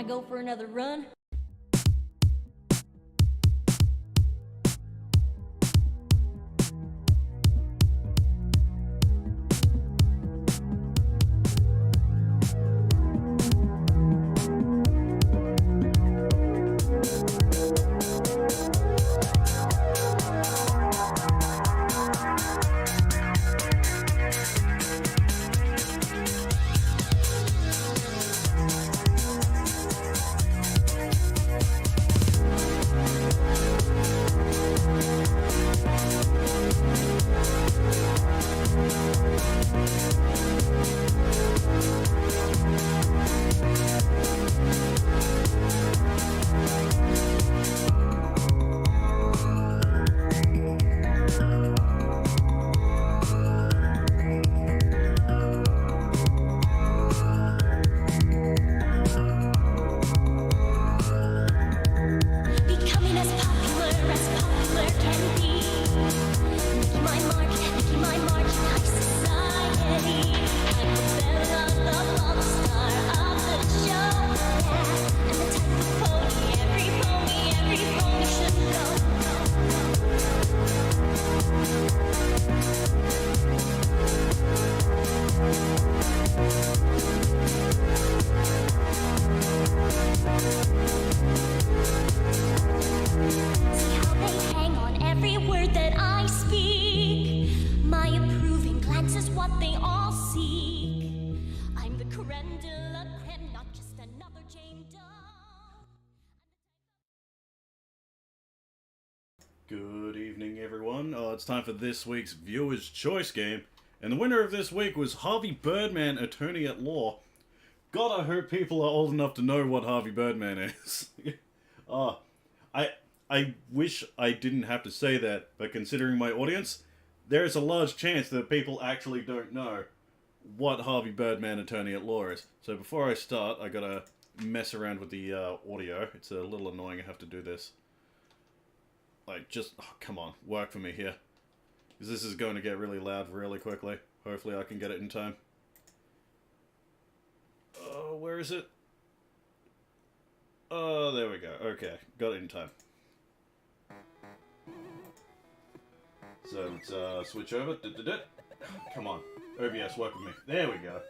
go for another run? what they all seek. I'm the creme de la creme, not just another Jane Doe. Good evening, everyone. It's time for this week's Viewer's Choice game. And the winner of this week was Harvey Birdman, Attorney at Law. God, I hope people are old enough to know what Harvey Birdman is. I wish I didn't have to say that, but considering my audience, there is a large chance that people actually don't know what Harvey Birdman, Attorney at Law is. So before I start, I gotta mess around with the audio. It's a little annoying I have to do this. Like, just, oh, come on, work for me here. Because this is going to get really loud really quickly. Hopefully I can get it in time. Oh, where is it? Oh, there we go. Okay, got it in time. So let's switch over. Come on. OBS, work with me. There we go.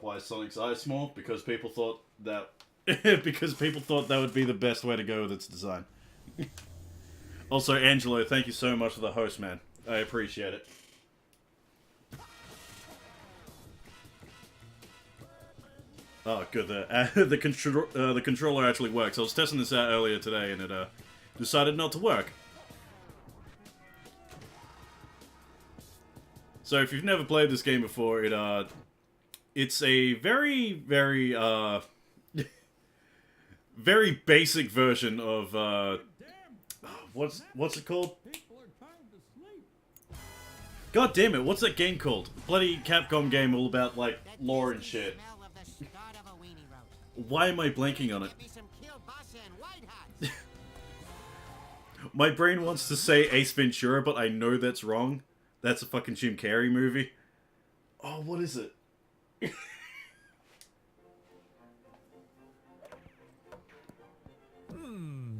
Why is Sonic's eyes small? Because people thought that... because people thought that would be the best way to go with its design. Also, Angelo, thank you so much for the host, man. I appreciate it. Oh, good. The controller actually works. I was testing this out earlier today, and it decided not to work. So, if you've never played this game before, it's a very, very very basic version of what's it called? God damn it! What's that game called? Bloody Capcom game all about like lore and shit. Why am I blanking on it? My brain wants to say Ace Ventura, but I know that's wrong. That's a fucking Jim Carrey movie. Oh, what is it?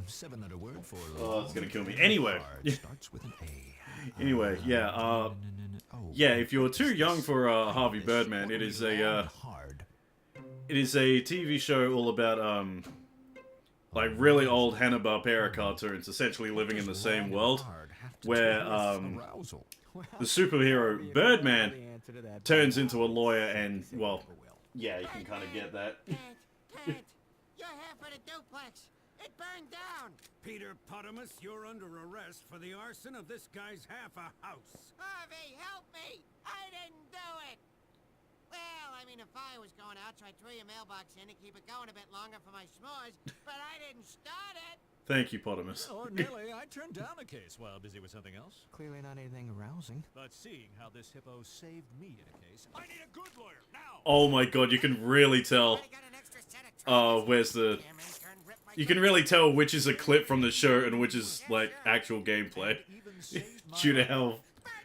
Seven-letter word for oh, it's gonna kill me. Anyway. Starts with an A. Anyway, yeah, yeah, if you're too young for Harvey Birdman, it is a TV show all about, like, really old Hanna-Barbera cartoons essentially living in the same world, where, the superhero Birdman turns into a lawyer and, well, yeah, you can kind of get that. You're half of the duplex. It burned down. Peter Potamus, you're under arrest for the arson of this guy's half a house. Harvey, help me! I didn't do it! Well, I mean, if I was going out, so I'd throw your mailbox in and keep it going a bit longer for my s'mores, but I didn't start it! Thank you, Potamus. Ordinarily, I'd turn down the case while busy with something else. Clearly not anything arousing. But seeing how this hippo saved me in a case, I need a good lawyer, now! Oh my god, you can really tell. I got an extra set of Where's the... Damn intern ripped my You can really tell which is a clip from the show and which is, like, actual gameplay. Due to how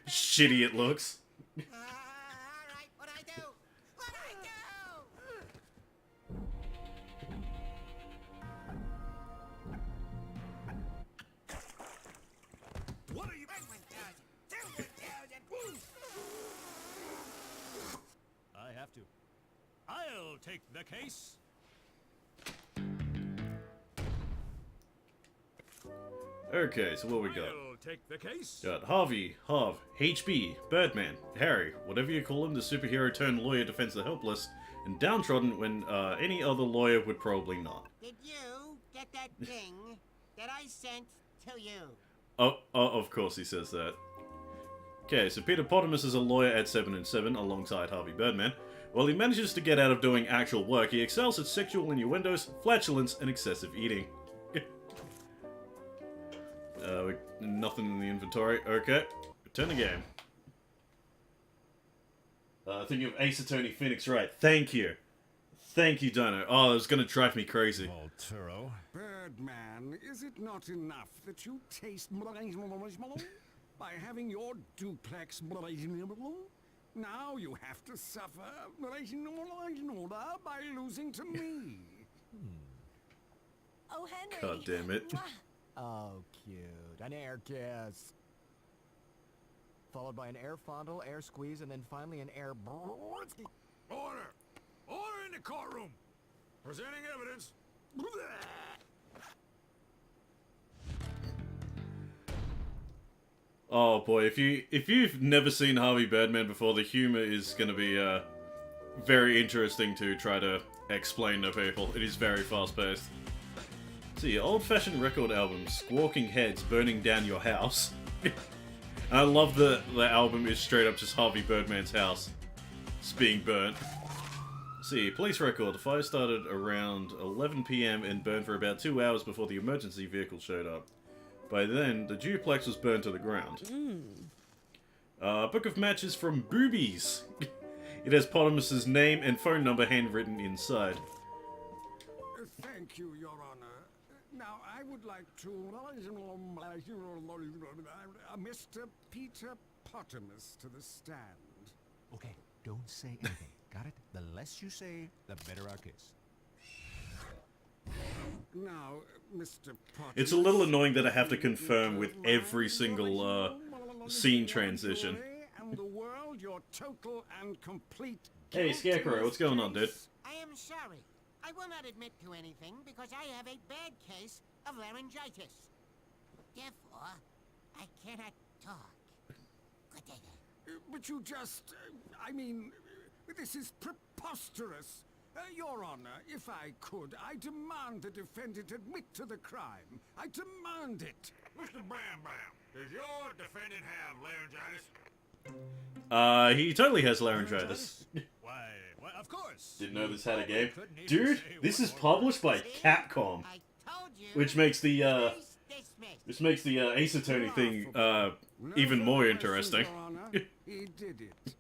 shitty it looks. Alright, what'd I do? What'd I do? What are you... 1,000, 2,000. I have to. I'll take the case. Okay, so what we got? I'll take the case. Got Harvey, Harv, HB, Birdman, Harry, whatever you call him, the superhero turned lawyer defends the helpless, and downtrodden when any other lawyer would probably not. Did you get that thing that I sent to you? Oh, of course he says that. Okay, so Peter Potamus is a lawyer at 7 and 7 alongside Harvey Birdman. While he manages to get out of doing actual work, he excels at sexual innuendos, flatulence, and excessive eating. Nothing in the inventory. Okay, return the game. Thinking of Ace Attorney Phoenix Wright. Thank you. Thank you, Dino. Oh, it was gonna drive me crazy. Alturo. Birdman, is it not enough that you taste by having your duplex now you have to suffer by losing to me? Oh, Henry. God damn it. Mwah. Oh, cute. An air kiss. Followed by an air fondle, air squeeze, and then finally an air... Order! Order in the courtroom! Presenting evidence. Oh boy, if you've never seen Harvey Birdman before, the humor is going to be very interesting to try to explain to people. It is very fast-paced. See, old-fashioned record album, Squawking Heads Burning Down Your House. I love that the album is straight up just Harvey Birdman's house. It's being burnt. See, police record. The fire started around 11 PM and burned for about 2 hours before the emergency vehicle showed up. By then, the duplex was burned to the ground. Book of matches from Boobies. It has Potamus's name and phone number handwritten inside. Thank you, Your Honor. Now, I would like to... Mr. Peter Potamus to the stand. Okay, don't say anything. Got it? The less you say, the better our case. Now, Mr. Potamus... It's a little annoying that I have to confirm with every single scene transition. And the world your total and complete... Hey, Scarecrow, what's going on, dude? I am sorry. I will not admit to anything because I have a bad case of laryngitis. Therefore, I cannot talk. Good day then. But you just... I mean, this is preposterous. Your Honor, if I could, I demand the defendant admit to the crime. I demand it. Mr. Bam Bam, does your defendant have laryngitis? He totally has laryngitis. Why, of course. Didn't know this had a We game. couldn't even Dude, say this one is more published by word. Capcom. I told you. Which makes the, Case dismissed. This makes the Ace Attorney thing, even more interesting. Your Honor, he did it.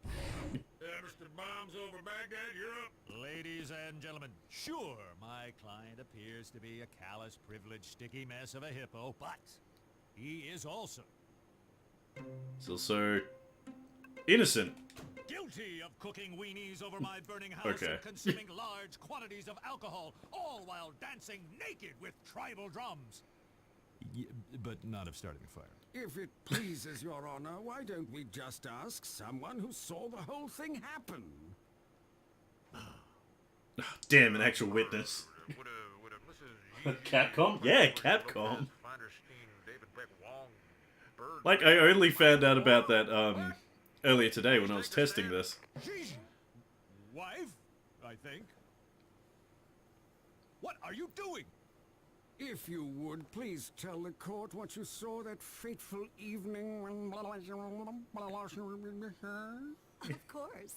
Mr. Bombs over Baghdad, you're up. Ladies and gentlemen, sure, my client appears to be a callous, privileged, sticky mess of a hippo, but he is also He's also innocent. guilty of cooking weenies over my burning house Okay. and consuming large quantities of alcohol, all while dancing naked with tribal drums. But not of starting a fire. If it pleases Your Honor, why don't we just ask someone who saw the whole thing happen? Damn, an actual witness. Capcom? Yeah, Capcom. Like, I only found out about that, earlier today when I was testing this. She's wife, I think. What are you doing? If you would, please tell the court what you saw that fateful evening when... Of course.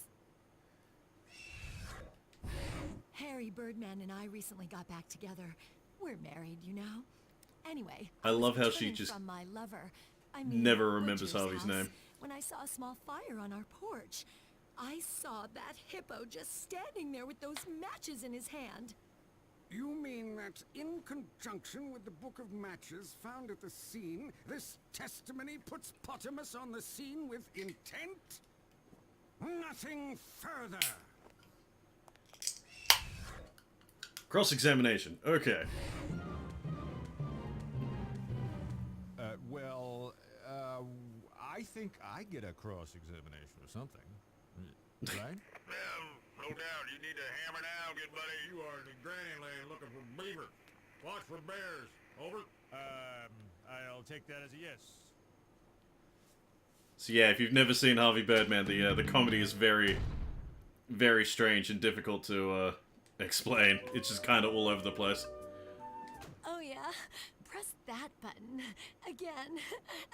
Harry Birdman and I recently got back together. We're married, you know. Anyway, I love was how she returning just from my lover. I mean, never remembers Butcher's Harvey's house, name. When I saw a small fire on our porch, I saw that hippo just standing there with those matches in his hand. You mean that in conjunction with the book of matches found at the scene, this testimony puts Potamus on the scene with intent? Nothing further. Cross-examination. Okay. I think I get a cross-examination or something. Right? Well, no doubt. You need to hammer now, good buddy. You are in the granny land looking for beaver. Watch for bears. Over. I'll take that as a yes. So yeah, if you've never seen Harvey Birdman, the comedy is very, very strange and difficult to explain. It's just kind of all over the place. Oh yeah, press that button. Again.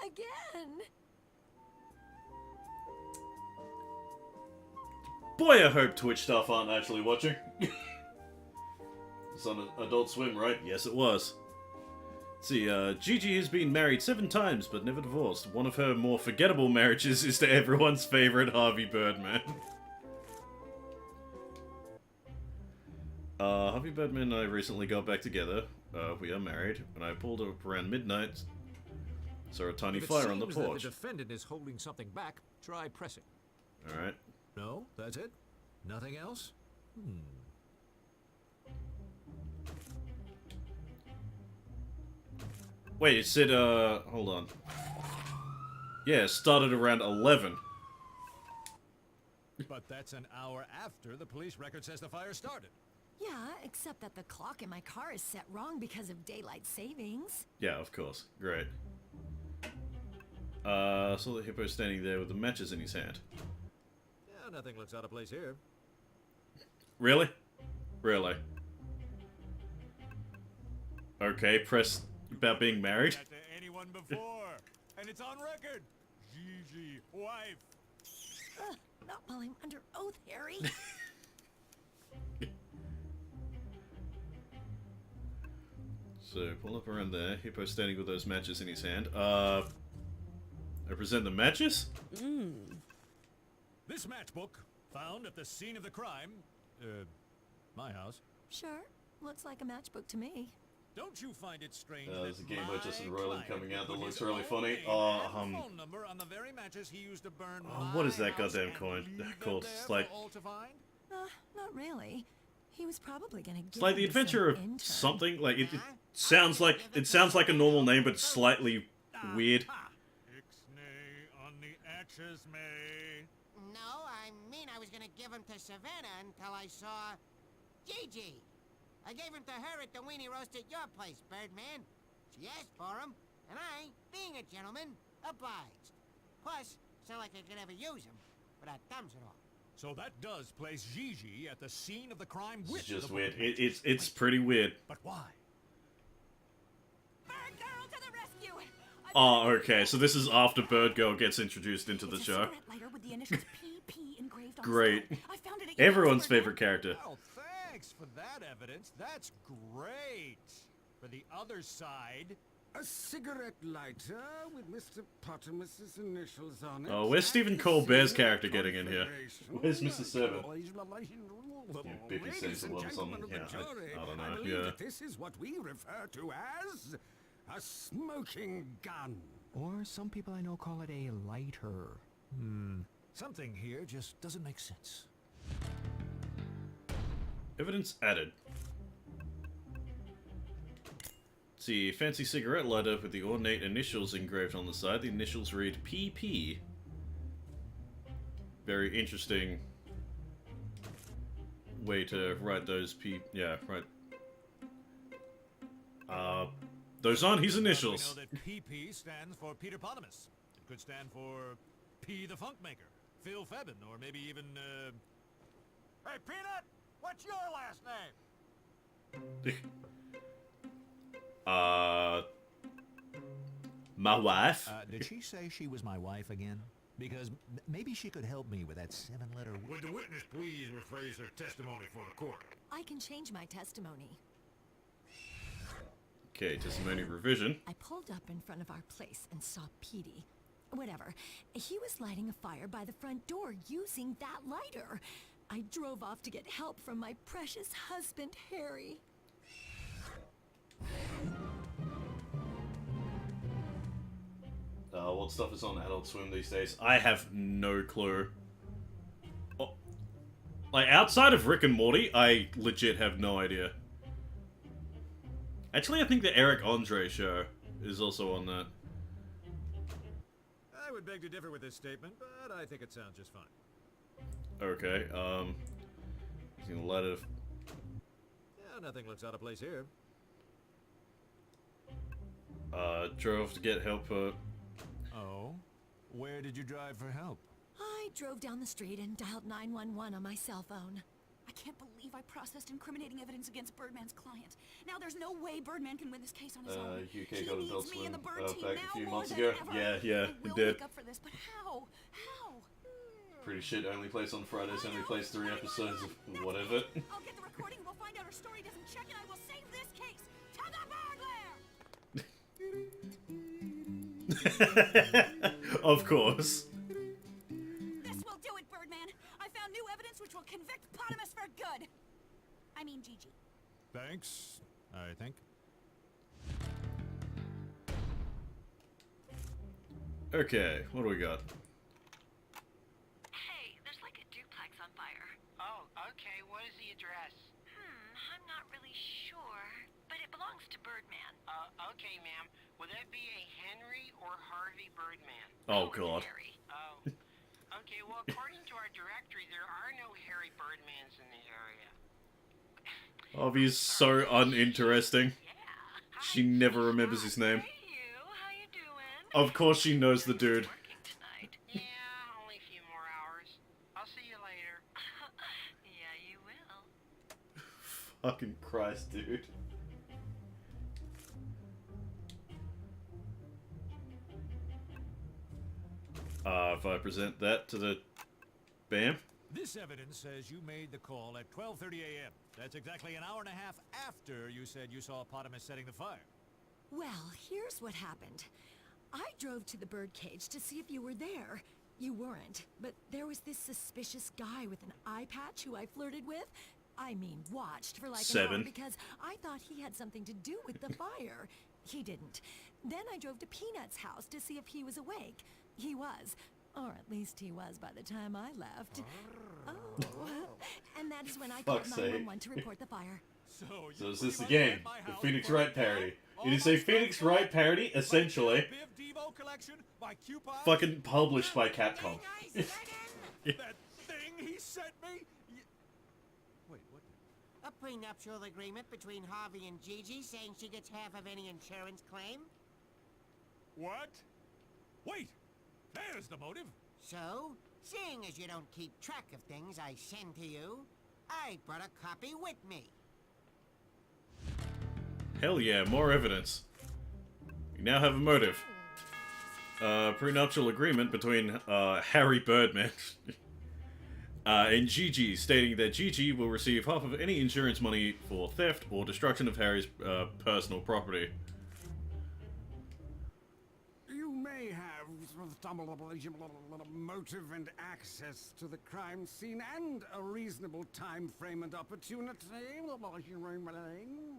Again. Boy, I hope Twitch staff aren't actually watching. It's on Adult Swim, right? Yes, it was. See, Gigi has been married 7 times, but never divorced. One of her more forgettable marriages is to everyone's favorite Harvey Birdman. Harvey Birdman and I recently got back together. We are married, and I pulled up around midnight. Saw a tiny If it fire on the seems that porch. the defendant is holding something back, try pressing. Alright. No, that's it? Nothing else? Wait, it said, hold on. Yeah, it started around 11. But that's an hour after the police record says the fire started. Yeah, except that the clock in my car is set wrong because of daylight savings. Yeah, of course. Great. Saw the hippo standing there with the matches in his hand. Yeah, nothing looks out of place here. Really? Really? Okay, press about being married. That to anyone before, and it's on record. Gigi, wife. Not while I'm under oath, Harry. So, pull up around there. Hippo standing with those matches in his hand. I present the matches? This matchbook, found at the scene of the crime, my house. Sure, looks like a matchbook to me. Don't you find it strange There's that a Game Boy Justin my Roiland client coming out that put looks his really own funny. name Oh, and phone number on the very matches he used to burn what is my that house goddamn and coin leave them called? there It's for like- all to find? Not really. He was probably gonna give It's like the him to some adventure of intern. something. Like it sounds like a normal name, but slightly weird. Ixnay on the ashes may. No, I mean I was gonna give him to Savannah until I saw Gigi. I gave him to her at the weenie roast at your place, Birdman. She asked for him, and I, being a gentleman, obliged. Plus, it's not like I could ever use him without thumbs at all. So that does place Gigi at the scene of the crime with It's just the weird. bullet. It's pretty weird. But why? Bird girl to the rescue! Oh, okay. So this is after Bird Girl gets introduced into the It's a show. cigarette lighter with the initials PP engraved on the Great. side. I found it at your Everyone's house, Birdman. favorite character. Well, thanks for that evidence. That's great. For the other side, A cigarette lighter with Mr. Potamus's initials on it. Oh, where's Stephen and Colbert's seal character getting in here? confirmation. Where's Mr. Seven? Ladies Bippy says and a lot of gentlemen something. of the Yeah, jury, I don't I know. believe Yeah. that this is what we refer to as a smoking gun. Or some people I know call it a lighter. Something here just doesn't make sense. Evidence added. See, fancy cigarette lighter with the ornate initials engraved on the side. The initials read PP. Very interesting way to write those Yeah, right. Those aren't his initials. we know that PP stands for Peter Potamus. It could stand for P the Funk Maker, Phil Febin, or maybe even, Hey, Peanut! What's your last name? My wife? Did she say she was my wife again? Because maybe she could help me with that 7-letter... Would the witness please rephrase their testimony for the court? I can change my testimony. Okay, testimony revision. I pulled up in front of our place and saw Petey. Whatever. He was lighting a fire by the front door using that lighter. I drove off to get help from my precious husband, Harry. What stuff is on Adult Swim these days? I have no clue. Oh, like, outside of Rick and Morty, I legit have no idea. Actually, I think the Eric Andre show is also on that. I would beg to differ with this statement, but I think it sounds just fine. Okay, using the lighter. Yeah, nothing looks out of place here. Drove to get help. Oh? Where did you drive for help? I drove down the street and dialed 911 on my cell phone. I can't believe I processed incriminating evidence against Birdman's client. Now there's no way Birdman can win this case on his own. UK He got needs Adult me Swim and the Bird team back now a few more months than ago. ever. Yeah, I it will did. make up for this, but how? How? Pretty shit. Only plays on Fridays. Only plays 3 episodes of whatever. I'll get the recording. We'll find out her story doesn't check, and I will save this case to the burglar. Of course. This will do it, Birdman. I found new evidence which will convict Potamus for good. I mean, Gigi. Thanks, I think. Okay, what do we got? Hey, there's like a duplex on fire. Oh, okay. What is the address? I'm not really sure, but it belongs to Birdman. Okay, ma'am. Will that be a Henry or Harvey Birdman? Oh god. Harry. Oh. Okay, well, according to our directory, there are no Harry Birdmans in the area. Oh, he's so uninteresting. Yeah. She never remembers his name. Hey, you. How you doing? Of course she knows the dude. Working Fucking Christ, dude. If I present that to the... Bam? This evidence says you made the call at 12:30 a.m. That's exactly an hour and a half after you said you saw Potamus setting the fire. Well, here's what happened. I drove to the birdcage to see if you were there. You weren't, but there was this suspicious guy with an eye patch who I flirted with. I mean, watched for like an hour 7. because I thought he had something to do with the fire. He didn't. Then I drove to Peanut's house to see if he was awake. He was. Or at least he was by the time I left. Oh. And that is when I called Fuck's 911 to report the fire. So is this the game? The Phoenix Wright parody. It is a Phoenix Wright parody, essentially. Fucking published by Capcom. That thing he sent me? Wait, what? A prenuptial agreement between Harvey and Gigi saying she gets half of any insurance claim. What? Wait! There's the motive! So, seeing as you don't keep track of things I send to you, I brought a copy with me. Hell yeah, more evidence. We now have a motive. Prenuptial agreement between Harry Birdman and Gigi, stating that Gigi will receive half of any insurance money for theft or destruction of Harry's personal property. You may have motive and access to the crime scene and a reasonable time frame and opportunity,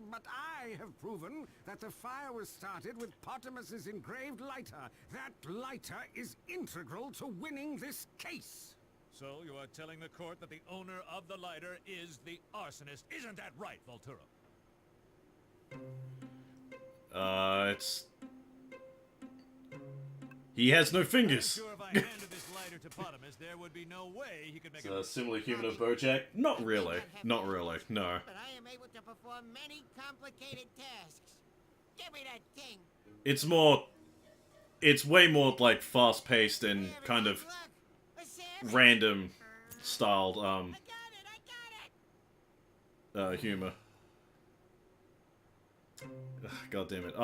but I have proven that the fire was started with Potamus's engraved lighter. That lighter is integral to winning this case. So you are telling the court that the owner of the lighter is the arsonist. Isn't that right, Volturo? It's... He has no fingers. I'm sure if I handed this lighter to Potamus, there would be no way he could make It's a similar human of Bojack? Not really. Not really, no. But I am able to perform many complicated tasks. Give me that thing. It's more... It's way more, like, fast-paced and kind of random styled, humor. God damn it.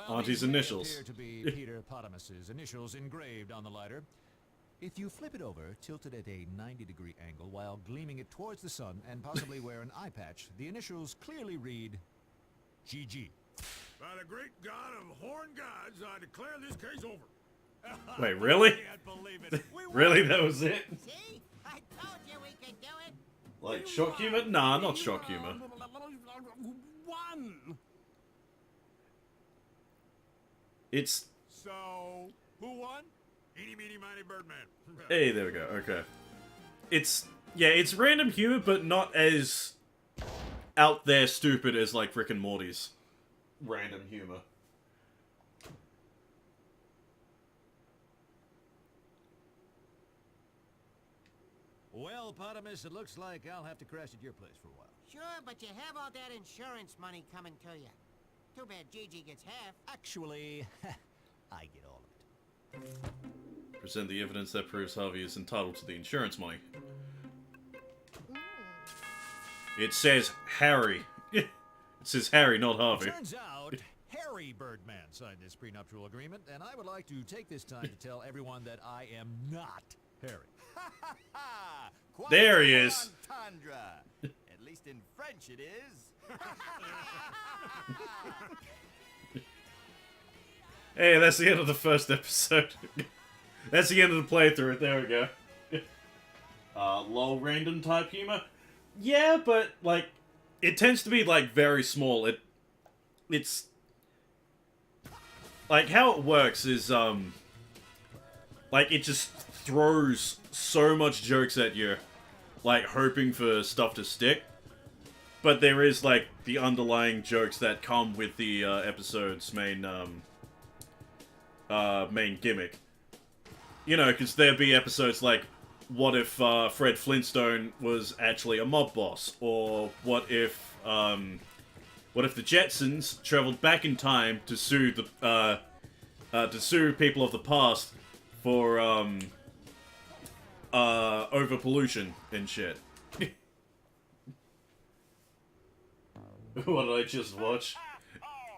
Auntie's these may initials. appear to be Peter Potamus's initials engraved on the lighter. If you flip it over, tilt it at a 90-degree angle while gleaming it towards the sun and possibly wear an eye patch, the initials clearly read GG. By the great god of horn gods, I declare this case over. Wait, really? Can't believe it. We Really? won. That was it? See? I told you we could do it. Like, shock humor? Nah, not shock humor. One. It's... So, who won? Eeny, meeny, miny, Birdman. Hey, there we go, okay. It's... Yeah, it's random humor, but not as out there stupid as, like, Rick and Morty's random humor. Well, Potamus, it looks like I'll have to crash at your place for a while. Sure, but you have all that insurance money coming to you. Too bad Gigi gets half. Actually, I get all of it. Present the evidence that proves Harvey is entitled to the insurance money. It says Harry. It says Harry, not Harvey. Turns out, Harry Birdman signed this prenuptial agreement, and I would like to take this time to tell everyone that I am not Harry. There he is. Entendre. At least in French it is. Hey, that's the end of the first episode. That's the end of the playthrough. There we go. Low random type humor? Yeah, but, like, it tends to be, like, very small. It's... Like, how it works is, like, it just throws so much jokes at you, like, hoping for stuff to stick. But there is, like, the underlying jokes that come with the, episode's main, main gimmick. You know, because there'd be episodes like, what if, Fred Flintstone was actually a mob boss? Or what if the Jetsons traveled back in time to sue the, to sue people of the past for, over pollution and shit. What did I just watch?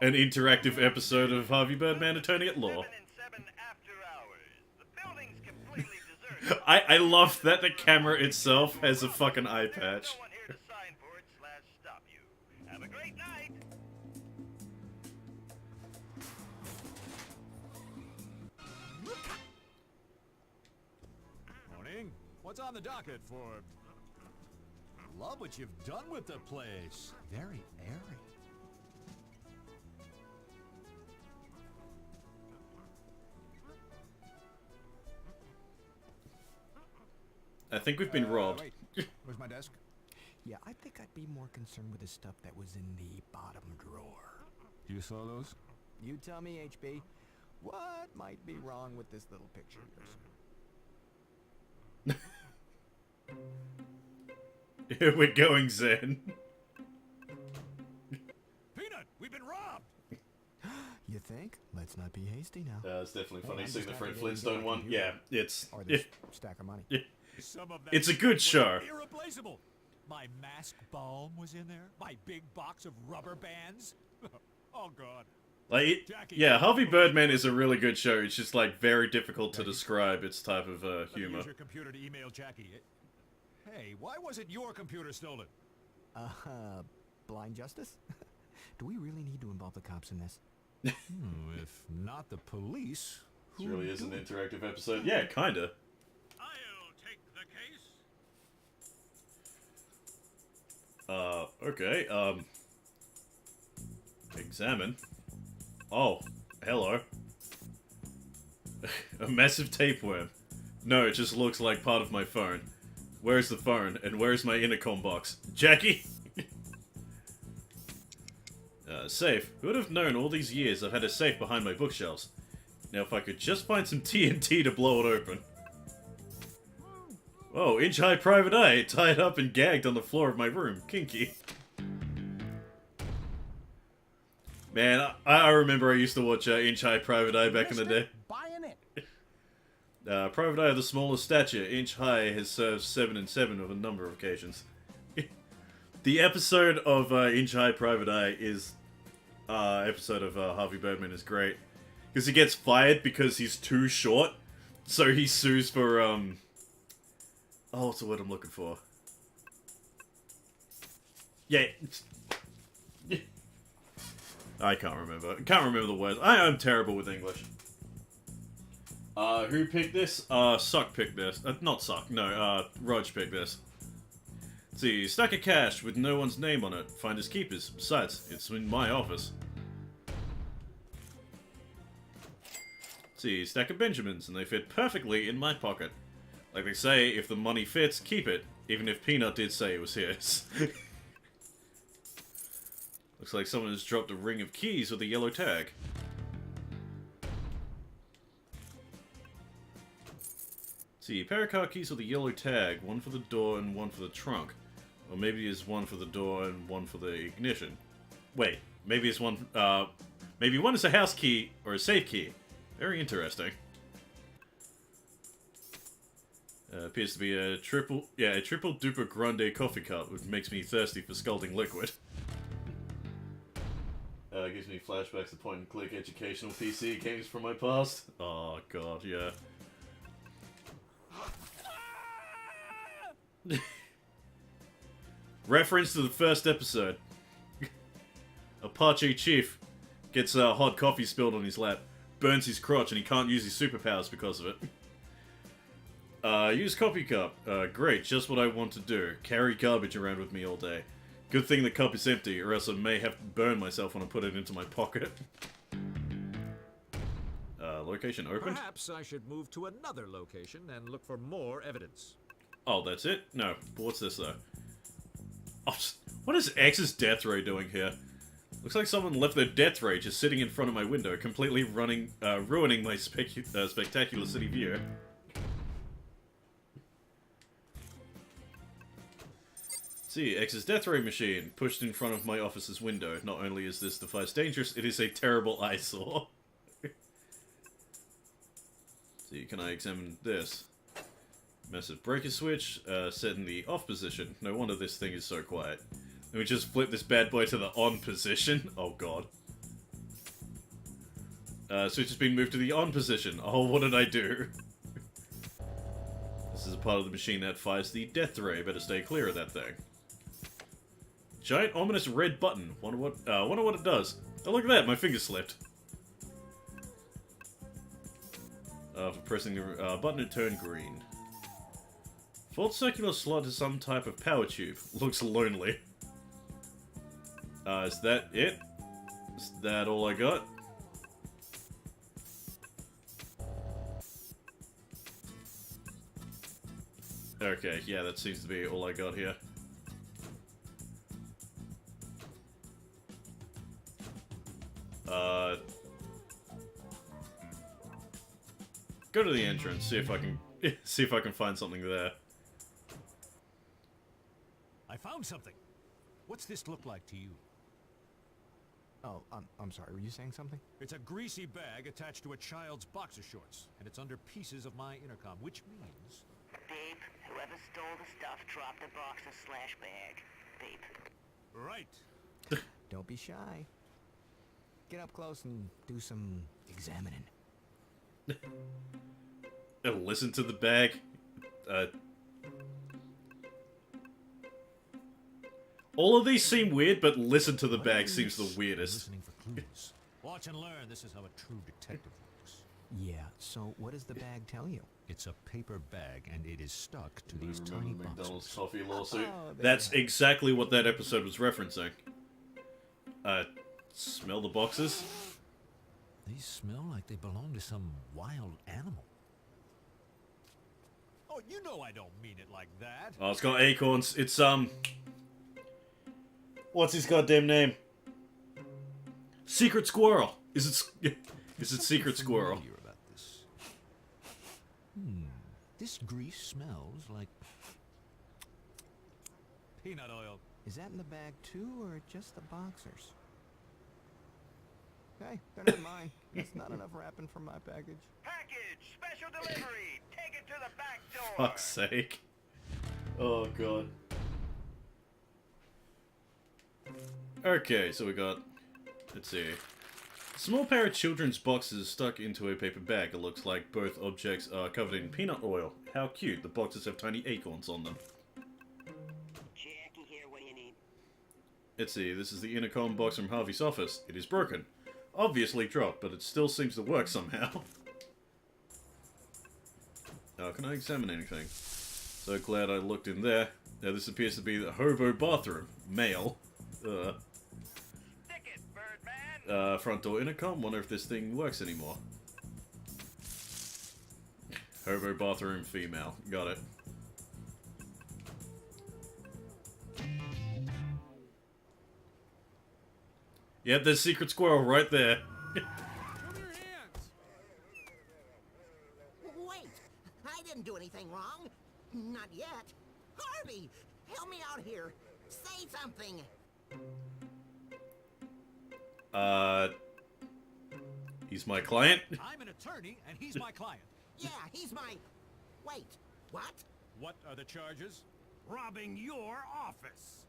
An interactive episode of Harvey Birdman, Attorney at Law. 7 and 7 after hours. The building's completely deserted. I love that the camera itself has a fucking eye patch. There's no one here to sign for it / stop you. Have a great night. Morning. What's on the docket for... Love what you've done with the place. Very airy. I think we've been robbed. Wait. Where's my desk? Yeah, I think I'd be more concerned with the stuff that was in the bottom drawer. You saw those? You tell me, HB, what might be wrong with this little picture of yours? Here we're going, Zen. Peanut, we've been robbed! You think? Let's not be hasty now. It's definitely Hey, funny I'm seeing just the happy Fred they didn't Flintstone get one. my computer. Yeah, it's... Or this stack of money. Some of that It's a shit good was show. Irreplaceable. My mask balm was in there. My big box of rubber bands. Oh God. Like, yeah, Harvey Birdman is a really good show. It's just, like, very difficult to describe its type of Let me humor. use your computer to email Jackie. Hey, why wasn't your computer stolen? Blind justice? Do we really need to involve the cops in this? If not the police, This really is an interactive episode. Yeah, kinda. I'll take the case. Okay, examine. Oh, hello. A massive tapeworm. No, it just looks like part of my phone. Where's the phone? And where's my intercom box? Jackie? Safe. Who would have known all these years I've had a safe behind my bookshelves? Now if I could just find some TNT to blow it open. Whoa, inch-high private eye, tied up and gagged on the floor of my room. Kinky. Man, I remember I used to watch Inch-High Private Eye back in the day. Buying it. Private Eye of the smallest stature, Inch High, has served 7 and 7 on a number of occasions. The episode of Inch High Private Eye is... episode of Harvey Birdman is great. Because he gets fired because he's too short. So he sues for, oh, what's the word I'm looking for? Yeah. I can't remember. Can't remember the words. I'm terrible with English. Who picked this? Suck picked this. Not Suck, no, Rog picked this. Let's see, stack of cash with no one's name on it. Finders keepers. Besides, it's in my office. Let's see, stack of Benjamins, and they fit perfectly in my pocket. Like they say, if the money fits, keep it. Even if Peanut did say it was his. Looks like someone has dropped a ring of keys with a yellow tag. See, a pair of car keys with a yellow tag, one for the door and one for the trunk. Or maybe it's one for the door and one for the ignition. Wait, maybe it's one, maybe one is a house key or a safe key. Very interesting. Appears to be a triple duper grande coffee cup, which makes me thirsty for scalding liquid. Gives me flashbacks to point-and-click educational PC games from my past. Oh god, yeah. Reference to the first episode. Apache Chief gets hot coffee spilled on his lap, burns his crotch, and he can't use his superpowers because of it. Use coffee cup. Great, just what I want to do. Carry garbage around with me all day. Good thing the cup is empty, or else I may have to burn myself when I put it into my pocket. Location opened? Perhaps I should move to another location and look for more evidence. Oh, that's it? No. What's this, though? Oh, what is X's death ray doing here? Looks like someone left their death ray just sitting in front of my window, completely ruining my spectacular city view. See, X's death ray machine, pushed in front of my office's window. Not only is this device dangerous, it is a terrible eyesore. See, can I examine this? Massive breaker switch, set in the off position. No wonder this thing is so quiet. Let me just flip this bad boy to the on position. Oh god. Switch has been moved to the on position. Oh, what did I do? This is a part of the machine that fires the death ray. Better stay clear of that thing. Giant ominous red button. Wonder what it does. Oh, look at that. My finger slipped. For pressing the button, it turned green. Fourth circular slot is some type of power tube. Looks lonely. Is that it? Is that all I got? Okay, yeah, that seems to be all I got here. Go to the entrance, see if I can find something there. I found something. What's this look like to you? Oh, I'm sorry, were you saying something? It's a greasy bag attached to a child's boxer shorts, and it's under pieces of my intercom, which means... Babe, whoever stole the stuff dropped the boxer slash bag. Babe. Right. Don't be shy. Get up close and do some examining. Listen to the bag. All of these seem weird, but listen to the bag seems the weirdest. Listening for clues. Watch and learn. This is how a true detective works. Yeah, so what does the bag tell you? It's a paper bag, and it is stuck to these tiny McDonald's boxes. coffee lawsuit. Oh, there That's you exactly what that episode was referencing. Smell the boxes? These smell like they belong to some wild animal. Oh, you know I don't mean it like that. Oh, it's got acorns. It's, what's his goddamn name? Secret Squirrel. Is it Secret Squirrel? Familiar about this. This grease smells like peanut oil. Is that in the bag too, or just the boxers? Hey, they're not mine. That's not enough wrapping for my package. Package! Special delivery! Take it to the back door! Fuck's sake. Oh, God. Okay, so we got... Let's see. A small pair of children's boxes stuck into a paper bag. It looks like both objects are covered in peanut oil. How cute. The boxes have tiny acorns on them. Jackie here, what do you need? Let's see, this is the intercom box from Harvey's office. It is broken. Obviously dropped, but it still seems to work somehow. Can I examine anything? So glad I looked in there. Now this appears to be the hobo bathroom. Male. Stick it, Birdman! Front door intercom. Wonder if this thing works anymore. Hobo bathroom female. Got it. Yep, there's Secret Squirrel right there. Come your hands! Wait! I didn't do anything wrong. Not yet. Harvey! Help me out here. Say something. He's my client. I'm an attorney, and he's my client. Yeah, he's my... Wait, what? What are the charges? Robbing your office!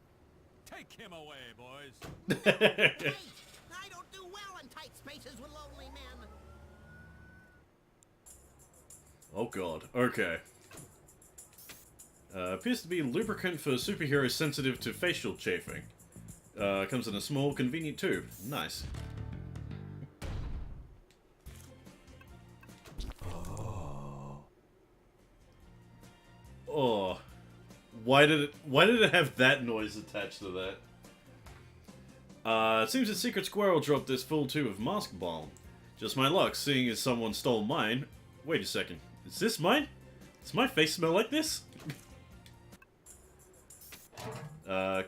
Take him away, boys. Wait! I don't do well in tight spaces with lonely men. Oh god. Okay. Appears to be lubricant for superheroes sensitive to facial chafing. Comes in a small, convenient tube. Nice. Oh. Why did it have that noise attached to that? It seems that Secret Squirrel dropped this full tube of mask balm. Just my luck, seeing as someone stole mine. Wait a second. Is this mine? Does my face smell like this?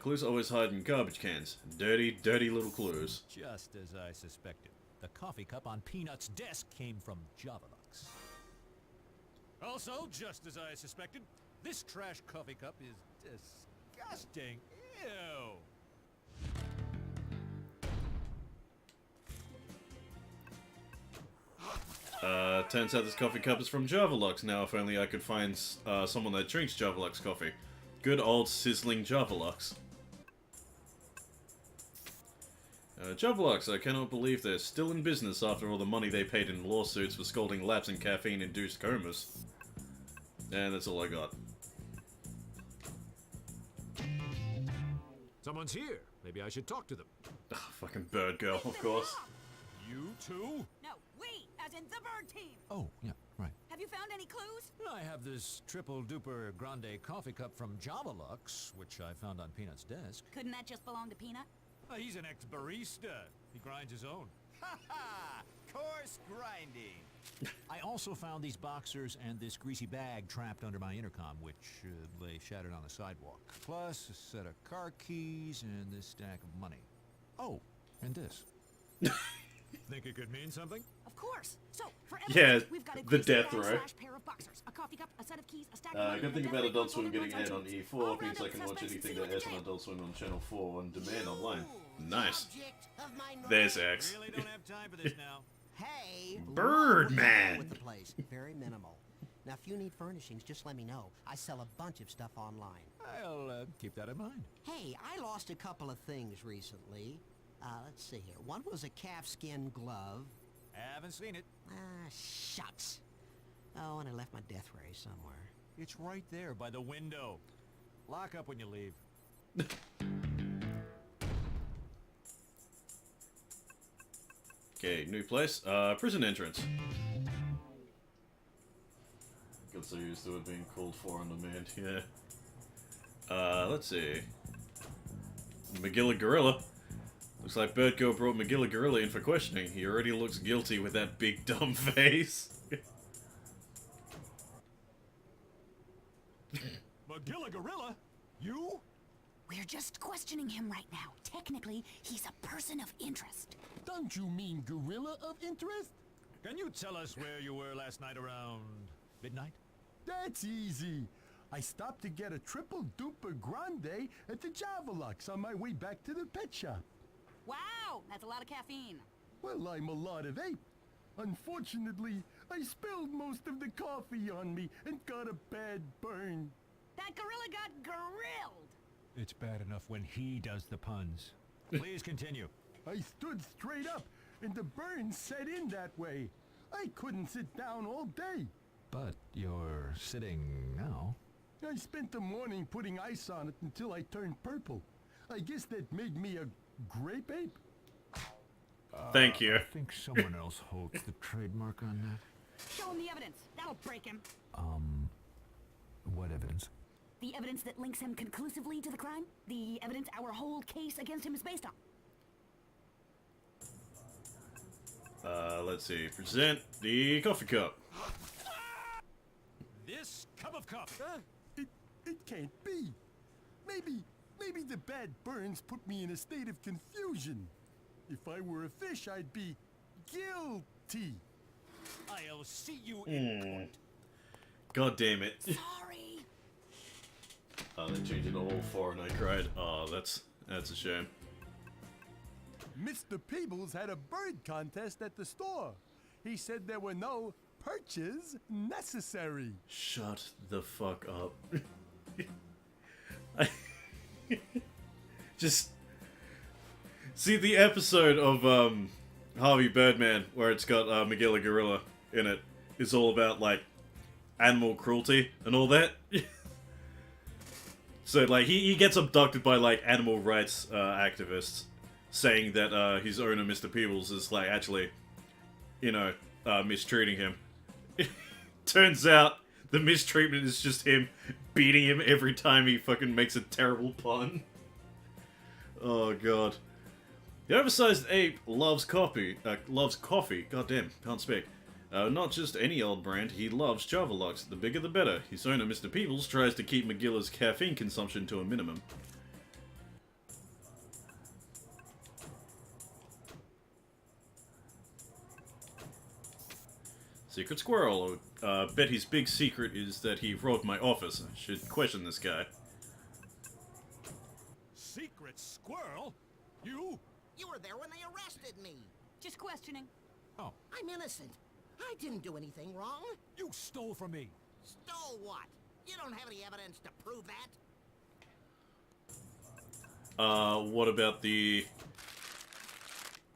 Clues always hide in garbage cans. Dirty, dirty little clues. Just as I suspected. The coffee cup on Peanut's desk came from Javalux. Also, just as I suspected, this trash coffee cup is disgusting. Ew. Turns out this coffee cup is from Javalux. Now, if only I could find someone that drinks Javalux coffee. Good old sizzling Javalux. Jovlux, I cannot believe they're still in business after all the money they paid in lawsuits for scolding laps in caffeine-induced comas. And that's all I got. Someone's here. Maybe I should talk to them. Ugh, fucking bird girl, of course. You too? No, we, as in the bird team. Oh, yeah, right. Have you found any clues? I have this triple-duper grande coffee cup from Javalux, which I found on Peanut's desk. Couldn't that just belong to Peanut? He's an ex-barista. He grinds his own. Ha ha! Coarse grinding. I also found these boxers and this greasy bag trapped under my intercom, which lay shattered on the sidewalk. Plus a set of car keys and this stack of money. Oh, and this. Think it could mean something? Of course. So, for Yeah, evidence, we've got a the greasy death bag row. slash pair of boxers, a coffee cup, a set of keys, a stack of money, Good thing a about deadly Adult Swim console getting with aired on no E4 All means I round can watch suspects anything see that what airs they on get. Adult Swim on Channel 4 on demand online. The Nice. object of my There's knowledge. X. Really don't have time for this now. Hey, Birdman. with the place. Very minimal. Now, if you need furnishings, just let me know. I sell a bunch of stuff online. I'll keep that in mind. Hey, I lost a couple of things recently. Let's see here. One was a calfskin glove. Haven't seen it. Shucks. Oh, and I left my death ray somewhere. It's right there by the window. Lock up when you leave. Okay, new place. Prison entrance. Got so used to it being called for on demand, yeah. Let's see. Magilla Gorilla. Looks like Bird Girl brought Magilla Gorilla in for questioning. He already looks guilty with that big dumb face. Magilla Gorilla? You? We're just questioning him right now. Technically, he's a person of interest. Don't you mean gorilla of interest? Can you tell us where you were last night around midnight? That's easy. I stopped to get a triple duper grande at the Javalux on my way back to the pet shop. Wow, that's a lot of caffeine. Well, I'm a lot of ape. Unfortunately, I spilled most of the coffee on me and got a bad burn. That gorilla got grilled. It's bad enough when he does the puns. Please continue. I stood straight up, and the burn set in that way. I couldn't sit down all day. But you're sitting now. I spent the morning putting ice on it until I turned purple. I guess that made me a grape ape. Thank you. I think someone else holds the trademark on that. Show him the evidence. That'll break him. What evidence? The evidence that links him conclusively to the crime. The evidence our whole case against him is based on. Let's see. Present the coffee cup. This cup of coffee. It can't be. Maybe the bad burns put me in a state of confusion. If I were a fish, I'd be guilty. I'll see you in court. God damn it. Sorry. They changed it to all 4 and I cried. Oh, that's a shame. Mr. Peebles had a bird contest at the store. He said there were no perches necessary. Shut the fuck up. Just see the episode of Harvey Birdman where it's got Magilla Gorilla in it. It's all about like animal cruelty and all that. So like he gets abducted by like animal rights activists, saying that his owner Mr. Peebles is like actually, you know, mistreating him. Turns out the mistreatment is just him beating him every time he fucking makes a terrible pun. Oh god. The oversized ape loves coffee. Goddamn, can't speak. Not just any old brand, he loves Javalux. The bigger the better. His owner, Mr. Peebles, tries to keep Magilla's caffeine consumption to a minimum. Secret Squirrel. Bet his big secret is that he robbed my office. I should question this guy. Secret squirrel? You? You were there when they arrested me. Just questioning. Oh, I'm innocent. I didn't do anything wrong. you stole from me. Stole what? You don't have any evidence to prove that. What about the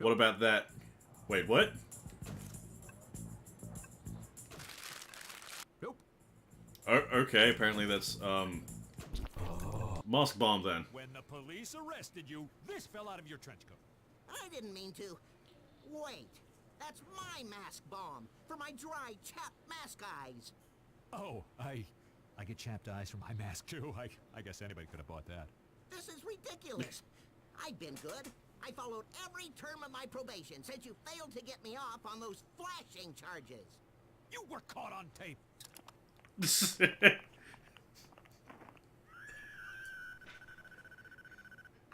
What about that? Wait, what? Nope. Oh, okay, apparently that's, mask bomb then. When the police arrested you, this fell out of your trench coat. I didn't mean to. Wait, that's my mask bomb for my dry, chapped mask eyes. Oh, I get chapped eyes from my mask too. I guess anybody could have bought that. This is ridiculous. I've been good. I followed every term of my probation since you failed to get me off on those flashing charges. You were caught on tape.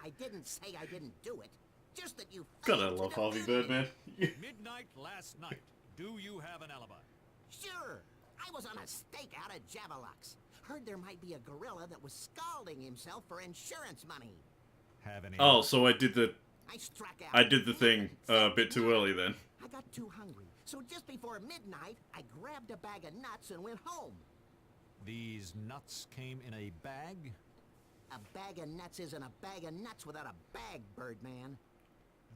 I didn't say I didn't do it. Just that you Gotta failed to love Harvey defend me. Birdman. Midnight last night. Do you have an alibi? Sure. I was on a stakeout at Javelux. Heard there might be a gorilla that was scalding himself for insurance money. Have any? Oh, so I did the I did the thing a bit too early then. I got too hungry, so just before midnight, I grabbed a bag of nuts and went home. These nuts came in a bag? A bag of nuts isn't a bag of nuts without a bag, Birdman.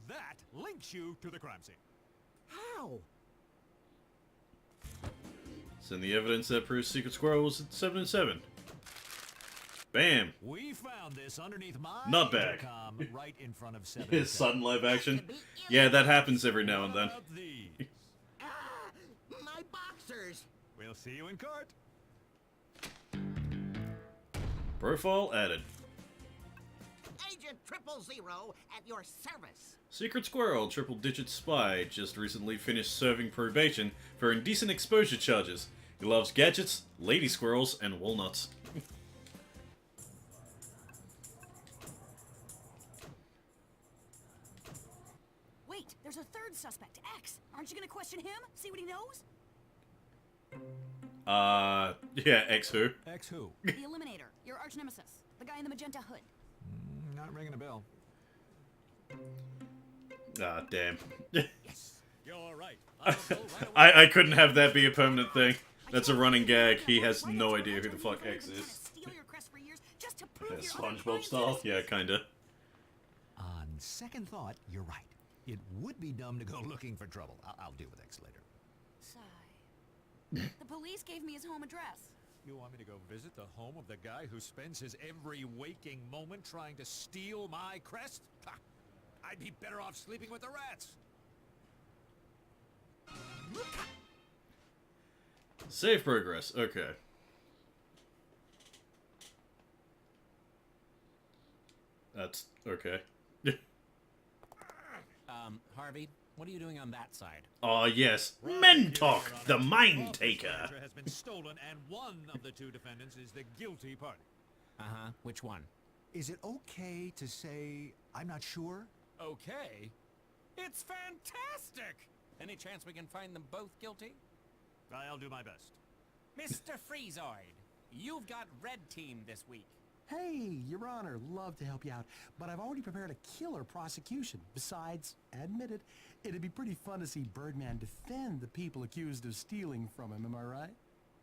That links you to the crime scene. How? Send the evidence that proves Secret Squirrel was at 7 and 7. Bam. We found this underneath my Not bad. intercom right in front of 7. His sudden live action. Yeah, that happens every now and What then. about these? My boxers! We'll see you in court. Profile added. Agent 000 at your service. Secret Squirrel, triple-digit spy, just recently finished serving probation for indecent exposure charges. He loves gadgets, lady squirrels, and walnuts. Wait, there's a third suspect, X. Aren't you gonna question him? See what he knows? Yeah, X who? X who? The Eliminator, your arch nemesis. The guy in the magenta hood. Not ringing a bell. Ah, damn. Yes, you're right. I'll go right away. I couldn't have that be a permanent thing. That's a running gag. He has no idea who the fuck X is. Steal your crest for years just to Yeah, prove your other SpongeBob crimes style? innocence. Yeah, kinda. On second thought, you're right. It would be dumb to go looking for trouble. I'll deal with X later. Sigh. The police gave me his home address. You want me to go visit the home of the guy who spends his every waking moment trying to steal my crest? Ha! I'd be better off sleeping with the rats. Save progress. Okay. That's okay. Harvey, what are you doing on that side? Oh, yes. Right Men here, talk. Your Honor. The Mind Office Taker. furniture has been stolen, and one of the two defendants is the guilty party. Uh-huh. Which one? Is it okay to say I'm not sure? Okay. It's fantastic! Any chance we can find them both guilty? I'll do my best. Mr. Freezoid, you've got red team this week. Hey, Your Honor, love to help you out, but I've already prepared a killer prosecution. Besides, admit it, it'd be pretty fun to see Birdman defend the people accused of stealing from him, am I right?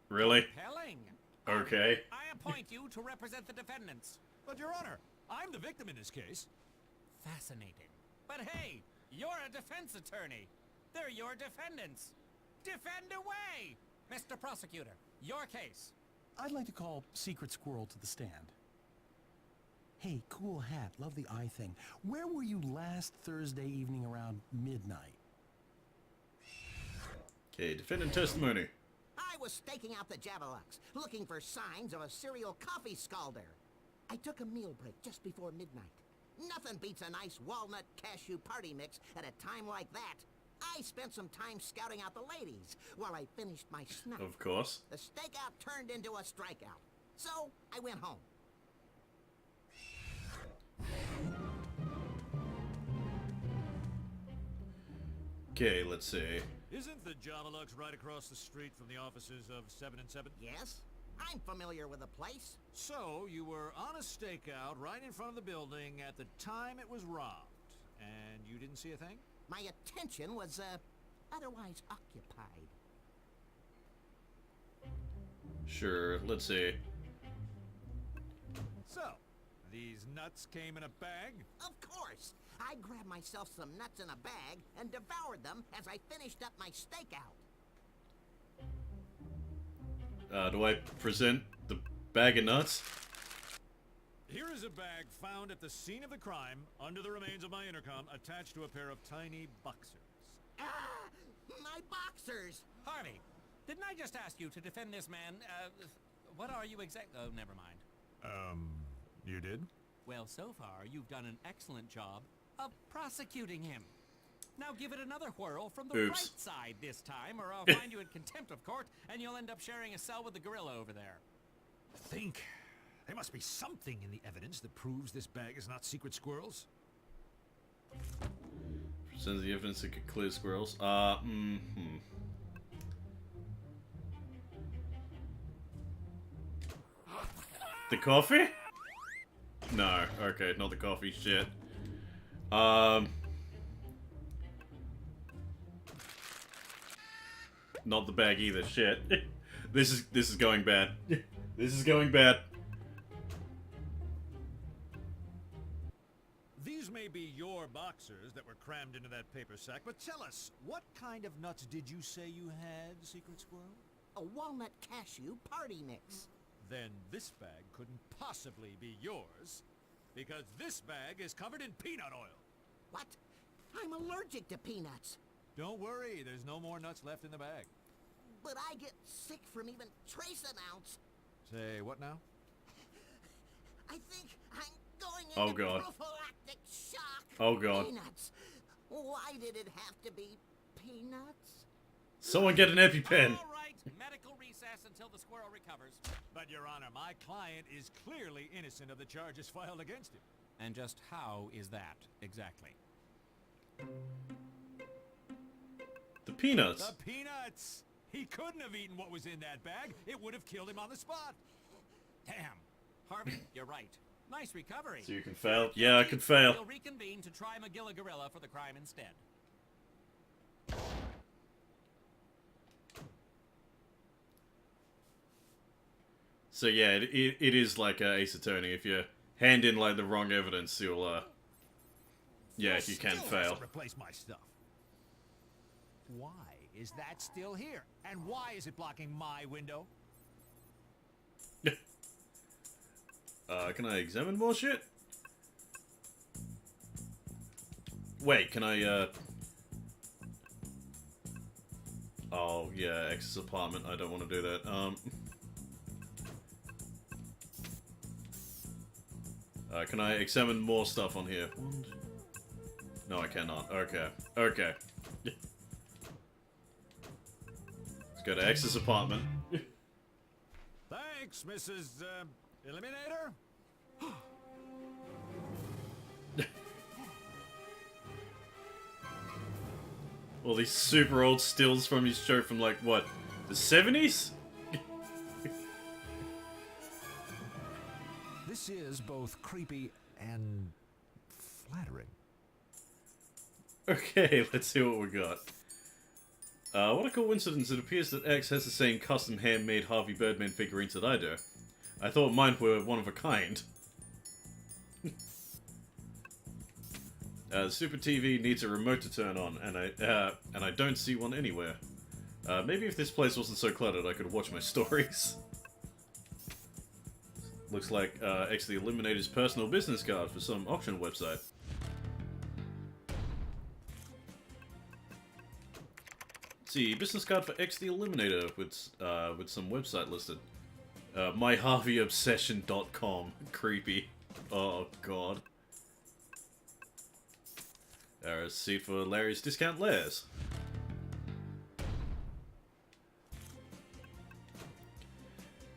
Really? Compelling. Okay. I appoint you to represent the defendants. But, Your Honor, I'm the victim in this case. Fascinating. But hey, you're a defense attorney. They're your defendants. Defend away! Mr. Prosecutor, your case. I'd like to call Secret Squirrel to the stand. Hey, cool hat, love the eye thing. Where were you last Thursday evening around midnight? Okay, defendant testimony. I was staking out the Javelux, looking for signs of a serial coffee scalder. I took a meal break just before midnight. Nothing beats a nice walnut cashew party mix at a time like that. I spent some time scouting out the ladies while I finished my snack. Of course. The stakeout turned into a strikeout. So, I went home. Okay, let's see. Isn't the Javelux right across the street from the offices of 7 and 7? Yes, I'm familiar with the place. So, you were on a stakeout right in front of the building at the time it was robbed. And you didn't see a thing? My attention was, otherwise occupied. Sure, let's see. So, these nuts came in a bag? Of course. I grabbed myself some nuts in a bag and devoured them as I finished up my stakeout. Do I present the bag of nuts? Here is a bag found at the scene of the crime under the remains of my intercom attached to a pair of tiny boxers. Ah! My boxers! Harvey, didn't I just ask you to defend this man? What are you Oh, never mind. You did? Well, so far, you've done an excellent job of prosecuting him. Now give it another whirl from the Oops. right side this time, or I'll find you in contempt of court, and you'll end up sharing a cell with the gorilla over there. Think. There must be something in the evidence that proves this bag is not secret squirrels. Presents the evidence that could clear squirrels. The coffee? No, okay, not the coffee, shit. Not the bag either, shit. This is going bad. This is going bad. These may be your boxers that were crammed into that paper sack, but tell us, what kind of nuts did you say you had, Secret Squirrel? A walnut cashew party mix. Then this bag couldn't possibly be yours, because this bag is covered in peanut oil. What? I'm allergic to peanuts. Don't worry, there's no more nuts left in the bag. But I get sick from even trace amounts. Say, what now? I think I'm going Oh, into God. prophylactic shock. Oh, God. Peanuts. Why did it have to be peanuts? Someone get an EpiPen. All right, medical recess until the squirrel recovers. But, Your Honor, my client is clearly innocent of the charges filed against him. And just how is that, exactly? The peanuts. The peanuts! He couldn't have eaten what was in that bag. It would have killed him on the spot. Damn. Harvey, you're right. Nice recovery. So you can fail? Yeah, I can fail. We'll reconvene to try McGilla Gorilla for the crime instead. So yeah, it is like Ace Attorney. If you hand in like the wrong evidence, you'll yeah, you can Still fail. hasn't replaced my stuff. Why is that still here? And why is it blocking my window? Can I examine more shit? Wait, can I oh yeah, X's apartment. I don't want to do that. Can I examine more stuff on here? No, I cannot. Okay. Okay. Let's go to X's apartment. Thanks, Mrs. Eliminator. All these super old stills from his show from like, what, the 70s? This is both creepy and flattering. Okay, let's see what we got. What a coincidence, it appears that X has the same custom handmade Harvey Birdman figurines that I do. I thought mine were one of a kind. Super TV needs a remote to turn on, and I don't see one anywhere. Maybe if this place wasn't so cluttered, I could watch my stories. Looks like X the Eliminator's personal business card for some auction website. Let's see, business card for X the Eliminator with some website listed. myharveyobsession.com. Creepy. Oh god. A receipt for Larry's Discount Lairs.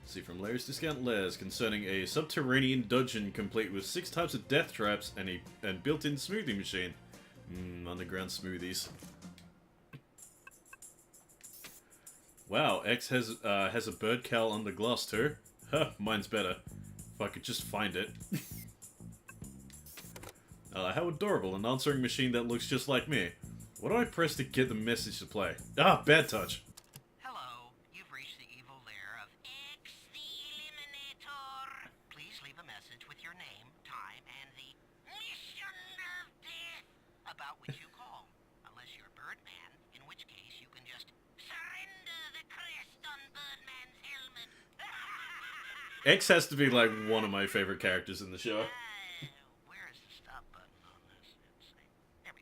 See from Larry's Discount Lairs concerning a subterranean dungeon complete with 6 types of death traps and built-in smoothie machine. Underground smoothies. Wow, X has a bird cowl under glass too. Huh, mine's better. If I could just find it. How adorable, an answering machine that looks just like me. What do I press to get the message to play? Ah, bad touch. Hello, you've reached the evil lair of X the Eliminator. Please leave a message with your name, time, and the mission of death. X has to be like one of my favorite characters in the show. Where is the stop button on this? There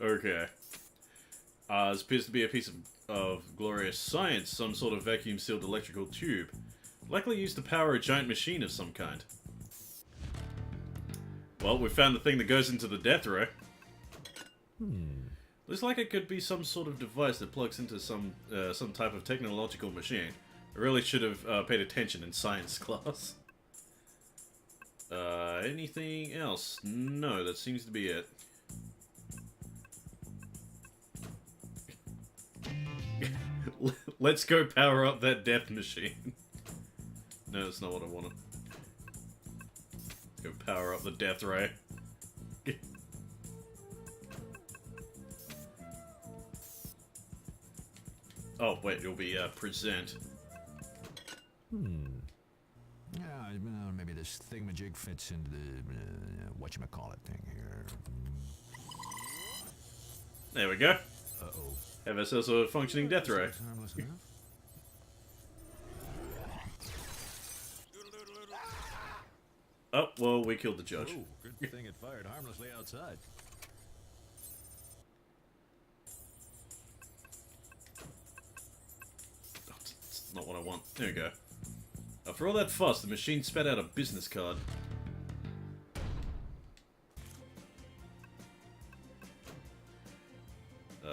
we go. Okay. This appears to be a piece of glorious science, some sort of vacuum-sealed electrical tube. Likely used to power a giant machine of some kind. Well, we found the thing that goes into the death ray. Looks like it could be some sort of device that plugs into some type of technological machine. I really should have paid attention in science class. Anything else? No, that seems to be it. Let's go power up that death machine. No, that's not what I wanted. Let's go power up the death ray. Oh, wait, it'll be, present. Yeah, maybe this thingamajig fits into the, whatchamacallit thing here. There we go. Uh-oh. Have ourselves a functioning death ray. Harmless enough. Oh, well, we killed the judge. Ooh, good thing it fired harmlessly outside. That's not what I want. There we go. For all that fuss, the machine spat out a business card.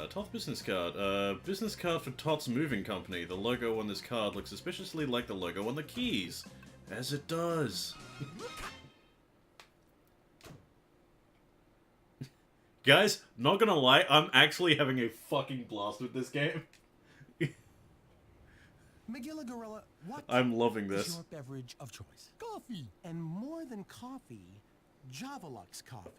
Toth business card. Business card for Toth's Moving Company. The logo on this card looks suspiciously like the logo on the keys. As it does. Guys, not gonna lie, I'm actually having a fucking blast with this game. Magilla Gorilla, what I'm loving is this. your beverage of choice? Coffee. And more than coffee, Javalux coffee.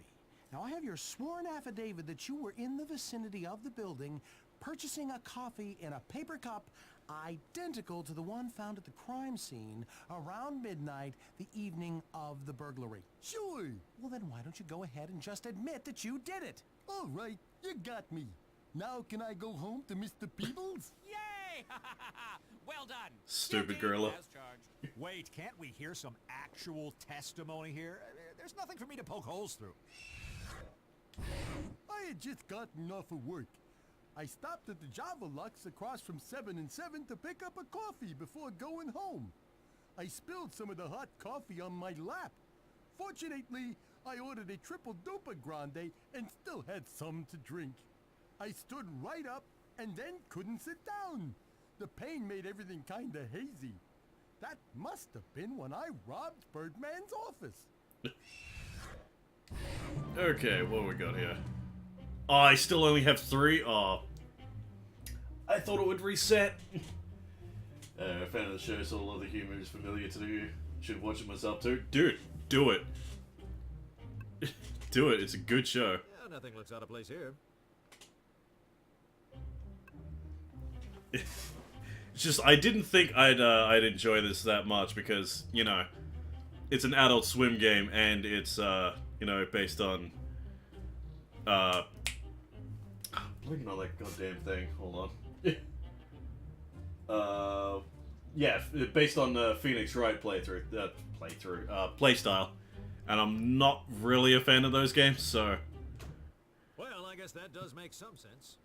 Now, I have your sworn affidavit that you were in the vicinity of the building purchasing a coffee in a paper cup identical to the one found at the crime scene around midnight the evening of the burglary. Sure. Well, then why don't you go ahead and just admit that you did it? All right, you got me. Now can I go home to Mr. Peebles? Yay! Well done. Stupid gorilla. As charged. Wait, can't we hear some actual testimony here? There's nothing for me to poke holes through. I had just gotten off of work. I stopped at the Javalux across from 7 and 7 to pick up a coffee before going home. I spilled some of the hot coffee on my lap. Fortunately, I ordered a triple duper grande and still had some to drink. I stood right up and then couldn't sit down. The pain made everything kinda hazy. That must have been when I robbed Birdman's office. Okay, what do we got here? Oh, I still only have 3? Oh. I thought it would reset. Fan of the show, so a lot of the humor is familiar to you. Should watch it myself too. Dude, do it. Do it, it's a good show. Yeah, nothing looks out of place here. It's just, I didn't think I'd enjoy this that much because, you know, it's an Adult Swim game and it's, you know, based on, blinking on that goddamn thing, hold on. Yeah, based on the Phoenix Wright playstyle. And I'm not really a fan of those games, so... Well, I guess that does make some sense.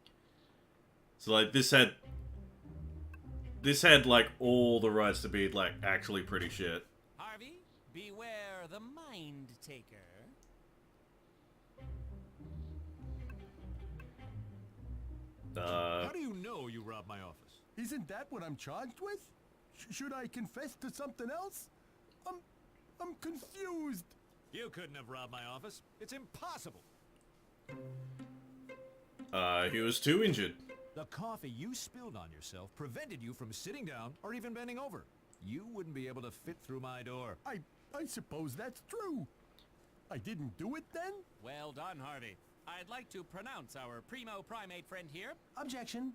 So, like, this had, like, all the rights to be, like, actually pretty shit. Harvey, beware the mind taker. How do you know you robbed my office? Isn't that what I'm charged with? Should I confess to something else? I'm confused. You couldn't have robbed my office. It's impossible. He was too injured. The coffee you spilled on yourself prevented you from sitting down or even bending over. You wouldn't be able to fit through my door. I suppose that's true. I didn't do it then? Well done, Harvey. I'd like to pronounce our primo primate friend here. Objection.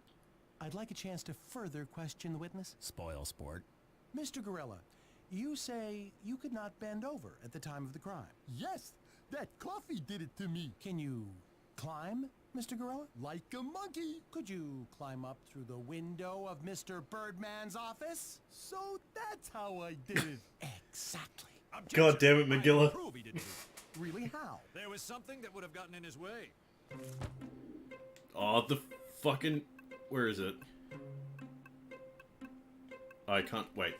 I'd like a chance to further question the witness. Spoil sport. Mr. Gorilla, you say you could not bend over at the time of the crime. Yes, that coffee did it to me. Can you climb Mr. Gorilla? Like a monkey. Could you climb up through the window of Mr. Birdman's office? So that's how I did it. Exactly. God damn it, McGilla. Prove he didn't do it. Really, how? There was something that would have gotten in his way. Oh, the fucking... Where is it? I can't... Wait.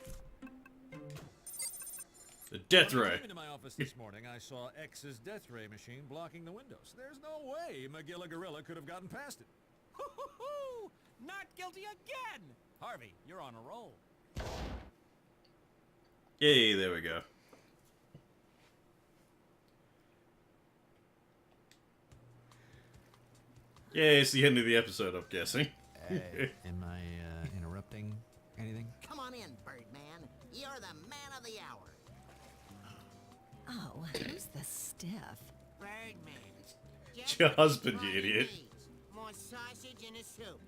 The death When I ray. came into my office this morning, I saw X's death ray machine blocking the windows. There's no way McGilla Gorilla could have gotten past it. Hoo-hoo-hoo! Not guilty again! Harvey, you're on a roll. Yay, there we go. Yay, it's the end of the episode, I'm guessing. Am I interrupting anything? Come on in, Birdman. You're the man of the hour. Oh, who's the stiff? Birdman. It's your husband, you what he idiot. needs. More sausage in his soup.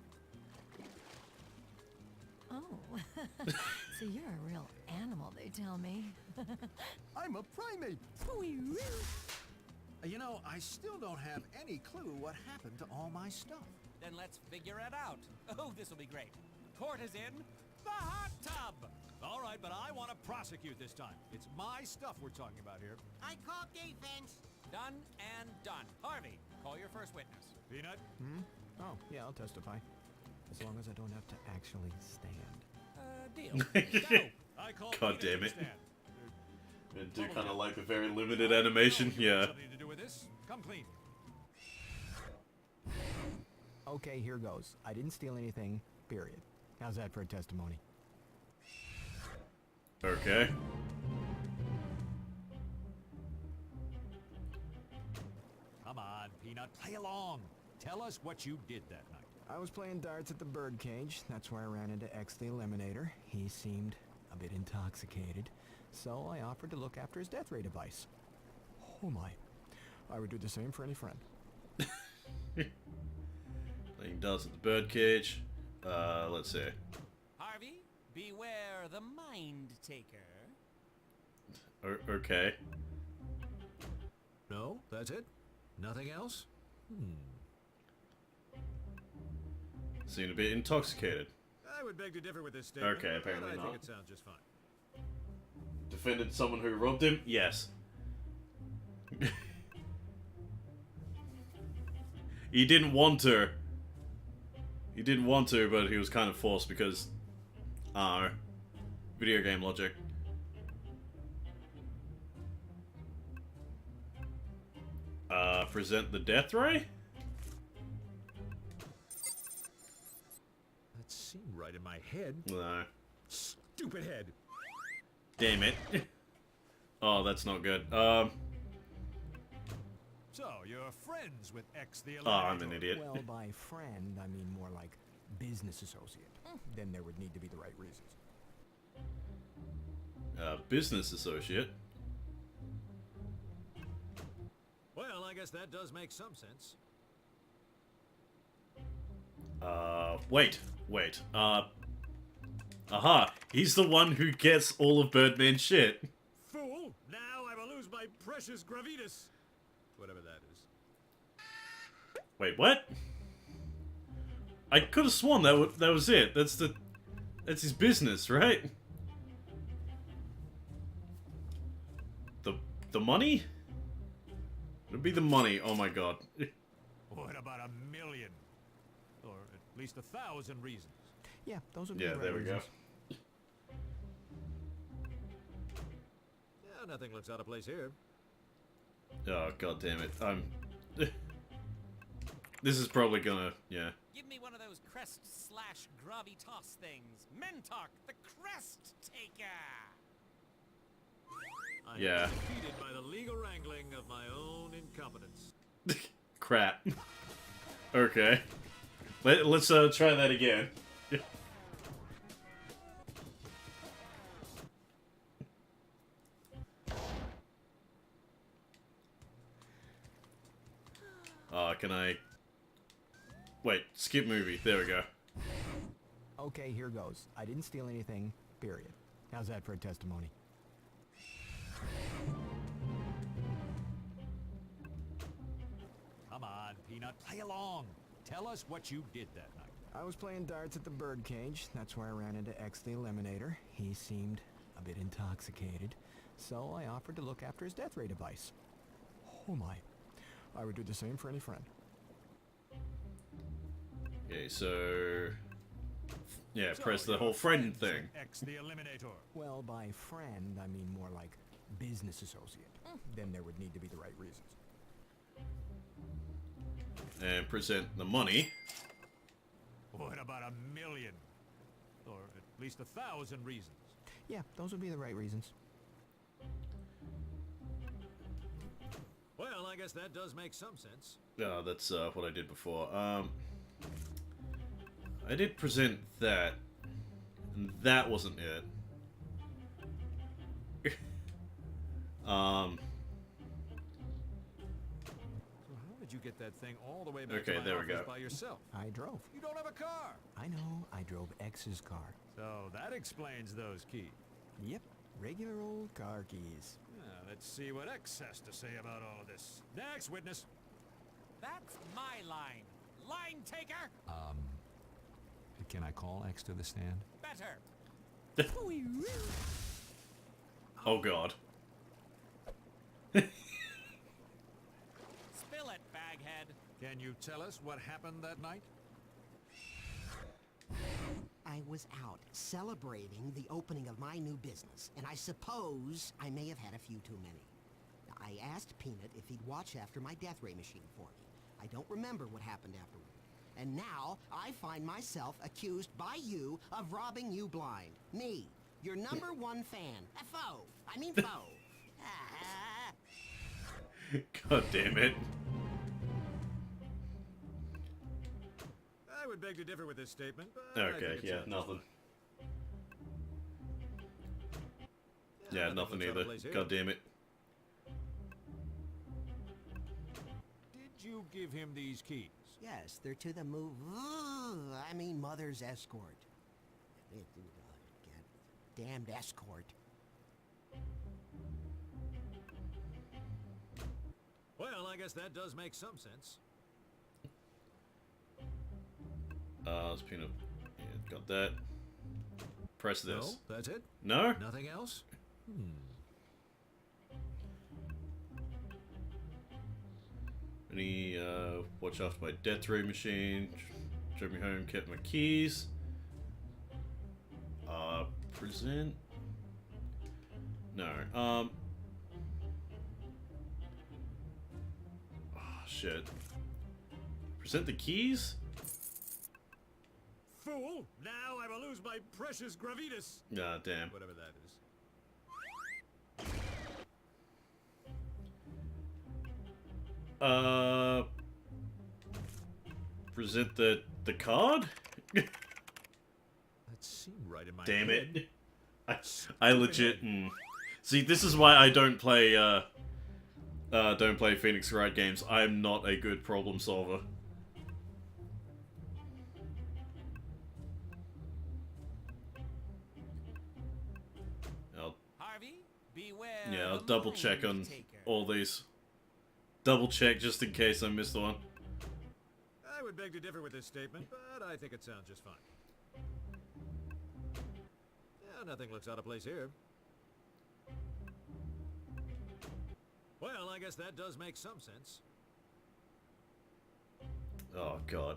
Oh, so you're a real animal, they tell me. I'm a primate. You know, I still don't have any clue what happened to all my stuff. Then let's figure it out. Oh, this'll be great. Court is in the hot tub. All right, but I want to prosecute this time. It's my stuff we're talking about here. I call defense. Done and done. Harvey, call your first witness. Peanut? Oh, yeah, I'll testify. As long as I don't have to actually stand. Deal. Go. I call God Peanut damn to it. stand. And do kind of like the very limited animation, yeah. Something to do with this? Come clean. Okay, here goes. I didn't steal anything, period. How's that for a testimony? Okay. Come on, Peanut. Play along. Tell us what you did that night. I was playing darts at the birdcage. That's where I ran into X the Eliminator. He seemed a bit intoxicated, so I offered to look after his death ray device. Oh my. I would do the same for any friend. Playing darts at the birdcage. Let's see. Harvey, beware the mind taker. Okay. No, that's it? Nothing else? Seemed a bit intoxicated. I would beg to differ with this statement. Okay, apparently but I not. think it sounds just fine. Defended someone who robbed him? Yes. He didn't want to. He didn't want to, but he was kind of forced because... video game logic. Present the death ray? That seemed right in my head. No. Stupid head. Damn it. Oh, that's not good. So, you're friends with X the Eliminator? Oh, I'm an idiot. Well, by friend, I mean more like business associate. Then there would need to be the right reasons. Business associate. Well, I guess that does make some sense. Wait. Aha! He's the one who gets all of Birdman's shit. Fool! Now I will lose my precious gravitas. Whatever that is. Wait, what? I could have sworn that was it. That's his business, right? The money? It'd be the money. Oh my god. What about 1,000,000? Or at least 1,000 reasons. Yeah, those would be Yeah, the right there we go. reasons. Yeah, nothing looks out of place here. Oh god damn it. This is probably gonna, yeah. Give me one of those crest/gravitas things. Mentalk, the crest taker. I Yeah. am defeated by the legal wrangling of my own incompetence. Crap. Okay. Let's try that again. Can I... Wait, skip movie. There we go. Okay, here goes. I didn't steal anything, period. How's that for a testimony? Come Come on, Peanut, play along. Tell us what you did that night. I was playing darts at the birdcage. That's where I ran into X the Eliminator. He seemed a bit intoxicated, so I offered to look after his death ray device. Oh my. I would do the same for any friend. Okay, so... Yeah, press the whole friend thing. X the Eliminator. Well, by friend, I mean more like business associate. Then there would need to be the right reasons. And present the money. What about 1,000,000? Or at least 1,000 reasons? Yeah, those would be the right reasons. Well, I guess that does make some sense. Yeah, that's what I did before. I did present that, and that wasn't it. So how did you get that thing all the way back to my there we office go. by yourself? I drove. You don't have a car. I know, I drove X's car. So that explains those keys. Yep, regular old car keys. Let's see what X has to say about all of this. Next witness. That's my line. Line taker! Can I call X to the stand? Better. Oh god. Spill it, baghead. Can you tell us what happened that night? I was out celebrating the opening of my new business, and I suppose I may have had a few too many. I asked Peanut if he'd watch after my death ray machine for me. I don't remember what happened afterward. And now I find myself accused by you of robbing you blind. Me, your #1 fan. A foe. I mean foe. God damn it. I would beg to differ with this statement, but I Okay, think it's yeah, nothing. Yeah, nothing either. God damn it. Did you give him these keys? Yes, they're to the mother's escort. Damned escort. Well, I guess that does make some sense. It's peanut. Yeah, got that. Press this. No, that's it? No? Nothing else? Any, watch after my death ray machine. Drove me home, kept my keys. Present. No. Oh, shit. Present the keys? Fool! Now I will lose my precious gravitas. Ah, damn. Whatever that is. Present the card? That seemed right in my Damn head. it. I legit... See, this is why I don't play Phoenix Wright games. I am not a good problem solver. Harvey, beware. Yeah, I'll the double check on mind taker. all these. Double check just in case I missed one. I would beg to differ with this statement, but I think it sounds just fine. Yeah, nothing looks out of place here. Well, I guess that does make some sense. Oh god.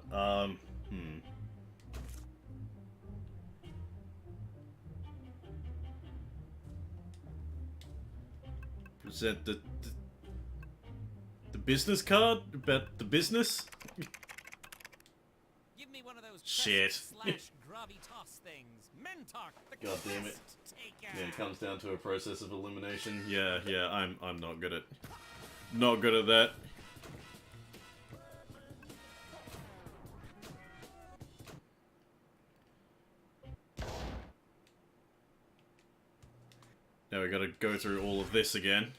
Present the business card about the business? Give me one of those Shit. /gravitas things. Mentok, the God damn it. quest taker. Yeah, it comes down to a process of elimination. Yeah, I'm not good at that. Now we gotta go through all of this again.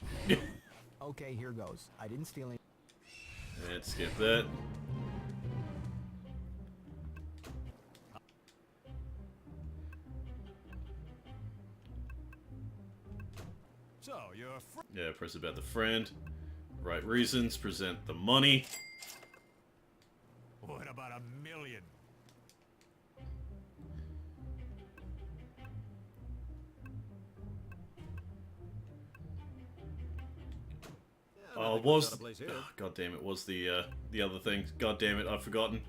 Okay, here goes. I didn't steal any. And skip that. So, you're Yeah, press about the friend. Right reasons, present the money. Oh, it was. Oh, God damn, it was the other thing. God damn it, I've forgotten.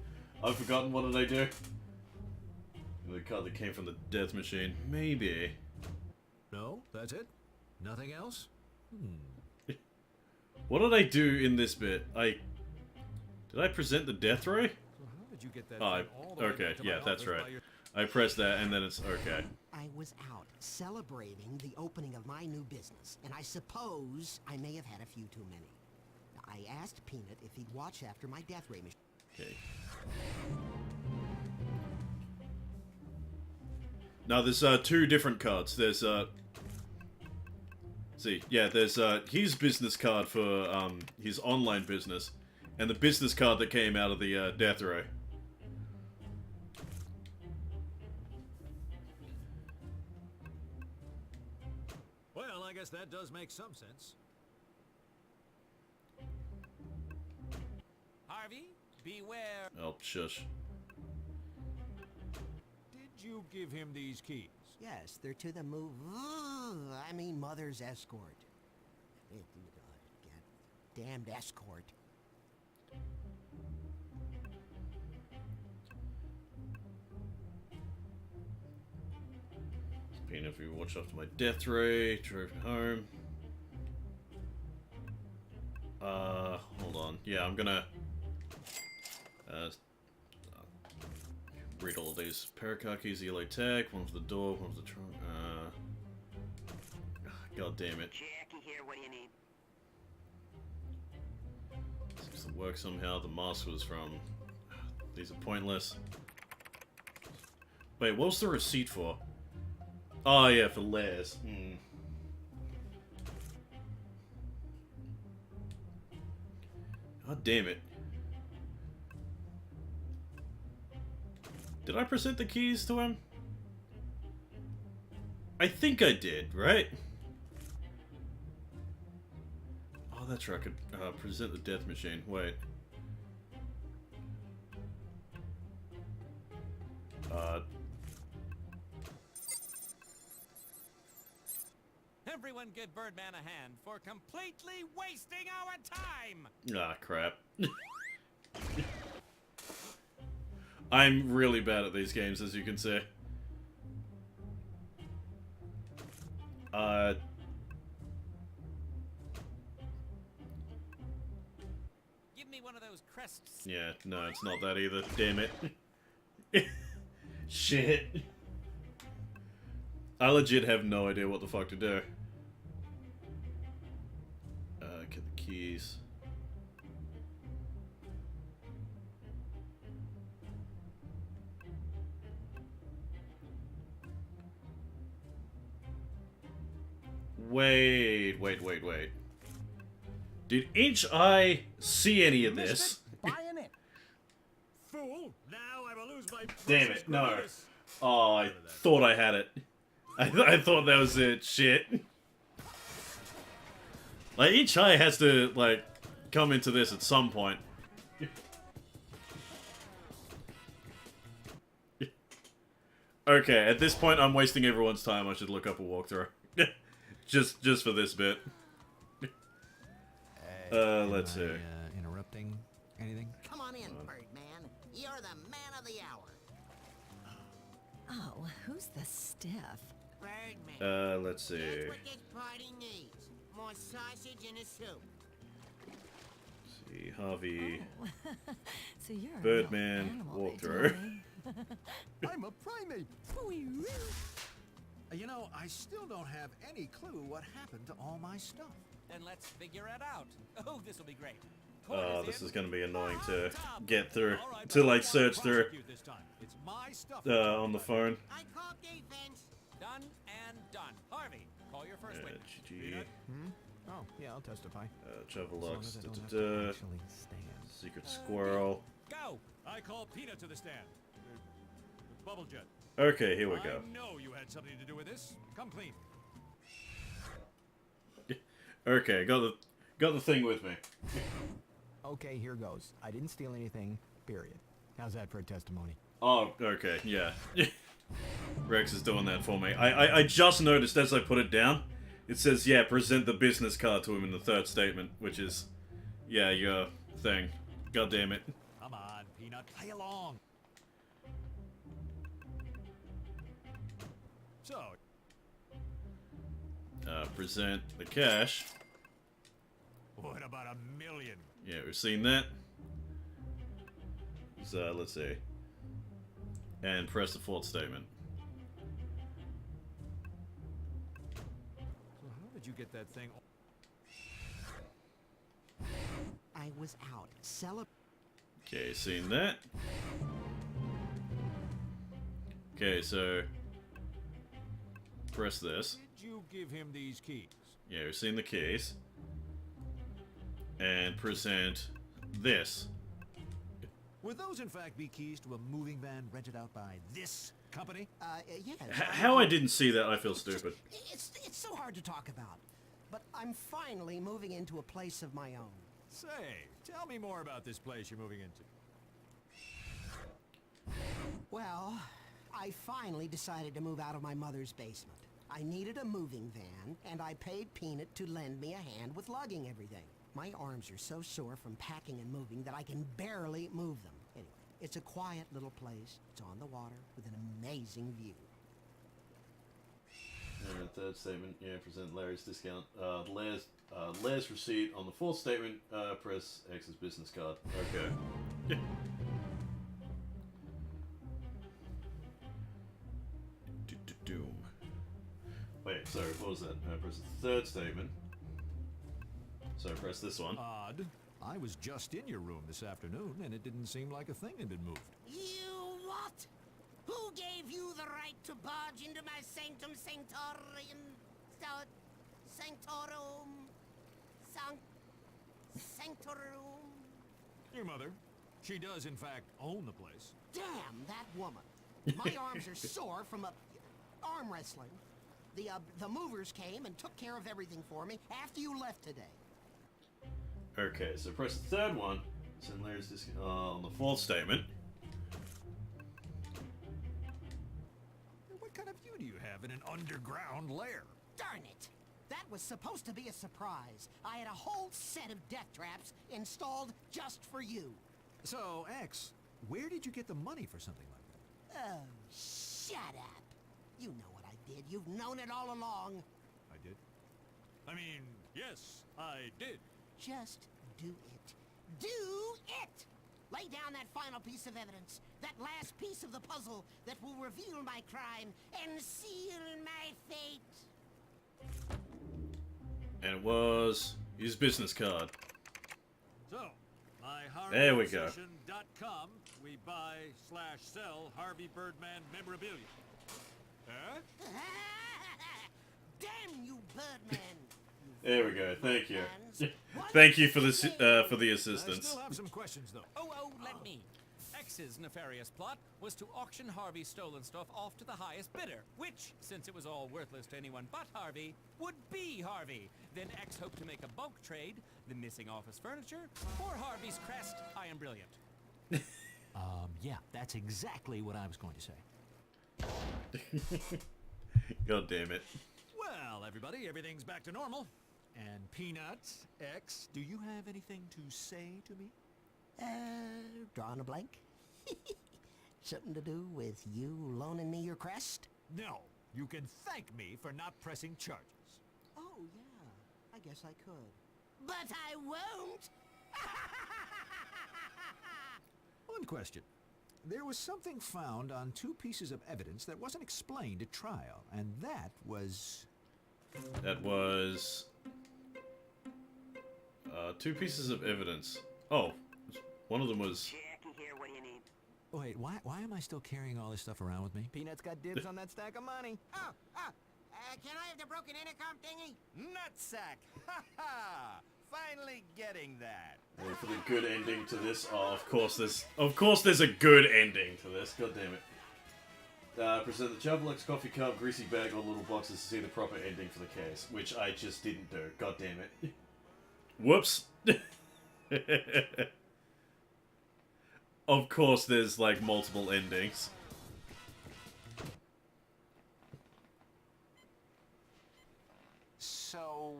I've forgotten. What did I do? The card that came from the death machine. Maybe. No, that's it? Nothing else? What did I do in this bit? Did I present the death ray? So how did you get that Oh, thing all the way okay, back to yeah, my that's office right. by your- I pressed that and then it's okay. I was out celebrating the opening of my new business, and I suppose I may have had a few too many. I asked Peanut if he'd watch after my death ray machine. Okay. Now there's two different cards. There's there's his business card for his online business, and the business card that came out of the death ray. Well, I guess that does make some sense. Harvey, beware. Oh, shush. Did you give him these keys? Yes, they're to the mother's escort. Damned escort. Peanut, if you watch after my death ray, drove me home. Hold on. Yeah, I'm gonna read all of these. Paracar keys, yellow tag, one for the door, one for the trunk. God damn it. Jackie here, what do you need? Seems to work somehow. The mask was from. These are pointless. Wait, what was the receipt for? Oh yeah, for layers. God damn it. Did I present the keys to him? I think I did, right? Oh, that's right. I could present the death machine. Wait. Everyone give Birdman a hand for completely wasting our time! Ah, crap. I'm really bad at these games, as you can see. Give me one of those crests. Yeah, no, it's not that either. Damn it. Shit. I legit have no idea what the fuck to do. Get the keys. Wait. Did Inch Eye see any of this? Buying it. Fool! Now I will lose my... Damn it, no. Oh, I thought I had it. I thought that was it. Shit. Like, Inch Eye has to, like, come into this at some point. Okay, at this point, I'm wasting everyone's time. I should look up a walkthrough. just for this bit. Let's see. Interrupting anything? Come on in, Birdman. You're the man of the hour. Oh, who's the stiff? Birdman. Let's see. That's what this party needs. More sausage in the soup. See, Harvey. Oh. So you're a Birdman real animal, walkthrough. I'm a primate. You know, I still don't have any clue what happened to all my stuff. Then let's figure it out. Oh, this will be great. This is gonna be annoying to get through, to like search through It's my stuff. on the phone. I call defense. Done and done. Harvey, call your first witness. GG. Oh, yeah, I'll testify. Travel As long locks. as I don't have to actually stand. Secret squirrel. Go! I call Peanut to the stand. Bubble Jet. Okay, here we go. I know you had something to do with this. Come clean. Okay, got the thing with me. Okay, here goes. I didn't steal anything, period. How's that for a testimony? Oh, okay, yeah. Rex is doing that for me. I just noticed as I put it down, it says, yeah, present the business card to him in the third statement, which is Yeah, your thing. God damn it. Come on, Peanut, play along. So, Present the cash. what about $1 million? Yeah, we've seen that. So, let's see. And press the fourth statement. So how did you get that thing? I was out Okay, seen that. Okay, so press this. Did you give him these keys? Yeah, we've seen the keys. And present this. Would those in fact be keys to a moving van rented out by this company? Yes. How I didn't see that, I feel stupid. It's so hard to talk about. But I'm finally moving into a place of my own. Say, tell me more about this place you're moving into. Well, I finally decided to move out of my mother's basement. I needed a moving van, and I paid Peanut to lend me a hand with lugging everything. My arms are so sore from packing and moving that I can barely move them. Anyway, it's a quiet little place. It's on the water with an amazing view. Third statement, yeah, present Larry's discount. Larry's receipt on the fourth statement, press X's business card. Okay. Doom. Wait, sorry, what was that? Press the third statement. So press this one. Odd. I was just in your room this afternoon, and it didn't seem like a thing had been moved. You what? Who gave you the right to barge into my sanctum sanctorum? Sanctorum? Sanctorum? Your mother. She does, in fact, own the place. Damn that woman! My arms are sore from arm wrestling. The movers came and took care of everything for me after you left today. Okay, so press the third one. Send Larry's discount on the fourth statement. What kind of view do you have in an underground lair? Darn it! That was supposed to be a surprise. I had a whole set of death traps installed just for you. So, X, where did you get the money for something like that? Oh, shut up. You know what I did. You've known it all along. I did? I mean, yes, I did. Just do it. Do it! Lay down that final piece of evidence. That last piece of the puzzle that will reveal my crime and seal my fate. And it was his business card. So, There we go. myharveyobsession.com, we buy/sell Harvey Birdman memorabilia. Huh? Damn you, Birdman! There we go. Thank you. Thank you for the I assistance. still have some questions, though. Oh, let me. X's nefarious plot was to auction Harvey's stolen stuff off to the highest bidder, which, since it was all worthless to anyone but Harvey, would be Harvey. Then X hoped to make a bulk trade, the missing office furniture, for Harvey's crest. I am brilliant. Yeah, that's exactly what I was going to say. God damn it. Well, everybody, everything's back to normal. And Peanuts, X, do you have anything to say to me? Drawing a blank? Something to do with you loaning me your crest? No, you can thank me for not pressing charges. Oh, yeah. I guess I could. But I won't! One question. There was something found on 2 pieces of evidence that wasn't explained at trial, and that was... That was 2 pieces of evidence. Oh, one of them was. Jackie here, what do you need? Wait, why am I still carrying all this stuff around with me? Peanut's got dibs on that stack of money. Can I have the broken intercom thingy? Nutsack! Ha ha! Finally getting that. Ready for the good ending to this? Oh, of course there's a good ending to this. God damn it. Present the Chublex coffee cup, greasy bag, or little boxes to see the proper ending for the case, which I just didn't do. God damn it. Whoops. Of course there's like multiple endings. So,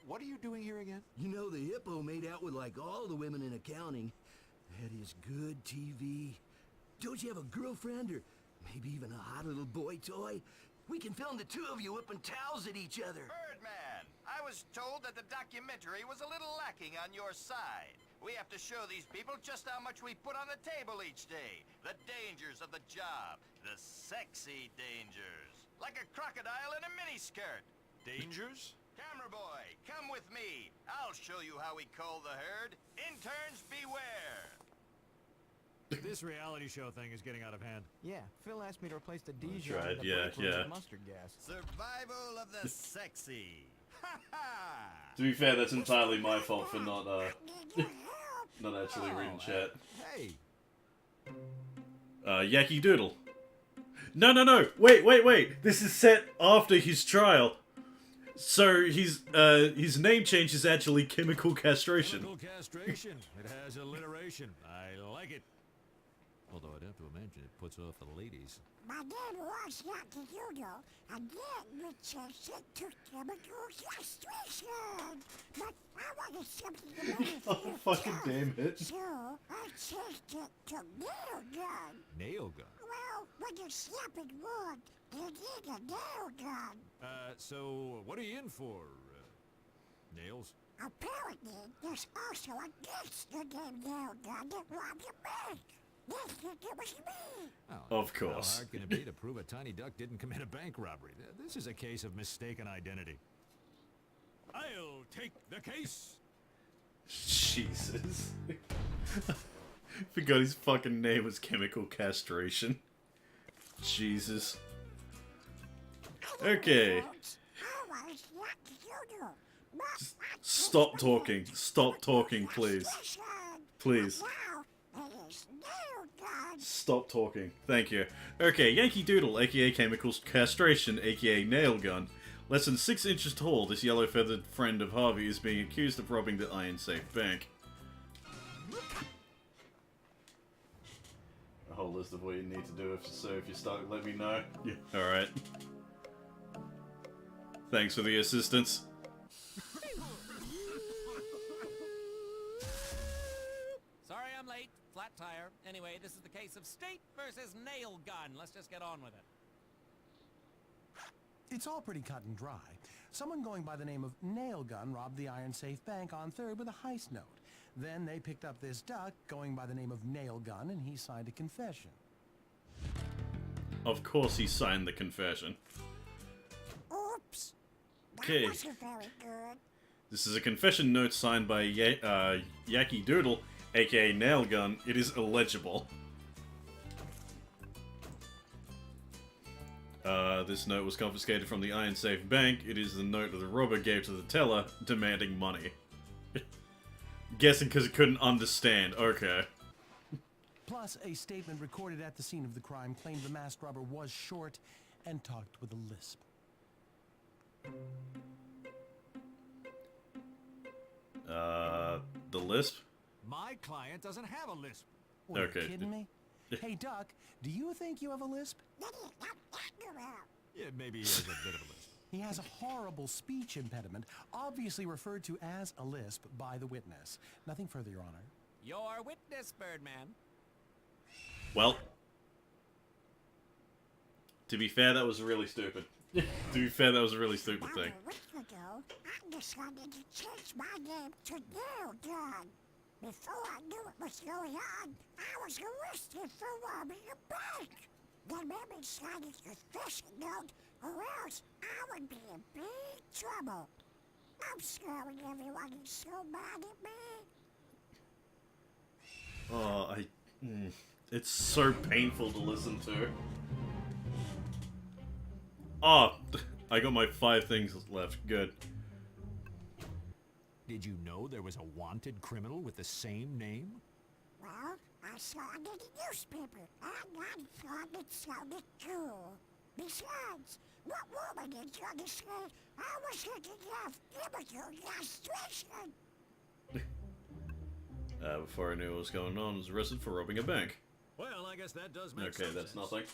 what are you doing here again? You know, the hippo made out with like all the women in accounting. That is good TV. Don't you have a girlfriend or maybe even a hot little boy toy? We can film the two of you whipping towels at each other. Birdman, I was told that the documentary was a little lacking on your side. We have to show these people just how much we put on the table each day. The dangers of the job. The sexy dangers. Like a crocodile in a miniskirt. Dangers? Camera boy, come with me. I'll show you how we cull the herd. Interns beware. This reality show thing is getting out of hand. Yeah, Phil asked me to replace the Dijon right, and the yeah, break room yeah. with mustard gas. Survival of the sexy. Ha ha! To be fair, that's entirely my fault for not not actually reading chat. Hey! Yaki Doodle. No! Wait! This is set after his trial. So his name change is actually chemical castration. Chemical castration. It has alliteration. I like it. Although I'd have to imagine it puts off the ladies. My name was Yaki Doodle, and then we changed it to chemical castration. But I wanted something to make it Oh, fucking damn it. So I changed it to nail gun. Nail gun? Well, when you're snapping wood, you need a nail gun. So what are you in for? Nails? Apparently, there's also a gangster named Nail Gun that robbed a bank. They think it was me. Oh, Of course. How hard can it be to prove a tiny duck didn't commit a bank robbery? This is a case of mistaken identity. I'll take the case. Jesus. Forgot his fucking name was chemical castration. Jesus. Okay. Stop talking. Stop talking, please. Please. Stop talking. Thank you. Okay, Yankee Doodle, aka Chemical Castration, aka Nail Gun. Less than 6 inches tall, this yellow-feathered friend of Harvey is being accused of robbing the Iron Safe Bank. A whole list of what you need to do, so if you're stuck, let me know. Yeah. Alright. Thanks for the assistance. Sorry I'm late. Flat tire. Anyway, this is the case of State versus Nail Gun. Let's just get on with it. It's all pretty cut and dry. Someone going by the name of Nail Gun robbed the Iron Safe Bank on 3rd with a heist note. Then they picked up this duck going by the name of Nail Gun, and he signed a confession. Of course he signed the confession. Oops. Okay. That wasn't very good. This is a confession note signed by Yaki Doodle, aka Nail Gun. It is illegible. This note was confiscated from the Iron Safe Bank. It is the note that the robber gave to the teller, demanding money. Guessing because it couldn't understand. Okay. Plus, a statement recorded at the scene of the crime claimed the masked robber was short and talked with a lisp. The lisp? My client doesn't have a lisp. What, Okay. Are you kidding me? Hey, Duck, do you think you have a lisp? Yeah, maybe he has a bit of a lisp. He has a horrible speech impediment, obviously referred to as a lisp by the witness. Nothing further, Your Honor. Your witness, Birdman. Well. To be fair, that was really stupid. To be fair, that was a really stupid thing. A week ago, I decided to change my name to Nail Gun. Before I knew what was going on, I was arrested for robbing a bank. They made me sign a confession note, or else I would be in big trouble. I'm sorry everyone is so mad at me. Oh, it's so painful to listen to. Oh, I got my 5 things left. Good. Did you know there was a wanted criminal with the same name? Well, I saw it in the newspaper, and I thought it sounded cool. Besides, what woman is going to say I was looking at chemical castration? Before I knew what was going on, I was arrested for robbing a bank. Well, I guess that does make Okay, some that's sense. nothing.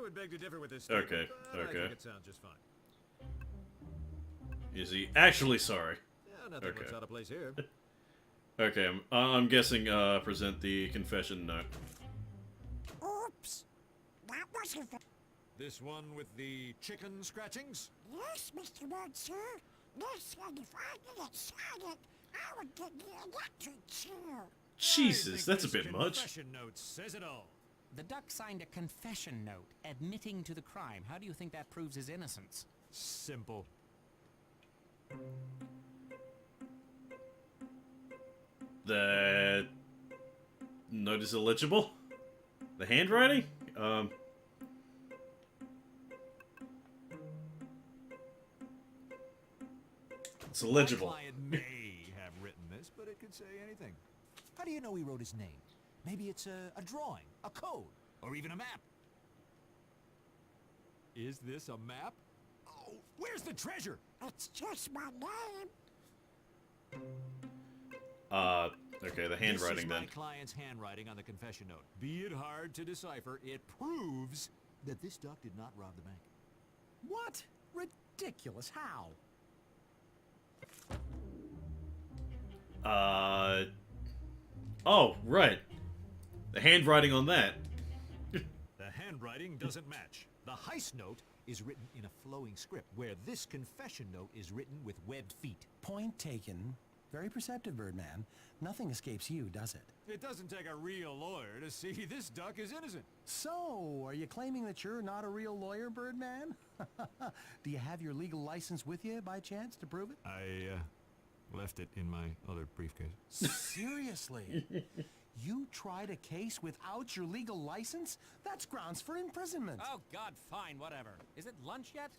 would beg to differ with this Okay, statement, but I okay. think it sounds just fine. Is he actually sorry? Yeah, nothing looks out of place here. Okay, I'm guessing, present the confession note. Oops. That wasn't the... This one with the chicken scratchings? Yes, Mr. Bird, sir. Yes, and if I didn't sign it, I would get the electric chair. Jesus, that's a bit much. Confession note says it all. The duck signed a confession note admitting to the crime. How do you think that proves his innocence? Simple. The note is illegible? The handwriting? It's illegible. My client may have written this, but it could say anything. How do you know he wrote his name? Maybe it's a drawing, a code, or even a map. Is this a map? Oh, where's the treasure? It's just my name. Okay, the handwriting this is then. my client's handwriting on the confession note. Be it hard to decipher, it proves That this duck did not rob the bank. What? Ridiculous. How? Oh, right. The handwriting on that. the handwriting doesn't match. The heist note Is written in a flowing script, where this confession note is written with webbed feet. Point taken. Very perceptive, Birdman. Nothing escapes you, does it? It doesn't take a real lawyer to see this duck is innocent. So, are you claiming that you're not a real lawyer, Birdman? Do you have your legal license with you, by chance, to prove it? I, left it in my other briefcase. Seriously? You tried a case without your legal license? That's grounds for imprisonment. Oh, God, fine, whatever. Is it lunch yet?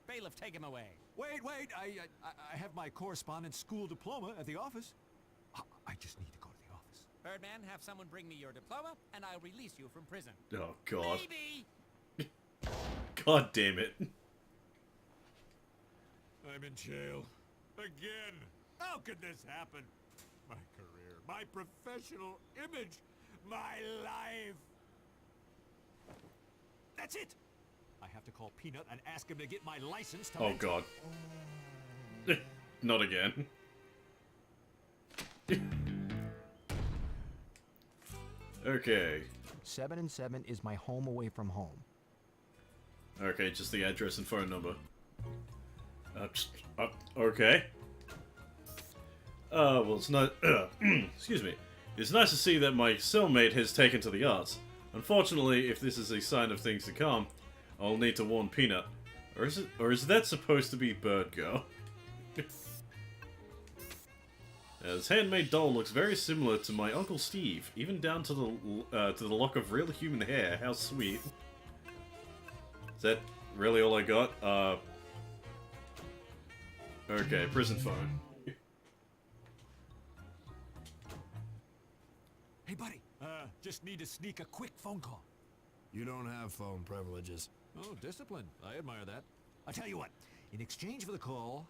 Bailiff, take him away. Wait, I have my correspondence school diploma at the office. I just need to go to the office. Birdman, have someone bring me your diploma, and I'll release you from prison. Oh, God. Maybe. God damn it. I'm in jail. Again. How could this happen? My career, my professional image, my life. That's it. I have to call Peanut and ask him to get my license to... Oh, God. Not again. Okay. 7 and 7 is my home away from home. Okay, just the address and phone number. Okay. Well, it's not... excuse me. It's nice to see that my cellmate has taken to the arts. Unfortunately, if this is a sign of things to come, I'll need to warn Peanut. Or is that supposed to be Bird Girl? This handmade doll looks very similar to my Uncle Steve, even down to the lock of real human hair. How sweet. Is that really all I got? Okay, prison phone. Hey, buddy. Just need to sneak a quick phone call. You don't have phone privileges. Oh, discipline. I admire that. I'll tell you what. In exchange for the call,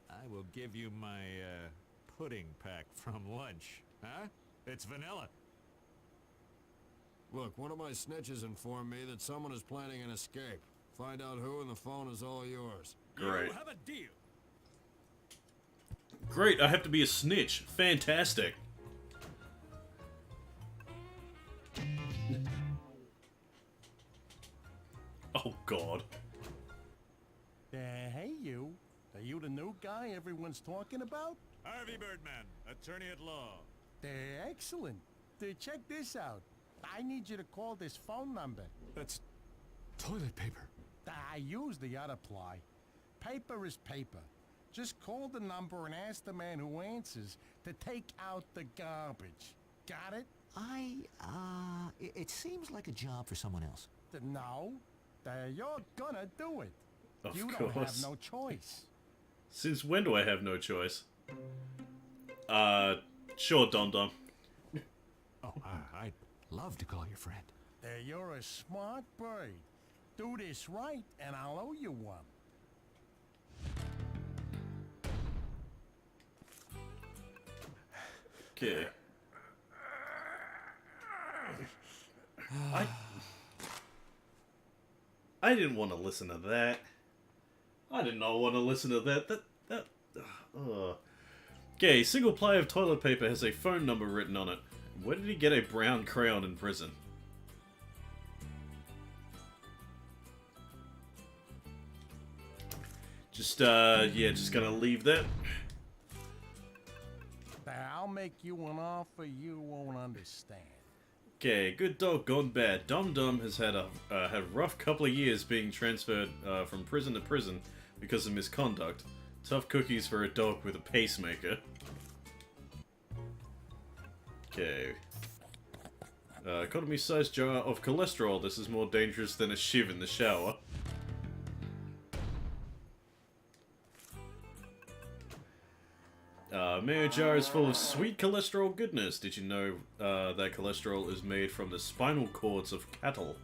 I will give you my, pudding pack from lunch. Huh? It's vanilla. Look, one of my snitches informed me that someone is planning an escape. Find out who, and the phone is all yours. Great. You have a deal. Great, I have to be a snitch. Fantastic. Oh, God. Hey, you. Are you the new guy everyone's talking about? Harvey Birdman, attorney at law. Excellent. Check this out. I need you to call this phone number. That's toilet paper. I usually ought to apply. Paper is paper. Just call the number and ask the man who answers to take out the garbage. Got it? It seems like a job for someone else. No. You're gonna do it. Of You course. don't have no choice. Since when do I have no choice? Sure, Dum Dum. Oh, I'd love to call your friend. You're a smart bird. Do this right, and I'll owe you one. Okay. I didn't want to listen to that. I did not want to listen to that. Okay, single ply of toilet paper has a phone number written on it. Where did he get a brown crayon in prison? Just gonna leave that. I'll make you an offer you won't understand. Okay, good dog gone bad. Dum Dum has had a rough couple of years being transferred from prison to prison because of misconduct. Tough cookies for a dog with a pacemaker. Okay. Economy-sized jar of cholesterol. This is more dangerous than a shiv in the shower. Mayo jar is full of sweet cholesterol goodness. Did you know that cholesterol is made from the spinal cords of cattle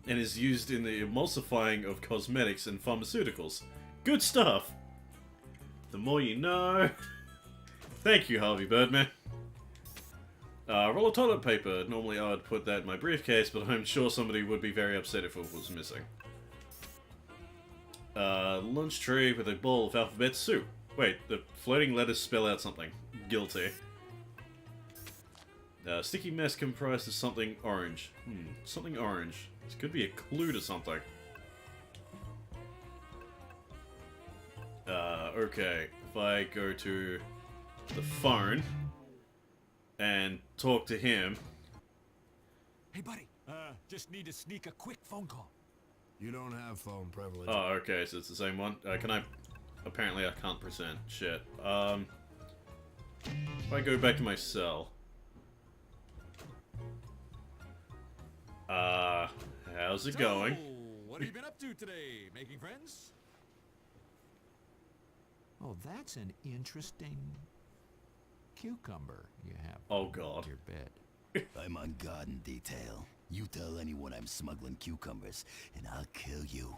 and is used in the emulsifying of cosmetics and pharmaceuticals? Good stuff! The more you know. Thank you, Harvey Birdman. Roll of toilet paper. Normally I would put that in my briefcase, but I'm sure somebody would be very upset if it was missing. Lunch tray with a bowl of alphabet soup. Wait, the floating letters spell out something. Guilty. Sticky mess comprised of something orange. Something orange. This could be a clue to something. Okay. If I go to the phone and talk to him. Hey, buddy. Just need to sneak a quick phone call. You don't have phone privilege. Oh, okay, so it's the same one. Can I... Apparently I can't present. Shit. If I go back to my cell. How's it going? What have you been up to today? Making friends? Oh, that's an interesting cucumber you have. Oh, God. Your bed. I'm on garden detail. You tell anyone I'm smuggling cucumbers, and I'll kill you.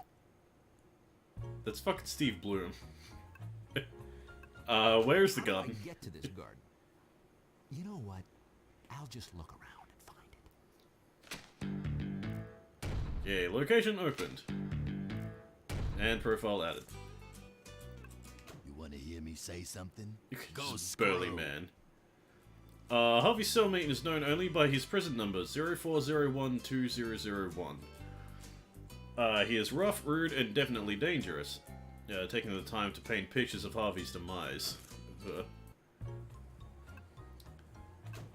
That's fucking Steve Bloom. Where's the garden? How do I get to this garden? You know what? I'll just look around and find it. Yeah, location opened. And profile added. You want to hear me say something? Go Burly man. Harvey's cellmate is known only by his prison number, 04012001. He is rough, rude, and definitely dangerous. Taking the time to paint pictures of Harvey's demise.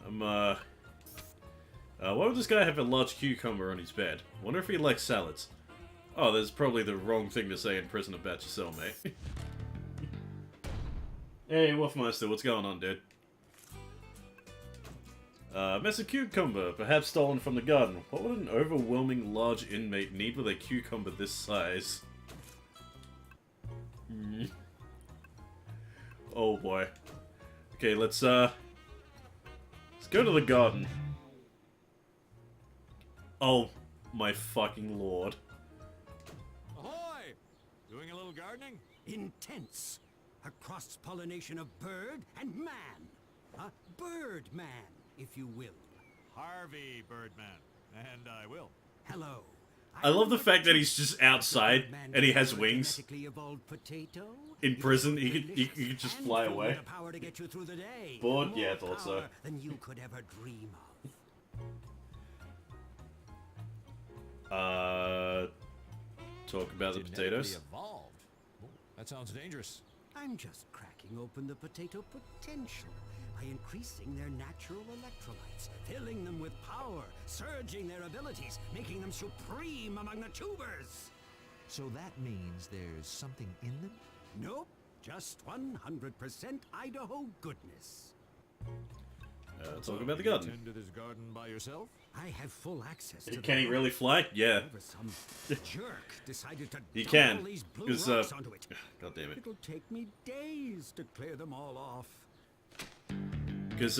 Why would this guy have a large cucumber on his bed? Wonder if he likes salads. Oh, that's probably the wrong thing to say in prison about your cellmate. Hey, Wolfmeister, what's going on, dude? Mess of cucumber, perhaps stolen from the garden. What would an overwhelming large inmate need with a cucumber this size? Oh boy. Okay, let's go to the garden. Oh my fucking lord. Ahoy! Doing a little gardening? Intense. A cross-pollination of bird and man. A Birdman, if you will. Harvey Birdman. And I will. Hello. I love the fact that he's just outside and he has wings. In prison, he could just fly away. Bored? Yeah, I thought so. Than you could ever dream of. Talk about the potatoes. Evolved. Oh, that sounds dangerous. I'm just cracking open the potato potential by increasing their natural electrolytes, filling them with power, surging their abilities, making them supreme among the tubers. So that means there's something in them? Nope, just 100% Idaho goodness. Talk about the garden. Tend to this garden by yourself? I have full access to Can he really fly? Yeah. Some jerk decided to he dump can. all these blue Because, rocks onto it. God damn it. It'll take me days to clear them all off. Because,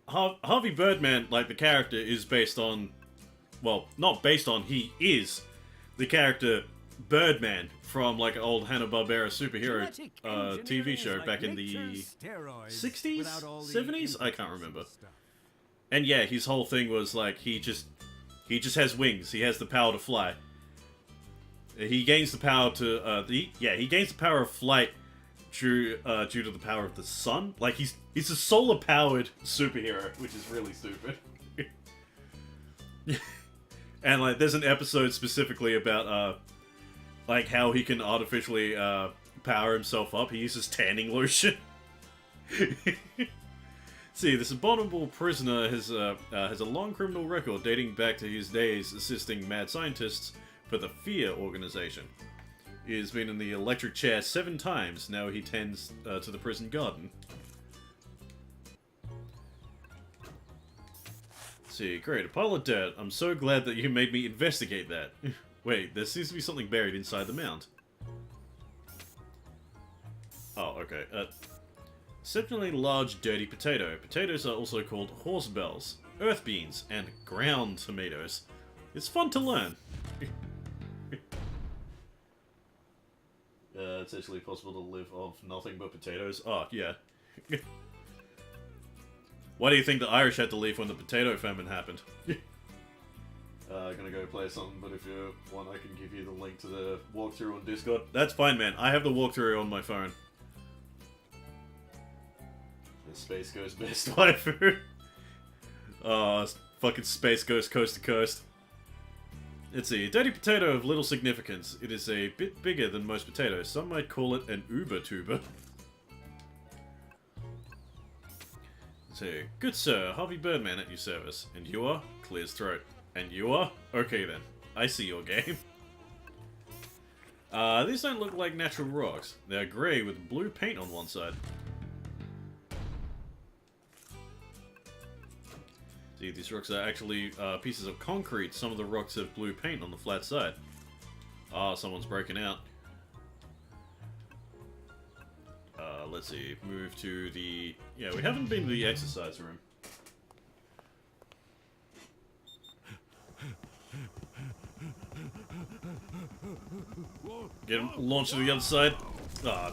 Harvey Birdman, like, the character is based on... Well, not based on, he is the character Birdman from, like, an old Hanna-Barbera superhero TV show back in the 60s? 70s? I can't remember. And yeah, his whole thing was, like, he just has wings. He has the power to fly. He gains the power to he gains the power of flight due to the power of the sun. Like he's a solar powered superhero, which is really stupid. And like there's an episode specifically about like how he can artificially power himself up. He uses tanning lotion. See, this abominable prisoner has a long criminal record dating back to his days assisting mad scientists for the Fear organization. He has been in the electric chair 7 times. Now he tends to the prison garden. See, great, a pile of dirt. I'm so glad that you made me investigate that. Wait, there seems to be something buried inside the mound. Oh, okay. Exceptionally large, dirty potato. Potatoes are also called horse bells, earth beans, and ground tomatoes. It's fun to learn. It's actually possible to live off nothing but potatoes. Oh, yeah. Why do you think the Irish had to leave when the potato famine happened? Gonna go play something, but if you want, I can give you the link to the walkthrough on Discord. That's fine, man. I have the walkthrough on my phone. The Space Ghost best waifu. Oh, fucking Space Ghost coast to coast. Let's see, a dirty potato of little significance. It is a bit bigger than most potatoes. Some might call it an uber tuber. Let's see, good sir, Harvey Birdman at your service. And you are? Clears throat. And you are? Okay then, I see your game. These don't look like natural rocks. They're grey with blue paint on one side. See, these rocks are actually pieces of concrete. Some of the rocks have blue paint on the flat side. Ah, someone's broken out. Let's see, move to the... Yeah, we haven't been to the exercise room. Get him launched to the other side. Ah.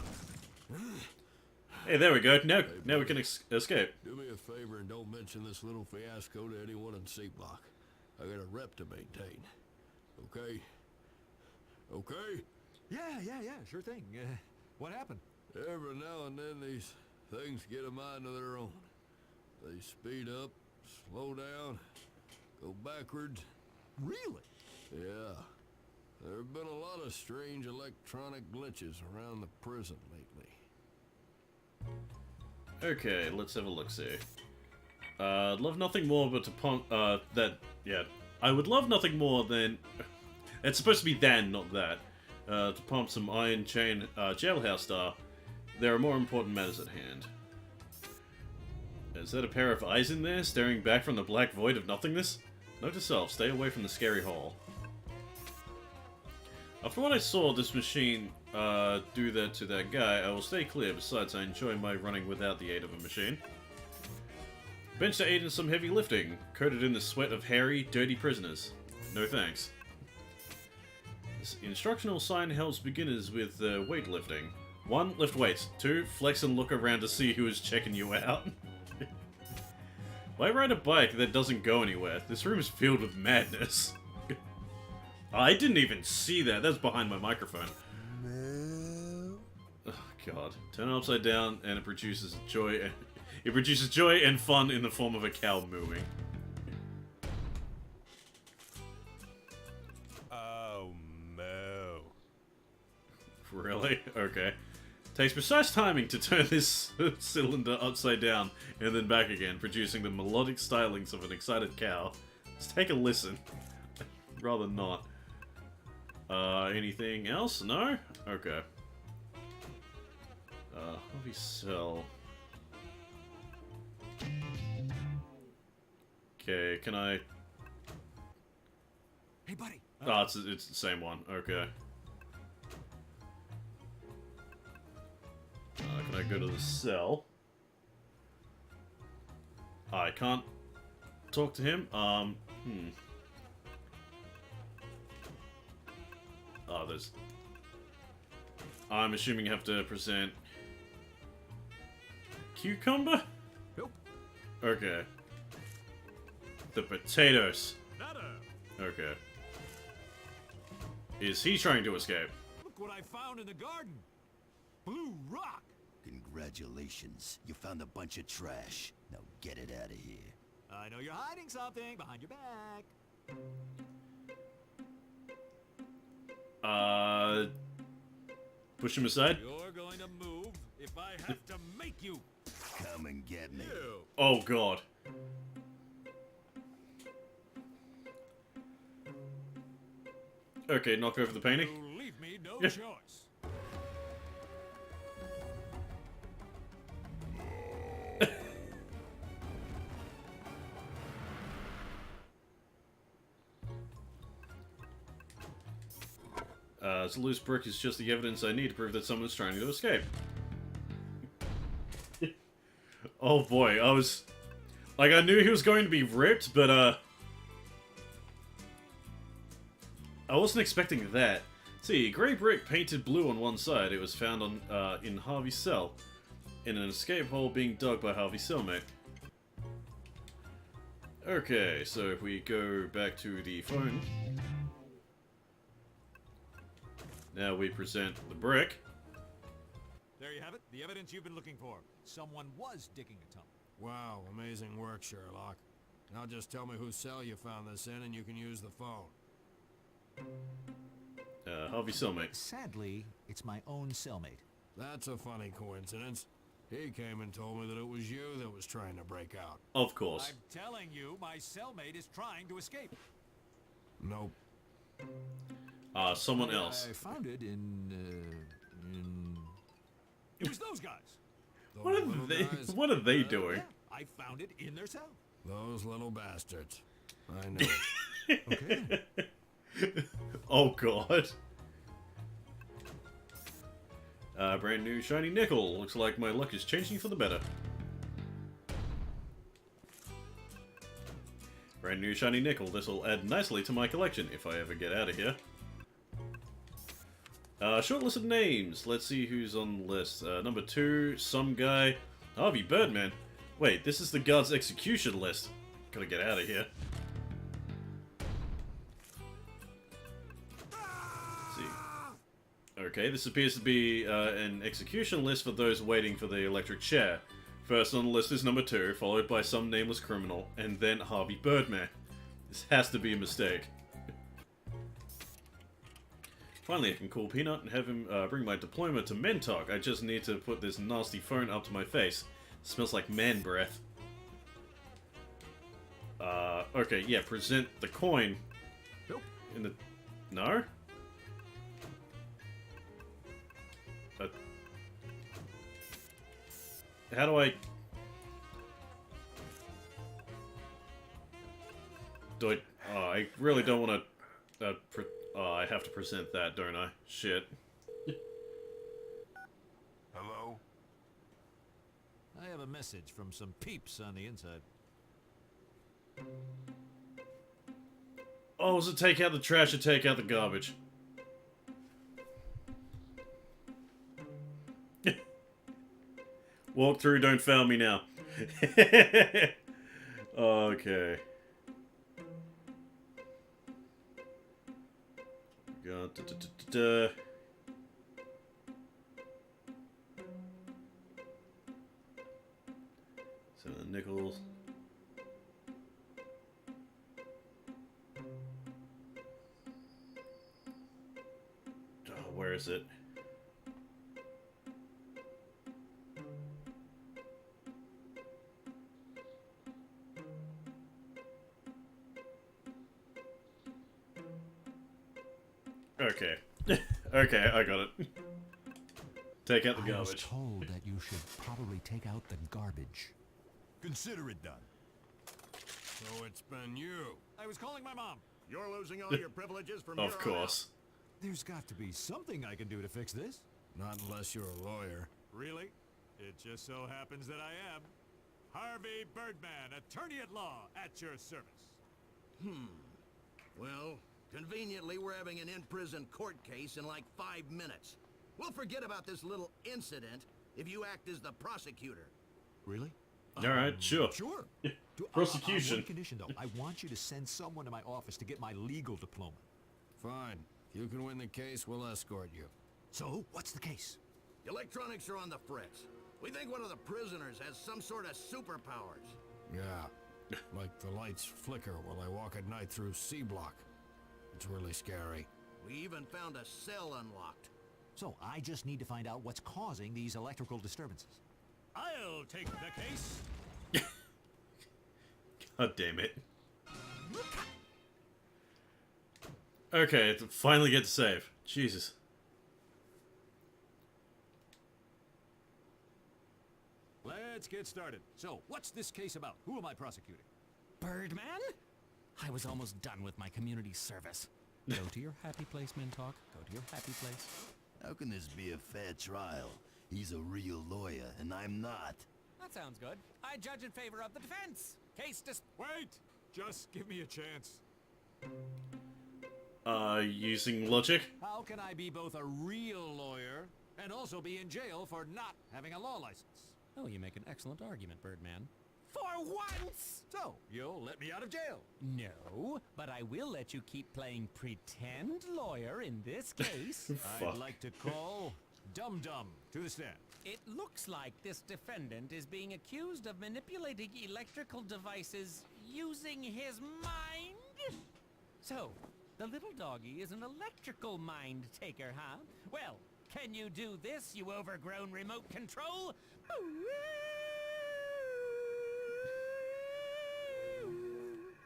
Hey, there we go. Now we can escape. Do me a favor and don't mention this little fiasco to anyone in C Block. I got a rep to maintain. Okay? Okay? Yeah, sure thing. What happened? Every now and then these things get a mind of their own. They speed up, slow down, go backwards. Really? Yeah. There have been a lot of strange electronic glitches around the prison lately. Okay, let's have a look-see. I'd love nothing more but to pump, I would love nothing more than... It's supposed to be than, not that. To pump some Iron Chain, Jailhouse Star. There are more important matters at hand. Is that a pair of eyes in there, staring back from the black void of nothingness? Note to self, stay away from the scary hole. After what I saw this machine do that to that guy, I will stay clear. Besides, I enjoy my running without the aid of a machine. Bench to aid in some heavy lifting, coated in the sweat of hairy, dirty prisoners. No thanks. This instructional sign helps beginners with weightlifting. 1. Lift weights. 2. Flex and look around to see who is checking you out. Why ride a bike that doesn't go anywhere? This room is filled with madness. I didn't even see that. That's behind my microphone. Oh god. Turn it upside down and it produces joy. It produces joy and fun in the form of a cow mooing. Oh, moo. Really? Okay. Takes precise timing to turn this cylinder upside down and then back again, producing the melodic stylings of an excited cow. Let's take a listen. Rather not. Anything else? No? Okay. Harvey Cell. Okay, can I... Hey, buddy. Oh, it's the same one. Okay. Can I go to the cell? I can't talk to him. Oh, there's... I'm assuming you have to present... Cucumber? Nope. Okay. The potatoes. Okay. is he trying to escape? Look what I found in the garden. Blue rock. Congratulations. You found a bunch of trash. Now get it out of here. I know you're hiding something behind your back. Push him aside. You're going to move if I have to make you. Come and get me. Oh god. Okay, knock over the painting. You leave me no Yeah. choice. This loose brick is just the evidence I need to prove that someone's trying to escape. Oh boy, I was... Like, I knew he was going to be ripped, but, I wasn't expecting that. See, grey brick painted blue on one side. It was found on, in Harvey's cell, in an escape hole being dug by Harvey's cellmate. Okay, so if we go back to the phone... Now we present the brick. There you have it. The evidence you've been looking for. Someone was digging a tunnel. Wow, amazing work, Sherlock. Now just tell me whose cell you found this in and you can use the phone. Harvey cellmate. Sadly, it's my own cellmate. That's a funny coincidence. He came and told me that it was you that was trying to break out. Of course. I'm telling you, my cellmate is trying to escape. Nope. Someone else. I found it in... It was those guys. What are they? What are they doing? Yeah, I found it in their cell. Those little bastards. I know. Okay. Oh god. Brand new shiny nickel. Looks like my luck is changing for the better. Brand new shiny nickel. This will add nicely to my collection if I ever get out of here. Short list of names. Let's see who's on the list. Number 2, some guy. Harvey Birdman. Wait, this is the guard's execution list. Gotta get out of here. Let's see. Okay, this appears to be an execution list for those waiting for the electric chair. First on the list is number 2, followed by some nameless criminal, and then Harvey Birdman. This has to be a mistake. Finally, I can call Peanut and have him bring my diploma to Mentalk. I just need to put this nasty phone up to my face. It smells like man breath. Okay, yeah, present the coin. Nope. In the... No? How do I... Do I... Oh, I really don't want to... Oh, I have to present that, don't I? Shit. Hello? I have a message from some peeps on the inside. Oh, is it take out the trash or take out the garbage? Walk through, don't fail me now. Okay. Got so nickels. Oh, where is it? Okay. Okay, I got it. Take out the I was garbage. told that you should probably take out the garbage. Consider it done. So it's been you. I was calling my mom. You're losing all your privileges from here Of on course. There's got to be something I can do to fix this. Not unless you're a lawyer. Really? It just so happens that I am. Harvey Birdman, attorney at law, at your service. Well, conveniently, we're having an in-prison court case in like 5 minutes. We'll forget about this little incident if you act as the prosecutor. Really? Alright, sure. Sure. Prosecution. On one condition, though. I want you to send someone to my office to get my legal diploma. Fine. You can win the case, we'll escort you. So, what's the case? The electronics are on the fritz. We think one of the prisoners has some sort of superpowers. Yeah, like the lights flicker while I walk at night through C block. It's really scary. We even found a cell unlocked. So, I just need to find out what's causing these electrical disturbances. I'll take the case. God damn it. Okay, finally get to save. Jesus. Let's get started. So, what's this case about? Who am I prosecuting? Birdman? I was almost done with my community service. Go to your happy place, Mintalk. Go to your happy place. How can this be a fair trial? He's a real lawyer, and I'm not. That sounds good. I judge in favor of the defense. Case Wait! Just give me a chance. Using logic? How can I be both a real lawyer and also be in jail for not having a law license? Oh, you make an excellent argument, Birdman. For once! So, you'll let me out of jail? No, but I will let you keep playing pretend lawyer in this case. I'd like to call Dum Dum to the stand. It looks like this defendant is being accused of manipulating electrical devices using his mind. So, the little doggy is an electrical mind taker, huh? Well, can you do this, you overgrown remote control?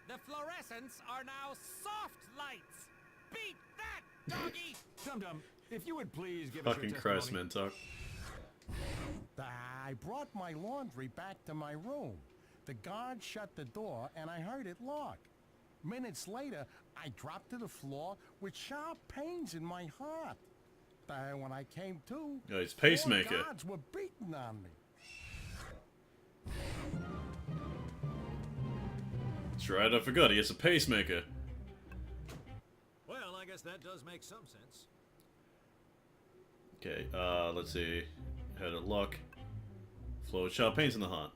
The fluorescents are now soft lights. Beat that, doggy! Dum Dum, if you would please give us your Fucking testimony. Christ, Mintalk. I brought my laundry back to my room. The guard shut the door and I heard it lock. Minutes later, I dropped to the floor with sharp pains in my heart. When I came to, Oh, it's 4 pacemaker. guards were beating on me. That's right, I forgot, he has a pacemaker. Well, I guess that does make some sense. Okay, let's see. Had it lock. Flow with sharp pains in the heart.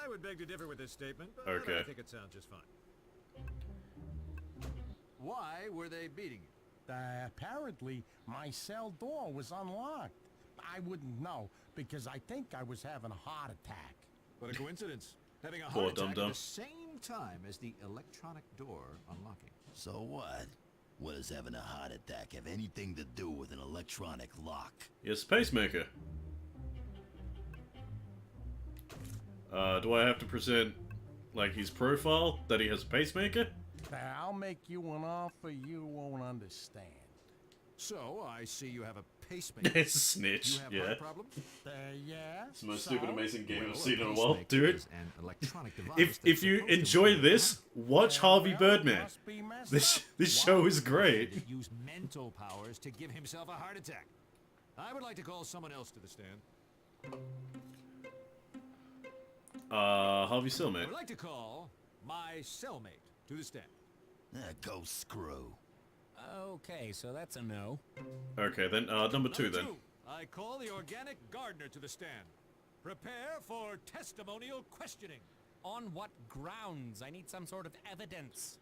I would beg to differ with this statement, but Okay. I think it sounds just fine. Why were they beating you? Apparently, my cell door was unlocked. I wouldn't know, because I think I was having a heart attack. What a coincidence. Having a Poor heart attack dum-dum. at the same time as the electronic door unlocking. So what? What does having a heart attack have anything to do with an electronic lock? He has a pacemaker. Do I have to present, like, his profile, that he has a pacemaker? I'll make you an offer you won't understand. So, I see you have a pacemaker. It's a snitch, You have yeah. heart problem? Yeah. It's the most stupid, amazing game I've Well, seen in a a while. pacemaker Dude, is an electronic device if that's you supposed to enjoy work this, watch Harvey Birdman. Must be messed This up. show is Why great. would he use mental powers to give himself a heart attack? I would like to call someone else to the stand. Harvey I Cellmate. would like to call my cellmate to the stand. Go screw. Okay, so that's a no. Okay, then, number 2 then. I call the organic gardener to the stand. Prepare for testimonial questioning. On what grounds? I need some sort of evidence.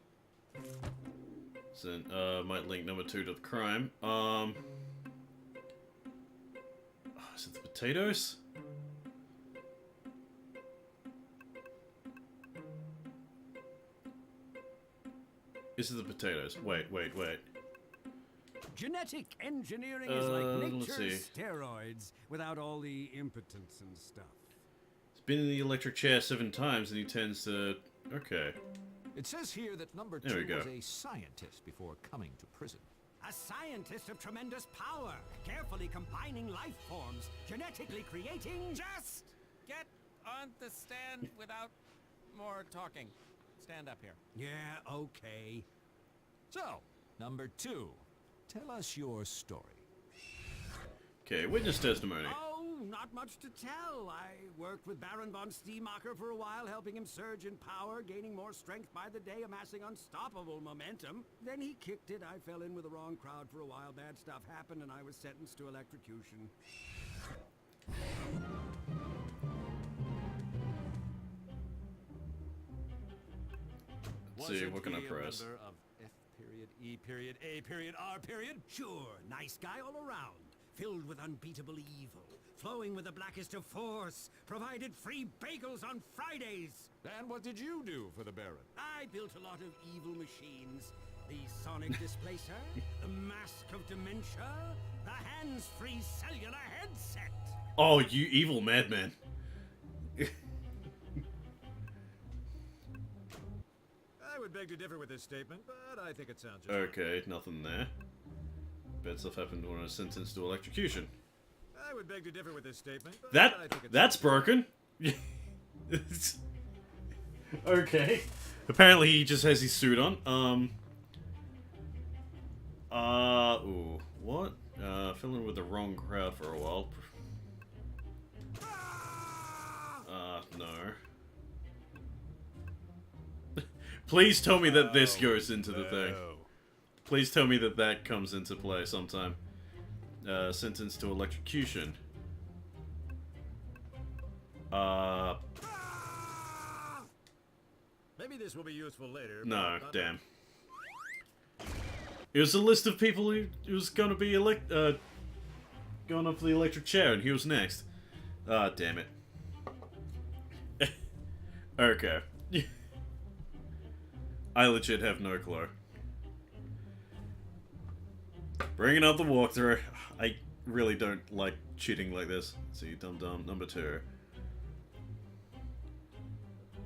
So then, might link number 2 to the crime. Is it the potatoes? This is the potatoes. Wait. Genetic engineering is let's like see. nature's steroids without all the impotence and stuff. He's been in the electric chair 7 times and he tends to... Okay. It says here that number There we 2 go. was a scientist before coming to prison. A scientist of tremendous power, carefully combining life forms, genetically creating... Just get on the stand without more talking. Stand up here. Yeah, okay. So, number 2, tell us your story. Okay, witness testimony. Oh, not much to tell. I worked with Baron von Steemacher for a while, helping him surge in power, gaining more strength by the day, amassing unstoppable momentum. Then he kicked it. I fell in with the wrong crowd for a while. Bad stuff happened, and I was sentenced to electrocution. Let's see, what can I Wasn't he a press? member of F period? period, E period, A period, R period. Sure, nice guy all around. Filled with unbeatable evil. Flowing with the blackest of force. Provided free bagels on Fridays. And what did you do for the Baron? I built a lot of evil machines. The sonic displacer, the mask of dementia, the hands-free cellular headset. Oh, you evil madman. I would beg to differ with this statement, but I think it sounds just Okay, nothing there. Bad stuff happened when I was sentenced to electrocution. I would beg to differ with this statement, but That I think it that's sounds broken. Okay. Apparently he just has his suit on. Ooh, what? Filling with the wrong crowd for a while. No. Please tell me that this goes into the thing. Please tell me that that comes into play sometime. Sentenced to electrocution. Maybe this will be useful later. No, but damn. It was a list of people who was gonna be going up for the electric chair, and he was next. Ah, damn it. Okay. I legit have no clue. Bringing up the walkthrough. I really don't like cheating like this. Let's see, dum-dum, number 2.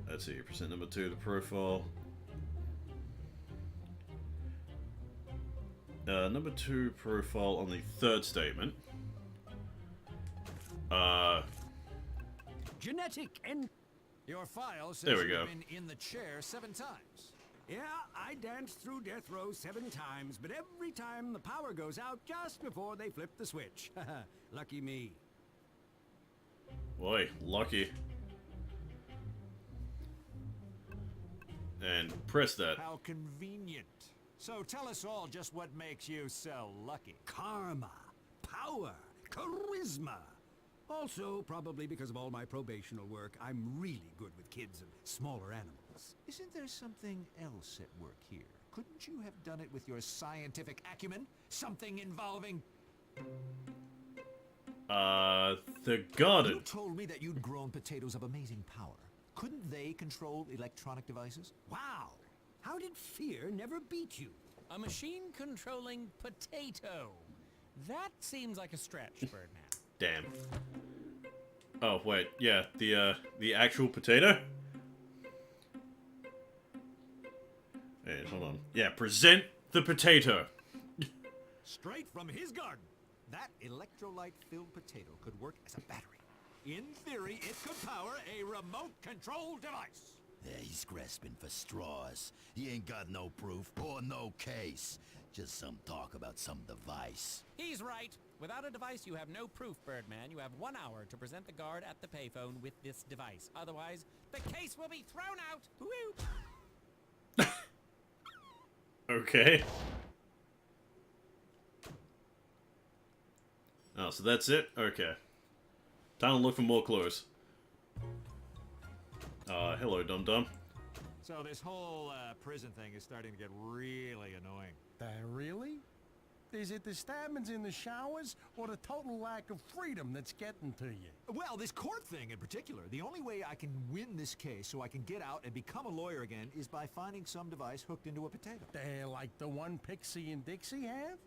Let's see, percent number 2, the profile. Number 2 profile on the 3rd statement. Genetic and... Your file says There we go. you've been in the chair 7 times. Yeah, I danced through death row 7 times, but every time the power goes out just before they flip the switch. Lucky me. Boy, lucky. And press that. How convenient. So tell us all just what makes you so lucky. Karma, power, charisma. Also, probably because of all my probational work, I'm really good with kids and smaller animals. Isn't there something else at work here? Couldn't you have done it with your scientific acumen? Something involving... The garden. You told me that you'd grown potatoes of amazing power. Couldn't they control electronic devices? Wow! How did fear never beat you? A machine controlling potato. That seems like a stretch, Birdman. Damn. Oh, wait. Yeah, the actual potato? Hey, hold on. Yeah, present the potato. Straight from his garden. That electrolyte-filled potato could work as a battery. In theory, it could power a remote-controlled device. Yeah, he's grasping for straws. He ain't got no proof or no case. Just some talk about some device. He's right. Without a device, you have no proof, Birdman. You have 1 hour to present the guard at the payphone with this device. Otherwise, the case will be thrown out. Woo! Okay. Oh, so that's it? Okay. Time to look for more clues. Hello, dum-dum. So this whole prison thing is starting to get really annoying. Really? Is it the stabbings in the showers or the total lack of freedom that's getting to you? Well, this court thing in particular, the only way I can win this case so I can get out and become a lawyer again is by finding some device hooked into a potato. Like the one Pixie and Dixie have?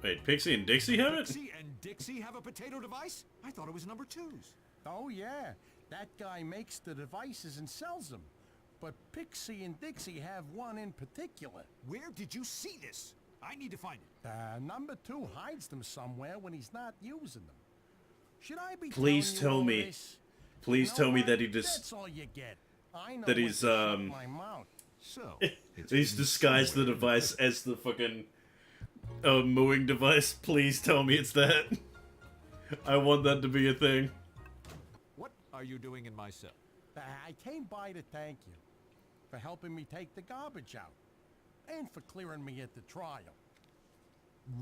Wait, Pixie and Dixie have it? Pixie and Dixie have a potato device? I thought it was number 2's. Oh, yeah. That guy makes the devices and sells them. But Pixie and Dixie have one in particular. Where did you see this? I need to find it. Number 2 hides them somewhere when he's not using them. Should I be Please telling you tell all me. this? Please tell me that he That's all you get. I know that when he's to shut my mouth. So, he's disguised the device as the fucking mowing device. Please tell me it's that. I want that to be a thing. What are you doing in my cell? I came by to thank you for helping me take the garbage out and for clearing me at the trial.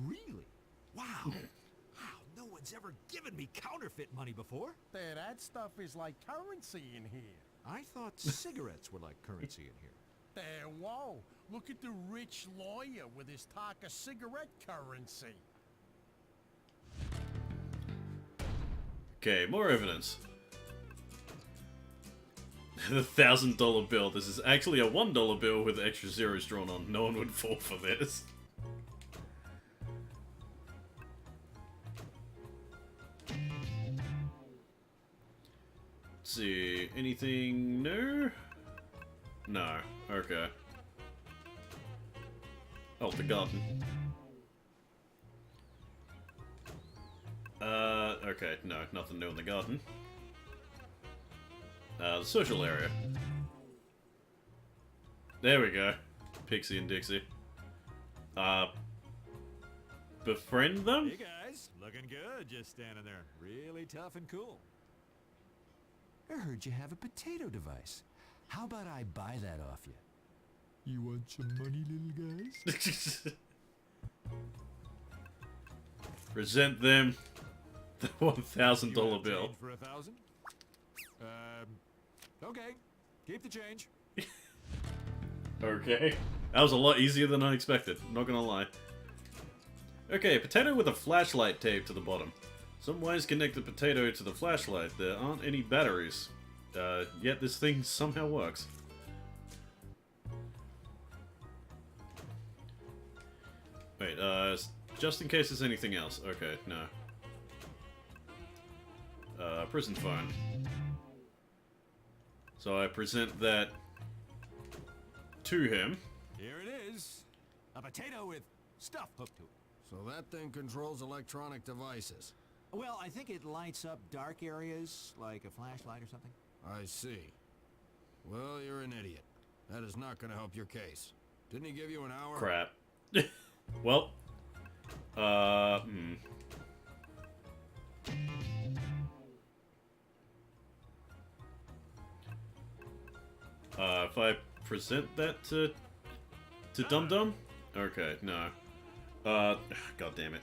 Really? Wow. Wow, no one's ever given me counterfeit money before. That stuff is like currency in here. I thought cigarettes were like currency in here. Whoa. Look at the rich lawyer with his talk of cigarette currency. Okay, more evidence. The $1,000 bill. This is actually a $1 bill with extra zeros drawn on. No one would fall for this. Let's see. Anything new? No. Okay. Oh, the garden. Okay, no, nothing new in the garden. The social area. There we go. Pixie and Dixie. Befriend them? Hey guys, looking good just standing there. Really tough and cool. I heard you have a potato device. How about I buy that off you? You want some money, little guys? Present them the $1,000 bill. Change for 1,000? Okay. Keep the change. Okay. That was a lot easier than I expected, not gonna lie. Okay, potato with a flashlight taped to the bottom. Some wires connect the potato to the flashlight. There aren't any batteries. Yet this thing somehow works. Wait, just in case there's anything else. Okay, no. Prison phone. So I present that to him. Here it is. A potato with stuff hooked to it. So that thing controls electronic devices. Well, I think it lights up dark areas, like a flashlight or something. I see. Well, you're an idiot. That is not going to help your case. Didn't he give you an hour? Crap. Well, if I present that to Dum Dum? Okay, no. God damn it.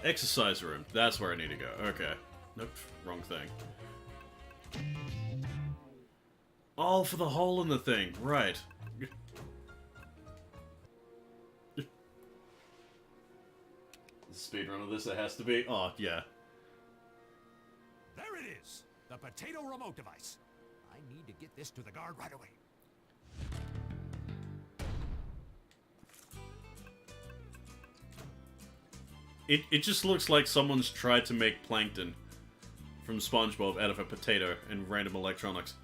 Exercise room. That's where I need to go. Okay. Nope, wrong thing. Oh, for the hole in the thing. Right. Speedrun of this, it has to be. Oh, yeah. There it is. The potato remote device. I need to get this to the guard right away. It just looks like someone's tried to make Plankton from SpongeBob out of a potato and random electronics.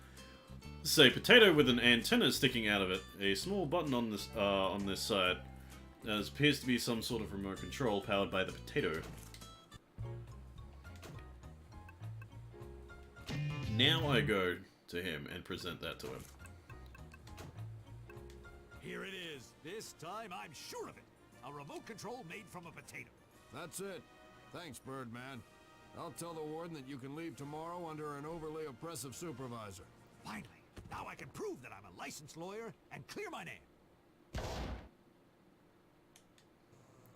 This is a potato with an antenna sticking out of it. A small button on this side. This appears to be some sort of remote control powered by the potato. Now I go to him and present that to him. Here it is. This time I'm sure of it. A remote control made from a potato. That's it. Thanks, Birdman. I'll tell the warden that you can leave tomorrow under an overly oppressive supervisor. Finally. Now I can prove that I'm a licensed lawyer and clear my name.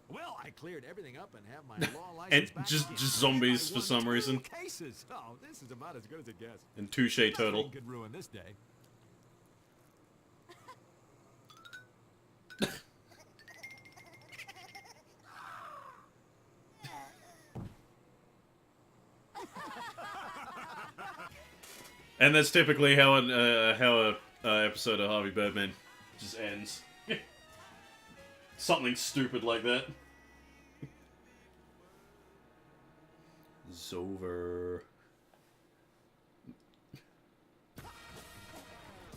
Well, I cleared everything up and have my law license And back just again. zombies I for won some 2 reason. cases. Oh, this is about as good as it gets. And Touche Turtle. Nothing could ruin this day. And that's typically how a episode of Harvey Birdman just ends. Something stupid like that. It's over.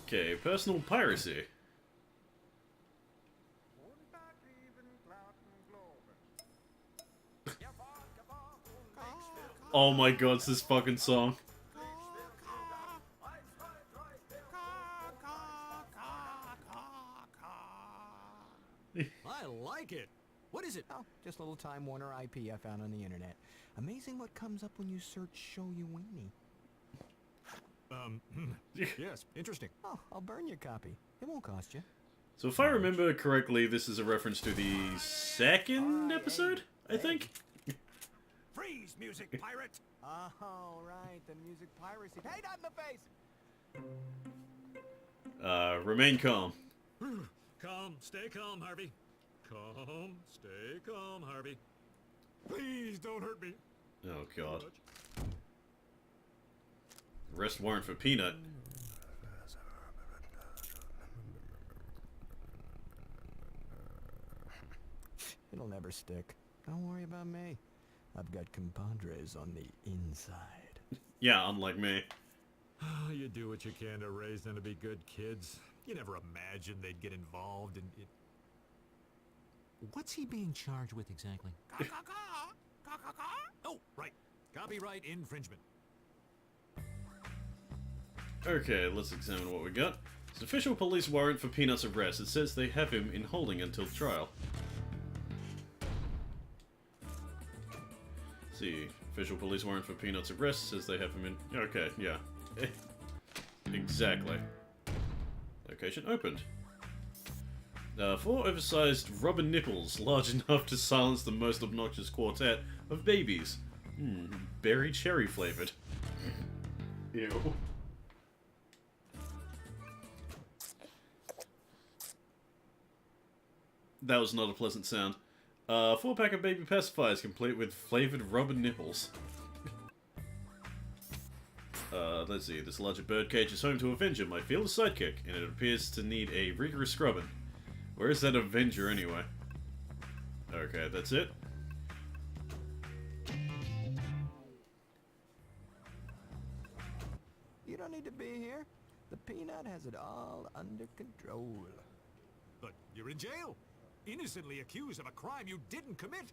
Okay, personal piracy. Oh my god, it's this fucking song. I like it. What is it? Oh, just a little Time Warner IP I found on the internet. Amazing what comes up when you search Show You Weenie. Yes, interesting. Oh, I'll burn your copy. It won't cost you. So if I remember correctly, this is a reference to the second episode? I think. Freeze, music pirate! Oh, right, the music piracy. Hey, not in the face! Remain calm. Calm, stay calm, Harvey. Calm, stay calm, Harvey. Please don't hurt me. Oh, God. Arrest warrant for Peanut. It'll never stick. Don't worry about me. I've got compadres on the inside. Yeah, unlike me. You do what you can to raise them to be good kids. You never imagined they'd get involved in it. What's he being charged with exactly? Oh, right. Copyright infringement. Okay, let's examine what we got. It's an official police warrant for Peanut's arrest. It says they have him in holding until trial. Let's see, official police warrant for Peanut's arrest says they have him in... Okay, yeah. Exactly. Location opened. 4 oversized rubber nipples, large enough to silence the most obnoxious quartet of babies. Berry cherry flavored. Ew. That was not a pleasant sound. 4-pack of baby pacifiers complete with flavored rubber nipples. Let's see. This larger birdcage is home to Avenger, my fearless sidekick, and it appears to need a rigorous scrubbing. Where is that Avenger anyway? Okay, that's it. You don't need to be here. The Peanut has it all under control. But you're in jail. Innocently accused of a crime you didn't commit.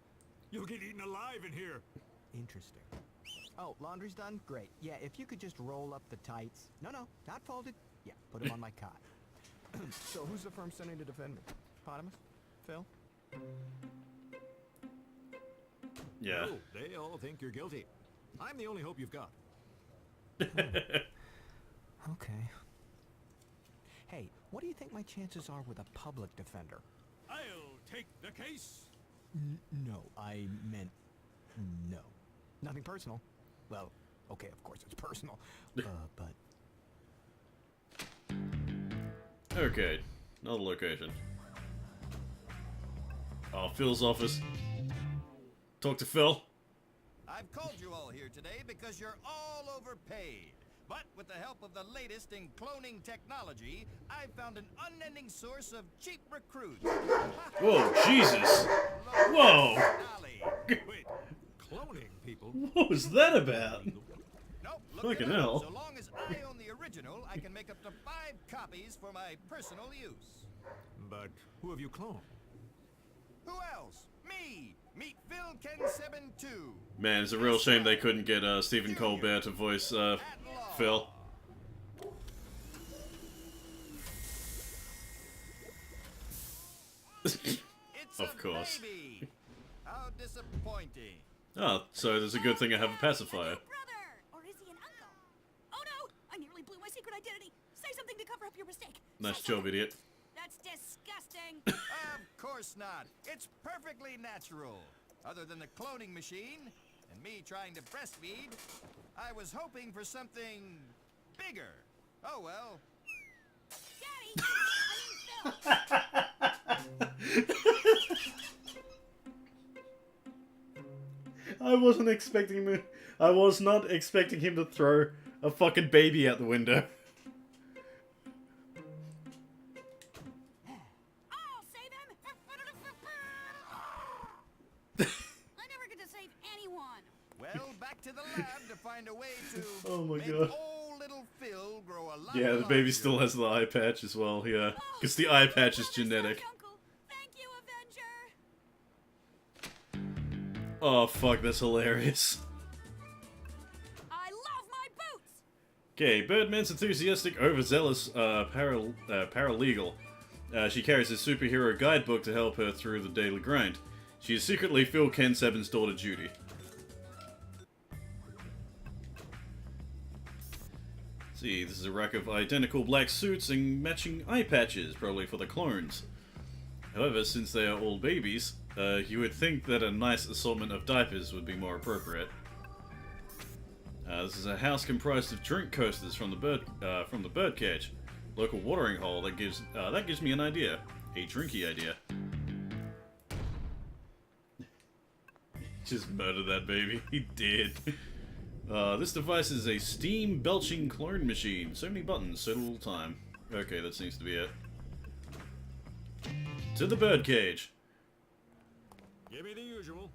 You'll get eaten alive in here. Interesting. Oh, laundry's done? Great. Yeah, if you could just roll up the tights. No, not folded. Yeah, put them on my cot. So who's the firm sending to defend me? Potamus? Phil? Yeah. Oh, they all think you're guilty. I'm the only hope you've got. Okay. Hey, what do you think my chances are with a public defender? I'll take the case. No, I meant no. Nothing personal. Well, okay, of course it's personal. But... Okay, another location. Oh, Phil's office. Talk to Phil. I've called you all here today because you're all overpaid. But with the help of the latest in cloning technology, I've found an unending source of cheap recruits. Whoa, Jesus! Whoa! Wait, cloning people? What was that about? Nope, Fucking hell. So long as I own the original, I can make up to 5 copies for my personal use. But who have you cloned? Who else? Me! Meet Phil Ken 7-2. Man, it's a real shame they couldn't get Stephen Colbert to voice Phil. Of course. Baby. How disappointing. Oh, so there's a good thing I have a pacifier. Or is he an uncle? Oh no! I nearly blew my secret identity. Say something to cover up your mistake. Nice job, idiot. That's disgusting. Of course not. It's perfectly natural. Other than the cloning machine and me trying to breastfeed, I was hoping for something bigger. Oh well. I wasn't expecting him. I was not expecting him to throw a fucking baby out the window. I'll save him. I never get to save anyone. Well, back to the lab to find a way to Oh my make God. old little Phil grow a lot Yeah, the baby larger. still has the eye patch as well, yeah. Because the eye patch is genetic. Thank you, Avenger. Oh, fuck, that's hilarious. I love my boots. Okay, Birdman's enthusiastic, overzealous paralegal. She carries a superhero guidebook to help her through the daily grind. She is secretly Phil Ken7's daughter, Judy. See, this is a rack of identical black suits and matching eye patches, probably for the clones. However, since they are all babies, you would think that a nice assortment of diapers would be more appropriate. This is a house comprised of drink coasters from the bird cage. Local watering hole that gives me an idea, a drinky idea. Just murdered that baby. He did. This device is a steam belching clone machine. So many buttons, so little time. Okay, that seems to be it. To the bird cage. Give me the usual.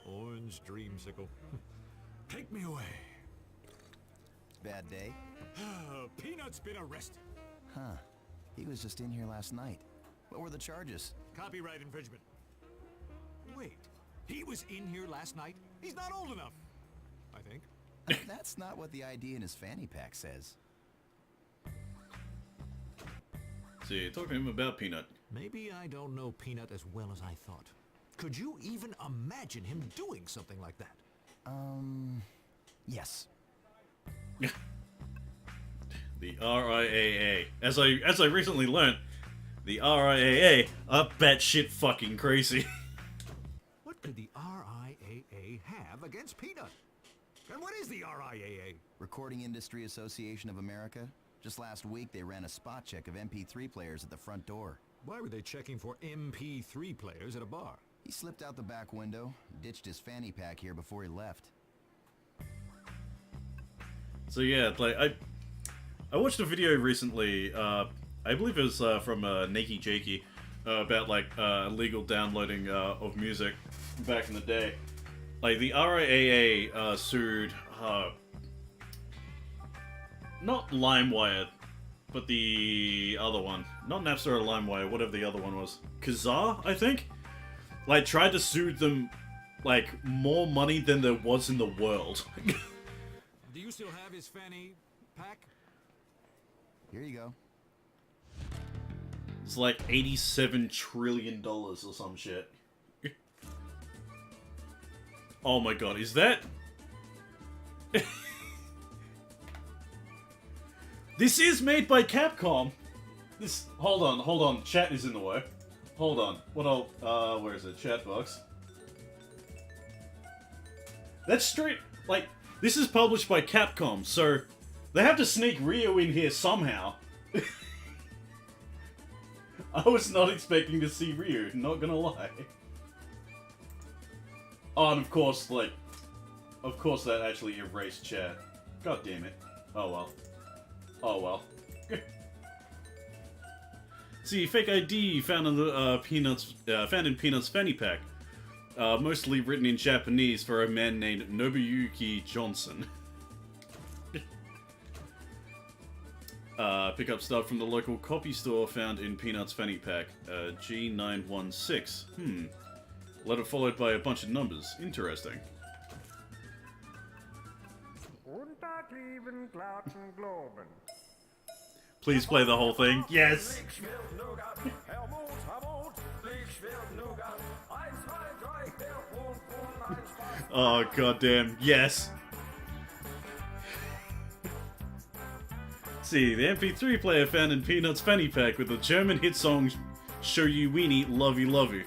Orange dreamsicle. Take me away. Bad day? Peanut's been arrested. Huh. He was just in here last night. What were the charges? Copyright infringement. Wait, he was in here last night? He's not old enough, I think. That's not what the ID in his fanny pack says. See, talking to him about Peanut. Maybe I don't know Peanut as well as I thought. Could you even imagine him doing something like that? Yes. The RIAA. As I recently learned, the RIAA are batshit fucking crazy. What could the RIAA have against Peanut? And what is the RIAA? Recording Industry Association of America. Just last week, they ran a spot check of MP3 players at the front door. Why were they checking for MP3 players at a bar? He slipped out the back window, ditched his fanny pack here before he left. So yeah, like I watched a video recently. I believe it was from Nakey Jakey about like illegal downloading of music back in the day. Like the RIAA sued not LimeWire, but the other one, not Napster or LimeWire, whatever the other one was, Kazaa, I think. Like tried to sue them like more money than there was in the world. Do you still have his fanny pack? Here you go. It's like $87 trillion or some shit. Oh my god, is that... This is made by Capcom! This... Hold on, chat is in the way. Hold on, what I'll... where is it? Chat box. That's straight... Like, this is published by Capcom, so... They have to sneak Ryu in here somehow. I was not expecting to see Ryu, not gonna lie. Oh, and of course, like... Of course that actually erased chat. God damn it. Oh well. Oh well. See, fake ID found in the found in Peanut's fanny pack. Mostly written in Japanese for a man named Nobuyuki Johnson. Pick up stuff from the local copy store found in Peanut's fanny pack. G916. Letter followed by a bunch of numbers. Interesting. Please play the whole thing. Yes! Oh, goddamn. Yes! See, the MP3 player found in Peanut's fanny pack with the German hit song Show You Weenie, Love You Love You.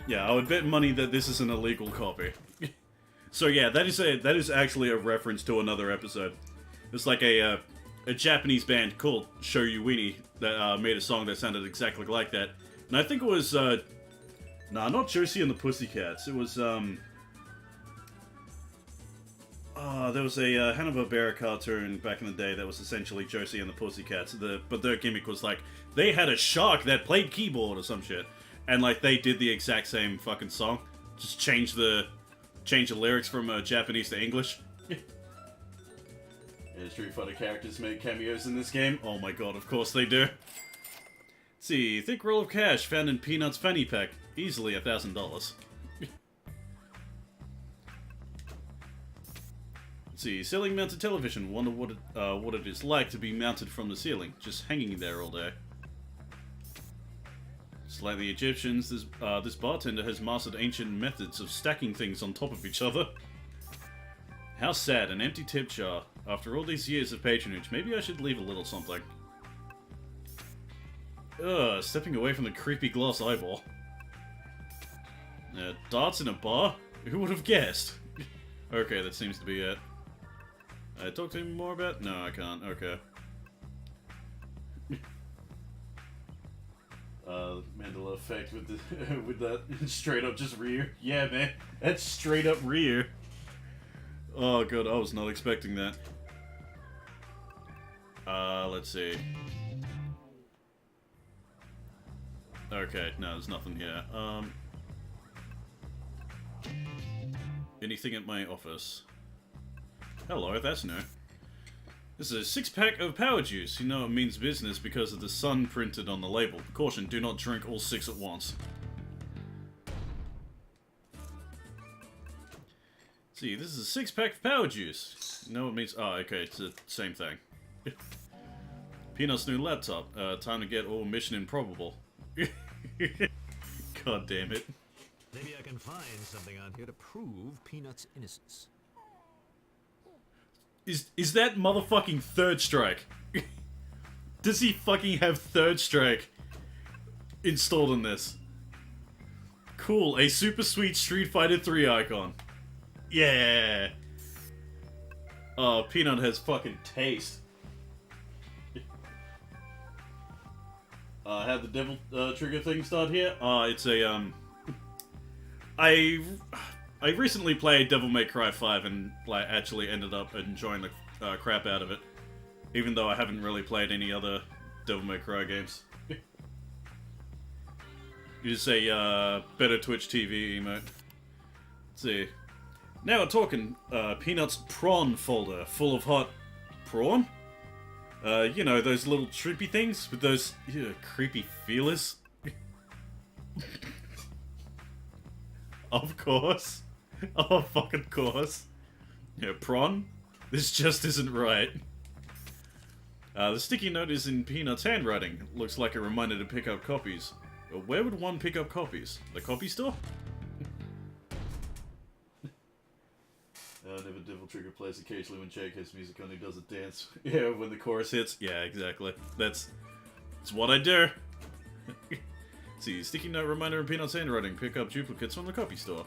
Yeah, I would bet money that this is an illegal copy. So yeah, that is actually a reference to another episode. It's like a Japanese band called Show You Weenie that made a song that sounded exactly like that. And I think it was, nah, not Josie and the Pussycats. It was, there was a Hanna-Barbera cartoon back in the day that was essentially Josie and the Pussycats. But their gimmick was like, they had a shark that played keyboard or some shit. And like, they did the exact same fucking song. Just change the lyrics from Japanese to English. Yeah, Street Fighter characters make cameos in this game. Oh my god, of course they do. Let's see, thick roll of cash found in Peanut's fanny pack. Easily $1,000. Let's see, ceiling mounted television. Wonder what it is like to be mounted from the ceiling, just hanging there all day. Just like the Egyptians, this bartender has mastered ancient methods of stacking things on top of each other. How sad, an empty tip jar. After all these years of patronage, maybe I should leave a little something. Ugh, stepping away from the creepy glass eyeball. Darts in a bar? Who would have guessed? Okay, that seems to be it. Talk to him more about? No, I can't. Okay. Mandela effect with the with that straight up just rear. Yeah, man, that's straight up rear. Oh god, I was not expecting that. Let's see. Okay, no, there's nothing here. Anything at my office? Hello, that's new. This is a 6-pack of power juice. You know it means business because of the sun printed on the label. Caution, do not drink all 6 at once. See, this is a 6-pack of power juice. You know it means... Oh, okay, it's the same thing. Peanut's new laptop. Time to get all Mission Improbable. God damn it. Maybe I can find something on here to prove Peanut's innocence. Is that motherfucking Third Strike? Does he fucking have Third Strike installed in this? Cool, a super sweet Street Fighter 3 icon. Yeah. Oh, Peanut has fucking taste. Had the devil trigger thing start here? It's a I recently played Devil May Cry 5 and like actually ended up enjoying the crap out of it, even though I haven't really played any other Devil May Cry games. You just say better Twitch TV emote. Let's see. Now we're talking Peanut's prawn folder full of hot prawn. You know those little trippy things with those creepy feelers. Of course. Oh, fucking course. Yeah, prawn? This just isn't right. The sticky note is in Peanut's handwriting. Looks like a reminder to pick up copies. Where would one pick up copies? The copy store? Never Devil Trigger plays occasionally when Jake has music on, he does a dance. Yeah, when the chorus hits. Yeah, exactly. That's what I do. See, sticky note reminder in Peanut's handwriting. Pick up duplicates from the copy store.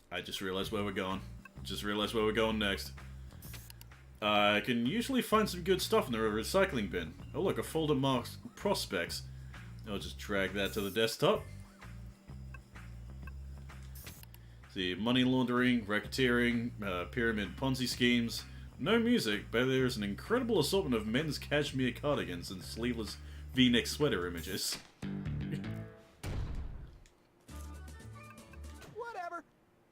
I just realized where we're going. Just realized where we're going next. I can usually find some good stuff in the recycling bin. Oh look, a folder marked prospects. I'll just drag that to the desktop. See, money laundering, racketeering, pyramid Ponzi schemes. No music, but there's an incredible assortment of men's cashmere cardigans and sleeveless V-neck sweater images. Whatever.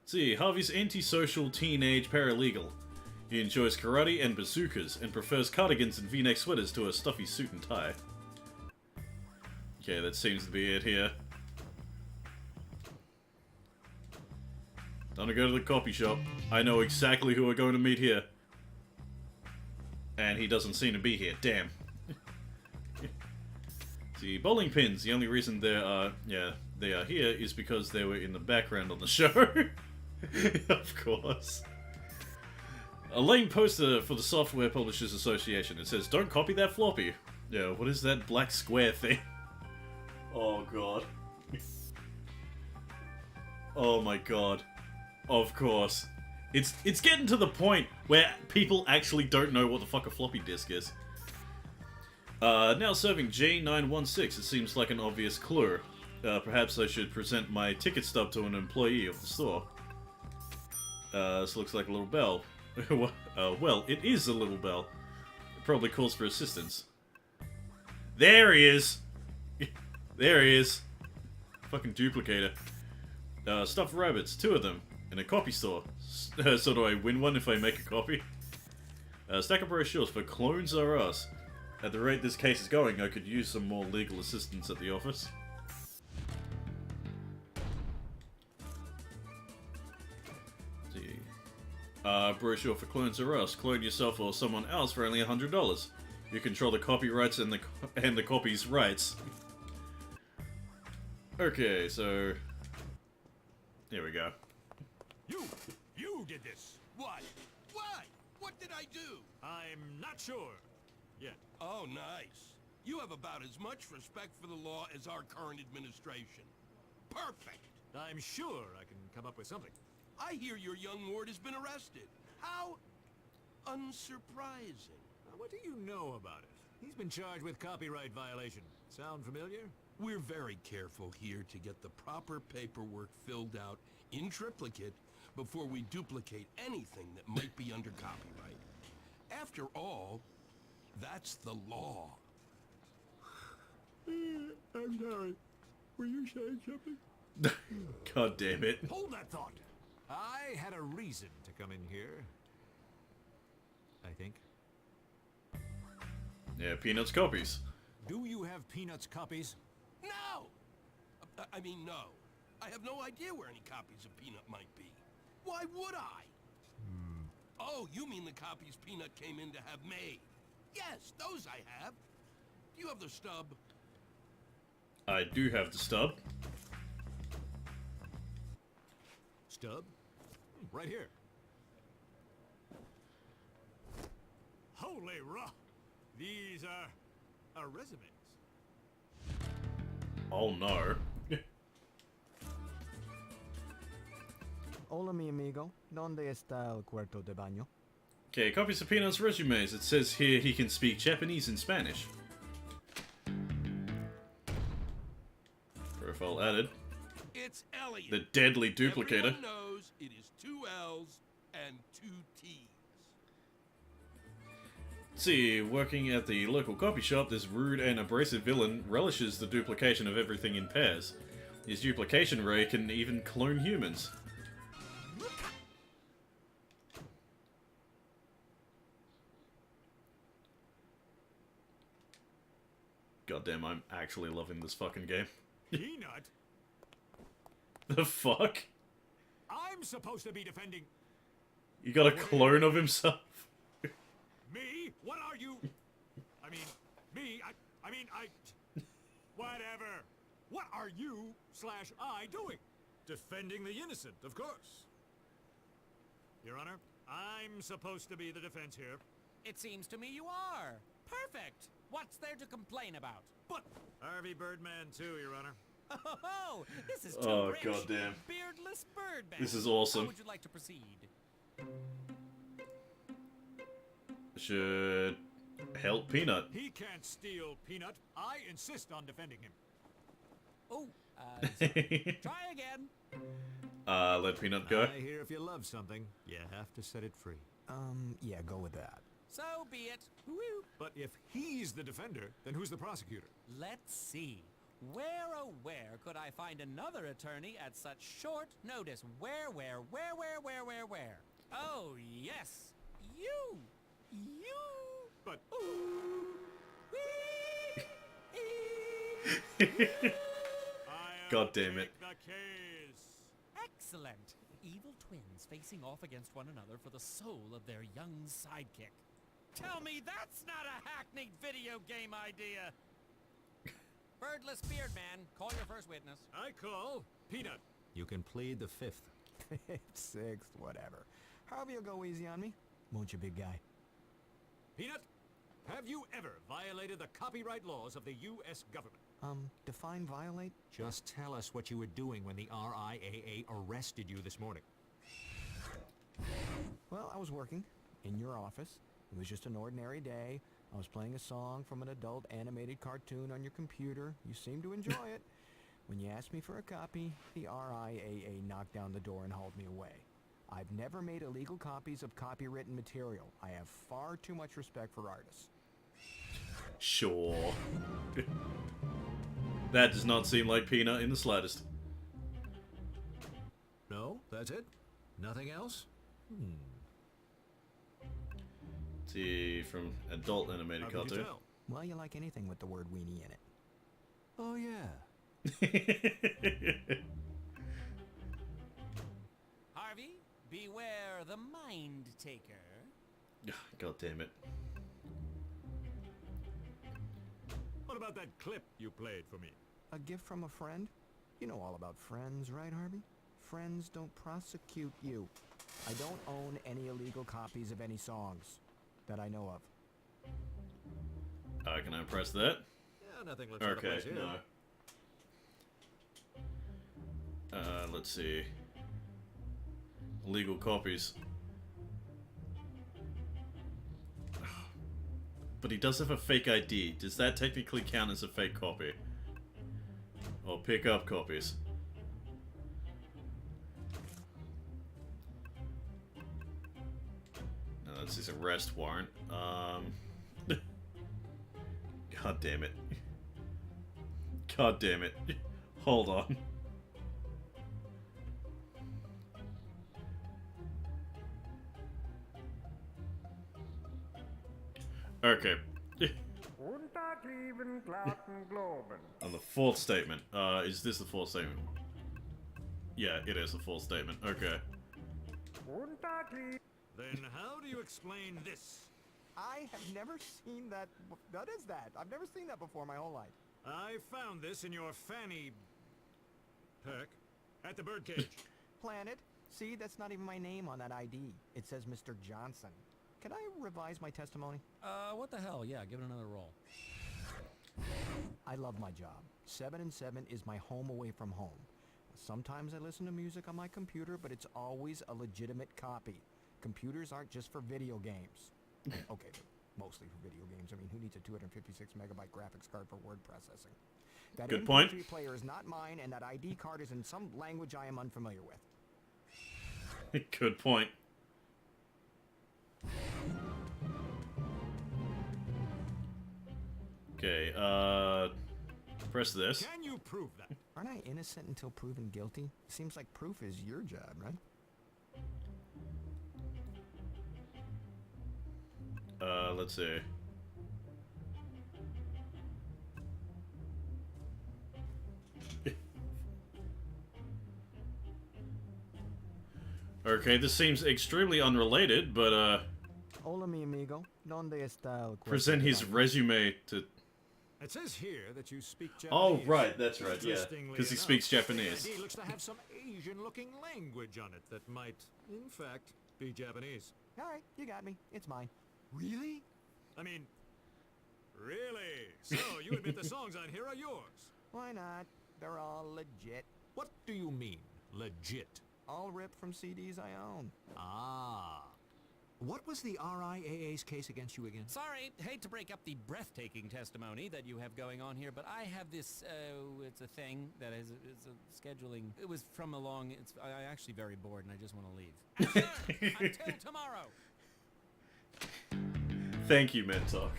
See, Harvey's antisocial teenage paralegal. He enjoys karate and bazookas, and prefers cardigans and V-neck sweaters to a stuffy suit and tie. Okay, that seems to be it here. Time to go to the copy shop. I know exactly who we're going to meet here. And he doesn't seem to be here, damn. See, bowling pins, the only reason they are here is because they were in the background on the show. Of course. A lame poster for the Software Publishers Association. It says, don't copy that floppy. Yeah, what is that black square thing? Oh god. Oh my god. Of course. It's getting to the point where people actually don't know what the fuck a floppy disk is. Now serving J916, it seems like an obvious clue. Perhaps I should present my ticket stub to an employee of the store. This looks like a little bell. Well, it is a little bell. It probably calls for assistance. There he is! There he is. Fucking duplicator. Stuffed rabbits, 2 of them. In a copy store. So do I win one if I make a copy? Stack of brochures for Clones Are Us. At the rate this case is going, I could use some more legal assistance at the office. Let's see. Brochure for Clones Are Us. Clone yourself or someone else for only $100. You control the copyrights and the copy's rights. Okay, so... here we go. You did this. What? Why? What did I do? I'm not sure yet. Oh, nice. You have about as much respect for the law as our current administration. Perfect. I'm sure I can come up with something. I hear your young ward has been arrested. How unsurprising. What do you know about it? He's been charged with copyright violation. Sound familiar? We're very careful here to get the proper paperwork filled out in triplicate before we duplicate anything that might be under copyright. After all, that's the law. I'm sorry. Were you saying something? God damn it. Hold that thought. I had a reason to come in here. I think. Yeah, Peanuts copies. Do you have Peanuts copies? No! I mean, no. I have no idea where any copies of Peanut might be. Why would I? Oh, you mean the copies Peanut came in to have made? Yes, those I have. Do you have the stub? I do have the stub. Stub? Right here. Holy rock! These are resumes. Oh no. Hola, mi amigo. ¿Dónde está el cuarto de baño? Okay, copies of Peanuts resumes. It says here he can speak Japanese and Spanish. Profile added. It's Elliot. The deadly duplicator. Everyone knows it is 2 L's and 2 T's. See, working at the local copy shop, this rude and abrasive villain relishes the duplication of everything in pairs. His duplication ray can even clone humans. Goddamn, I'm actually loving this fucking game. Peanut? The fuck? I'm supposed to be defending... You got a clone of himself? Me? What are you? I mean, me? I mean, whatever. What are you / I doing? Defending the innocent, of course. Your Honor, I'm supposed to be the defense here. It seems to me you are. Perfect. What's there to complain about? But Harvey Birdman too, Your Honor. Oh, this is too Oh, rich. goddamn. Beardless Birdman. This is awesome. How would you like to proceed? Should help Peanut. He can't steal Peanut. I insist on defending him. Oh, try again. Let Peanut go. I hear if you love something, you have to set it free. Yeah, go with that. So be it. Woo. But if he's the defender, then who's the prosecutor? Let's see. Where, oh, where could I find another attorney at such short notice? Where? Oh, yes. You. But... God damn it. The case. Excellent. Evil twins facing off against one another for the soul of their young sidekick. Tell me that's not a hackneyed video game idea. Birdless Beardman, call your first witness. I call Peanut. You can plead the 5th. Sixth, whatever. Harvey will go easy on me. Won't you, big guy? Peanut, have you ever violated the copyright laws of the U.S. government? Define violate? Just tell us what you were doing when the RIAA arrested you this morning. Well, I was working in your office. It was just an ordinary day. I was playing a song from an adult animated cartoon on your computer. You seemed to enjoy it. When you asked me for a copy, the RIAA knocked down the door and hauled me away. I've never made illegal copies of copywritten material. I have far too much respect for artists. Sure. That does not seem like Peanut in the slightest. No? That's it? Nothing else? See, from adult animated cartoon. Well, you like anything with the word weenie in it. Oh, yeah. Harvey, beware the mind taker. God damn it. What about that clip you played for me? A gift from a friend? You know all about friends, right, Harvey? friends don't prosecute you. I don't own any illegal copies of any songs that I know of. Can I press that? Yeah, nothing looks out of Okay, place here. no. Let's see. Illegal copies. But he does have a fake ID. Does that technically count as a fake copy? Or pick up copies? No, that's his arrest warrant. God damn it. God damn it. Hold on. Okay. On the fourth statement. Is this the fourth statement? Yeah, it is the fourth statement. Okay. Then how do you explain this? I have never seen that. What is that? I've never seen that before my whole life. I found this in your fanny pack at the birdcage. Planet? See, that's not even my name on that ID. It says Mr. Johnson. Can I revise my testimony? What the hell? Yeah, give it another roll. I love my job. 7 and 7 is my home away from home. Sometimes I listen to music on my computer, but it's always a legitimate copy. Computers aren't just for video games. Okay, but mostly for video games. I mean, who needs a 256 megabyte graphics card for word processing? That Good point. MP3 player is not mine, and that ID card is in some language I am unfamiliar with. Good point. Okay, press this. Can you prove that? Aren't I innocent until proven guilty? Seems like proof is your job, right? Let's see. Okay, this seems extremely unrelated, but, Hola, mi amigo. ¿Dónde está el present his resume to... It says here that you speak Japanese. Oh, right, that's right, yeah. Interestingly Because he enough, speaks Japanese. The ID looks to have some Asian-looking language on it that might, in fact, be Japanese. All right, you got me. It's mine. Really? I mean, really? So, you admit the songs on here are yours? Why not? They're all legit. What do you mean, legit? All ripped from CDs I own. Ah. What was the RIAA's case against you again? Sorry, hate to break up the breathtaking testimony that you have going on here, but I have this, it's a thing that is a scheduling. It was from a long, I'm actually very bored and I just want to leave. Until tomorrow. Thank you, Mentalk.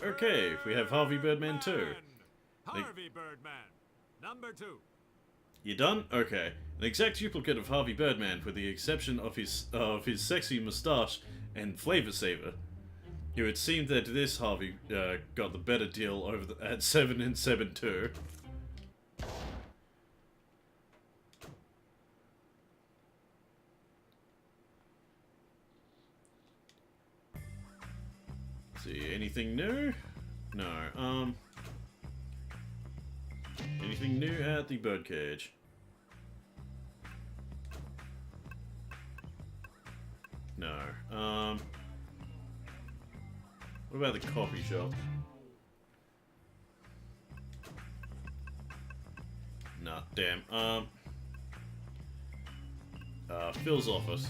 Okay, we have Harvey Birdman 2. Harvey Birdman, number 2. You done? Okay. An exact duplicate of Harvey Birdman, with the exception of his sexy moustache and flavor saver. It would seem that this Harvey got the better deal at 7 and 7 too. See, anything new? No. Anything new at the birdcage? No. What about the coffee shop? Nah, damn. Phil's office.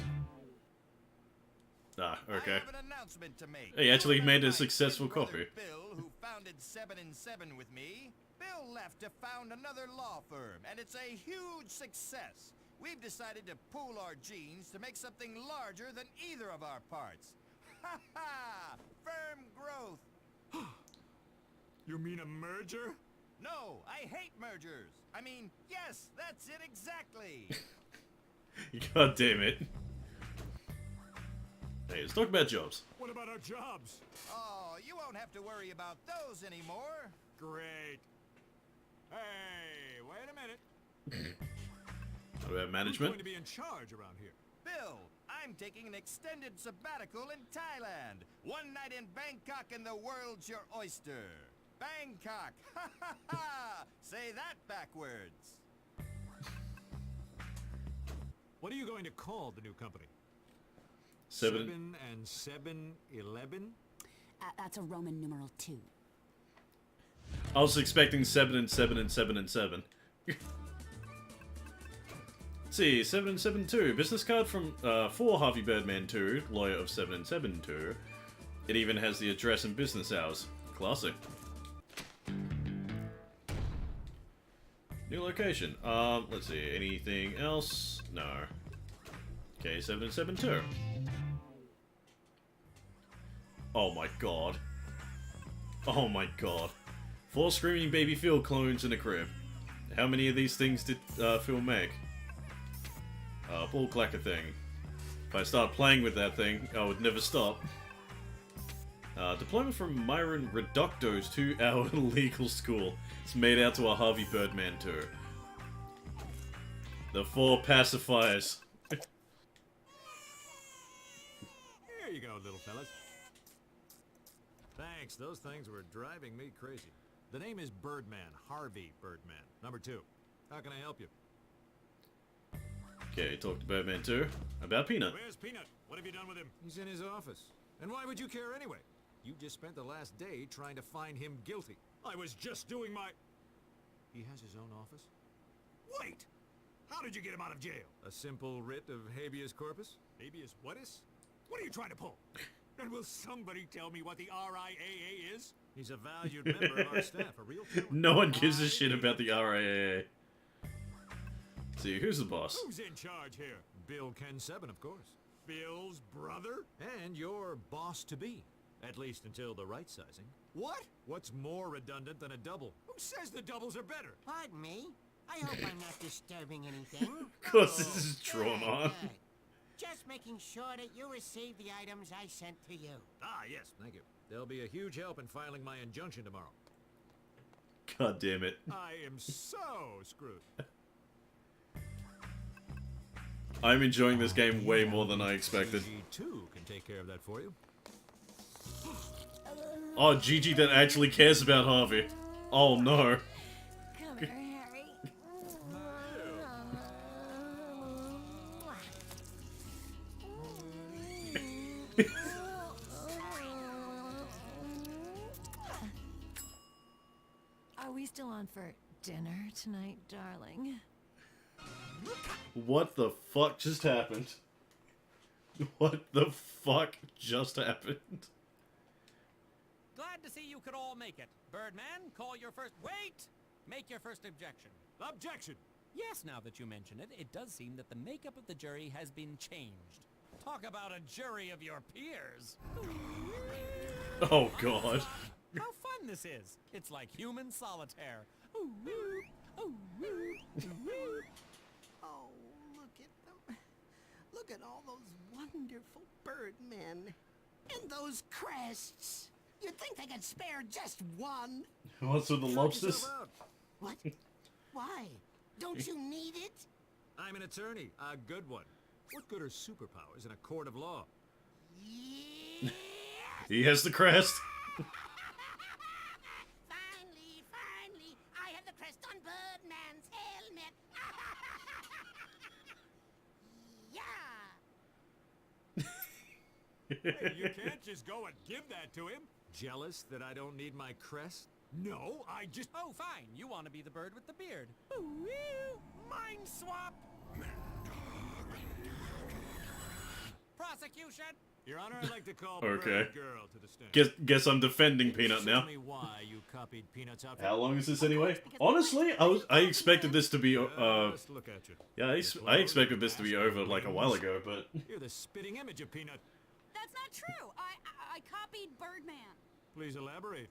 Ah, okay. I have an announcement to make. He actually made a successful Brother copy. Bill, who founded 7 and 7 with me, Bill left to found another law firm, and it's a huge success. We've decided to pool our genes to make something larger than either of our parts. Ha ha! Firm growth. You mean a merger? No, I hate mergers. I mean, yes, that's it exactly. God damn it. Hey, let's talk about jobs. What about our jobs? Oh, you won't have to worry about those anymore. Great. Hey, wait a minute. What about management? Who's going to be in charge around here? Bill, I'm taking an extended sabbatical in Thailand. One night in Bangkok and the world's your oyster. Bangkok! Ha ha ha! Say that backwards. What are you going to call the new company? 7 and 7-11? That's a Roman numeral 2. I was expecting 7 and 7 and 7 and 7. Let's see, 7 and 7 2. Business card from for Harvey Birdman 2, lawyer of 7 and 7 2. It even has the address and business hours. Classic. New location. Let's see, anything else? No. Okay, 7 and 7 2. Oh my god. Oh my god. 4 screaming baby Phil clones in a crib. How many of these things did Phil make? Ball clacker thing. If I start playing with that thing, I would never stop. Diploma from Myron Reducto's 2-hour legal school. It's made out to a Harvey Birdman tour. The 4 pacifiers. Here you go, little fellas. Thanks, those things were driving me crazy. The name is Birdman, Harvey Birdman. Number 2. How can I help you? Okay, talk to Birdman 2 about Peanut. Where's Peanut? What have you done with him? He's in his office. And why would you care anyway? You just spent the last day trying to find him guilty. I was just doing my... He has his own office? Wait! How did you get him out of jail? A simple writ of habeas corpus? Habeas whatis? What are you trying to pull? And will somebody tell me what the RIAA is? He's a valued member of our staff, a real talent. No one gives a shit about the RIAA. Let's see, who's the boss? Who's in charge here? Bill Ken Seven, of course. Bill's brother? And your boss-to-be. At least until the right sizing. What? What's more redundant than a double? Who says the doubles are better? Pardon me? I hope I'm not disturbing anything. Of course this is drawn on. Good. Just making sure that you receive the items I sent to you. Ah, yes, thank you. There'll be a huge help in filing my injunction tomorrow. God damn it. I am so screwed. I'm enjoying this game way more than I expected. G2 can take care of that for you. Oh, Gigi that actually cares about Harvey. Oh no. Come here, Harry. Are we still on for dinner tonight, darling? What the fuck just happened? What the fuck just happened? Glad to see you could all make it. Birdman, call your first... Wait! Make your first objection. Objection! Yes, now that you mention it, it does seem that the makeup of the jury has been changed. Talk about a jury of your peers. Oh god. How fun this is. It's like human solitaire. Oh, look at them. Look at all those wonderful birdmen. And those crests. You'd think they could spare just one. What's with the lobsters? What? Why? Don't you need it? I'm an attorney, a good one. What good are superpowers in a court of law? He has the crest. Finally, I have the crest on Birdman's helmet. Yeah. Hey, you can't just go and give that to him. Jealous that I don't need my crest? No, I just... Oh, fine. You want to be the bird with the beard. Ooh, mind swap. Prosecution. Your Honor, I'd like to call Okay. Bird Girl to the stand. Guess I'm defending Peanut now. Tell me why you copied Peanut's outfit. How long is this anyway? Honestly, I expected this to be Just look at you. yeah, I expected this to be over like a while ago, but You're the spitting image of Peanut. That's not true. I copied Birdman. Please elaborate.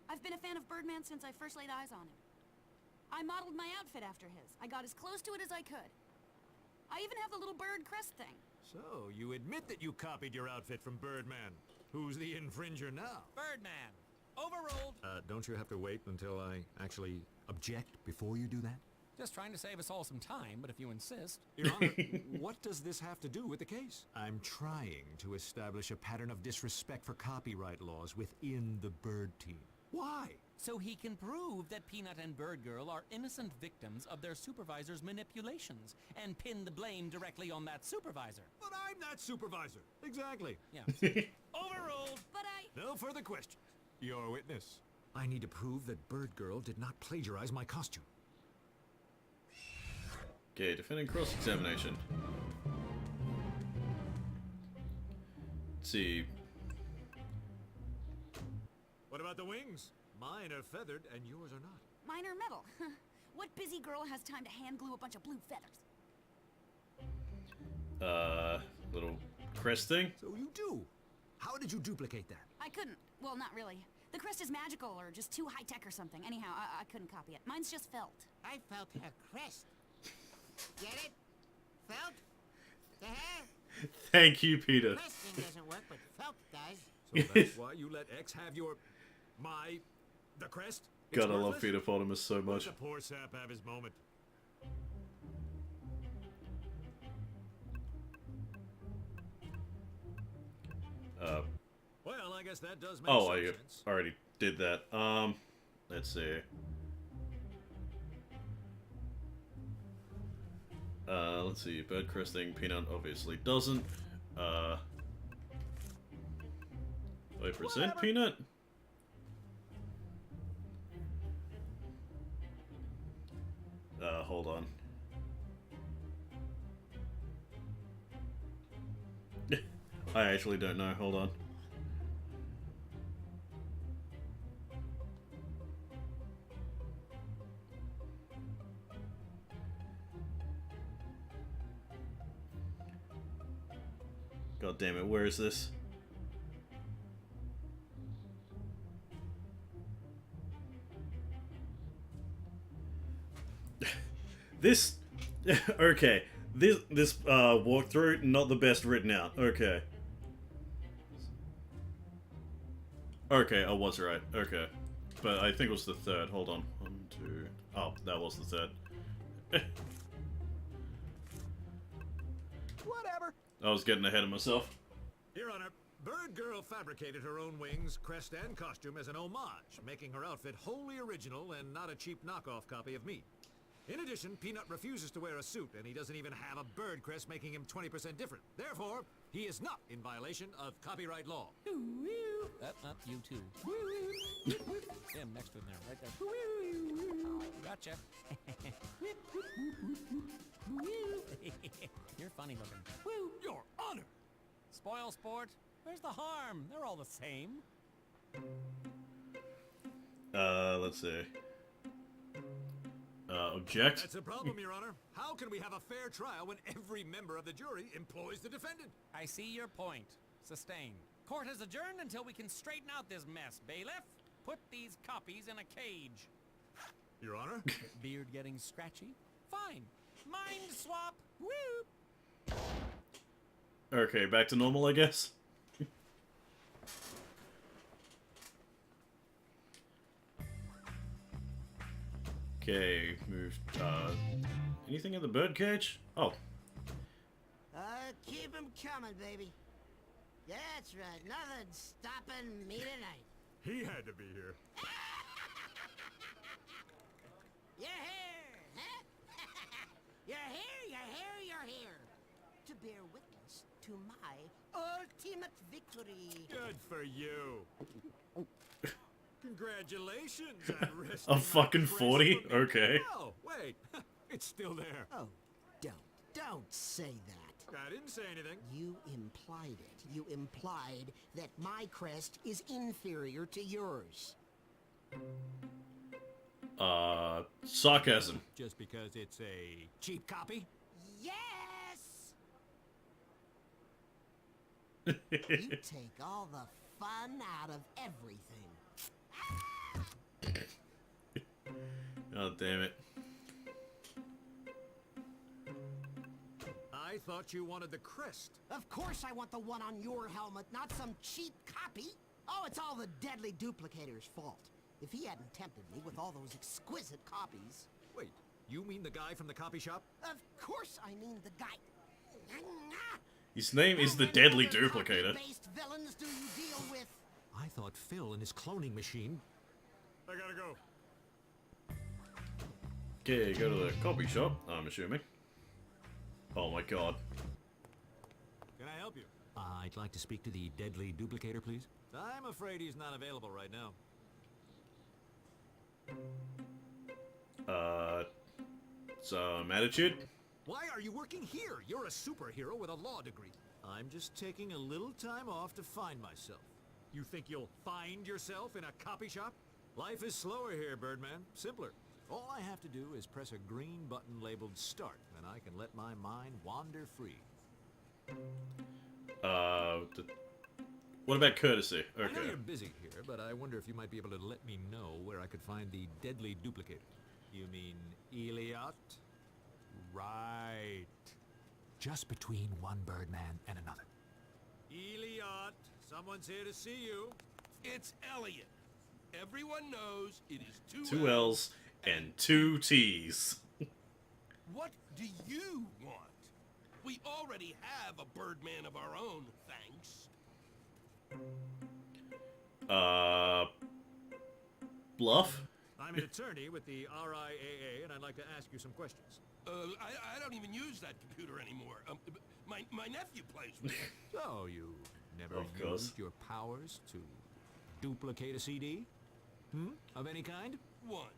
I've been a fan of Birdman since I first laid eyes on him. I modeled my outfit after his. I got as close to it as I could. I even have the little bird crest thing. So, you admit that you copied your outfit from Birdman. Who's the infringer now? Birdman. Overruled. Don't you have to wait until I actually object before you do that? Just trying to save us all some time, but if you insist. Your Honor, what does this have to do with the case? I'm trying to establish a pattern of disrespect for copyright laws within the Bird team. Why? So he can prove that Peanut and Bird Girl are innocent victims of their supervisor's manipulations and pin the blame directly on that supervisor. But I'm that supervisor. Exactly. Yeah. Overruled. But No further questions. Your witness. I need to prove that Bird Girl did not plagiarize my costume. Okay, defending cross-examination. Let's see. What about the wings? Mine are feathered and yours are not. mine are metal. What busy girl has time to hand glue a bunch of blue feathers? Little crest thing? So you do? How did you duplicate that? I couldn't. Well, not really. The crest is magical or just too high-tech or something. Anyhow, I couldn't copy it. Mine's just felt. I felt her crest. Get it? Felt? The hair? Thank you, Peter. Cresting doesn't work, but felt does. So that's why you let X have your... the crest? It's God, I love worthless? Peter Potamus so much. Let the poor sap have his moment. Well, I guess that does make Oh, some I sense. already did that. Let's see. Let's see. Bird cresting, Peanut obviously doesn't. Do I present Peanut? Hold on. I actually don't know. Hold on. God damn it, where is this? This... okay. This walkthrough, not the best written out. Okay. Okay, I was right. Okay. But I think it was the third. Hold on. 1, 2... Oh, that was the third. Whatever. I was getting ahead of myself. Your Honor, Bird Girl fabricated her own wings, crest, and costume as an homage, making her outfit wholly original and not a cheap knockoff copy of me. In addition, Peanut refuses to wear a suit, and he doesn't even have a bird crest, making him 20% different. Therefore, he is not in violation of copyright law. That's not you too. Him next to him there, right there. Gotcha. You're funny looking. Woo! Your Honor! Spoil sport. Where's the harm? They're all the same. Let's see. Object? That's a problem, Your Honor. How can we have a fair trial when every member of the jury employs the defendant? I see your point. Sustained. Court has adjourned until we can straighten out this mess. Bailiff, put these copies in a cage. Your Honor? Beard getting scratchy? Fine. Mind swap. Woo! Okay, back to normal, I guess. Okay, move. Anything in the birdcage? Oh. Keep 'em coming, baby. That's right. Nothing stopping me tonight. He had to be here. You're here, huh? You're here, you're here, you're here. To bear witness to my ultimate victory. Good for you. Congratulations on wresting I'm my fucking crest 40? from me. Okay. Oh, wait. It's still there. Oh, don't say that. I didn't say anything. You implied it. You implied that my crest is inferior to yours. Sarcasm. Just because it's a cheap copy? Yes! You take all the fun out of everything. Oh, damn it. I thought you wanted the crest. Of course I want the one on your helmet, not some cheap copy. Oh, it's all the deadly duplicator's fault. If he hadn't tempted me with all those exquisite copies... Wait, You mean the guy from the copy shop? Of course I mean the guy. His name is the Deadly Duplicator. Based villains do you deal with? I thought Phil and his cloning machine... I gotta go. Okay, go to the copy shop, I'm assuming. Oh my god. Can I help you? I'd like to speak to the Deadly Duplicator, please. I'm afraid he's not available right now. Some attitude? Why are you working here? You're a superhero with a law degree. I'm just taking a little time off to find myself. You think you'll find yourself in a copy shop? Life is slower here, Birdman. Simpler. All I have to do is press a green button labeled Start, and I can let my mind wander free. What about courtesy? I know Okay. you're busy here, but I wonder if you might be able to let me know where I could find the Deadly Duplicator. You mean Elliot? Right. Just between one Birdman and another. Elliot, someone's here to see you. It's Elliot. Everyone knows it is Two L's and two T's. What do you want? We already have a Birdman of our own, thanks. Bluff? I'm an attorney with the RIAA, and I'd like to ask you some questions. I don't even use that computer anymore. My nephew plays with it. So you never Of course. used your powers to duplicate a CD? Of any kind? Once.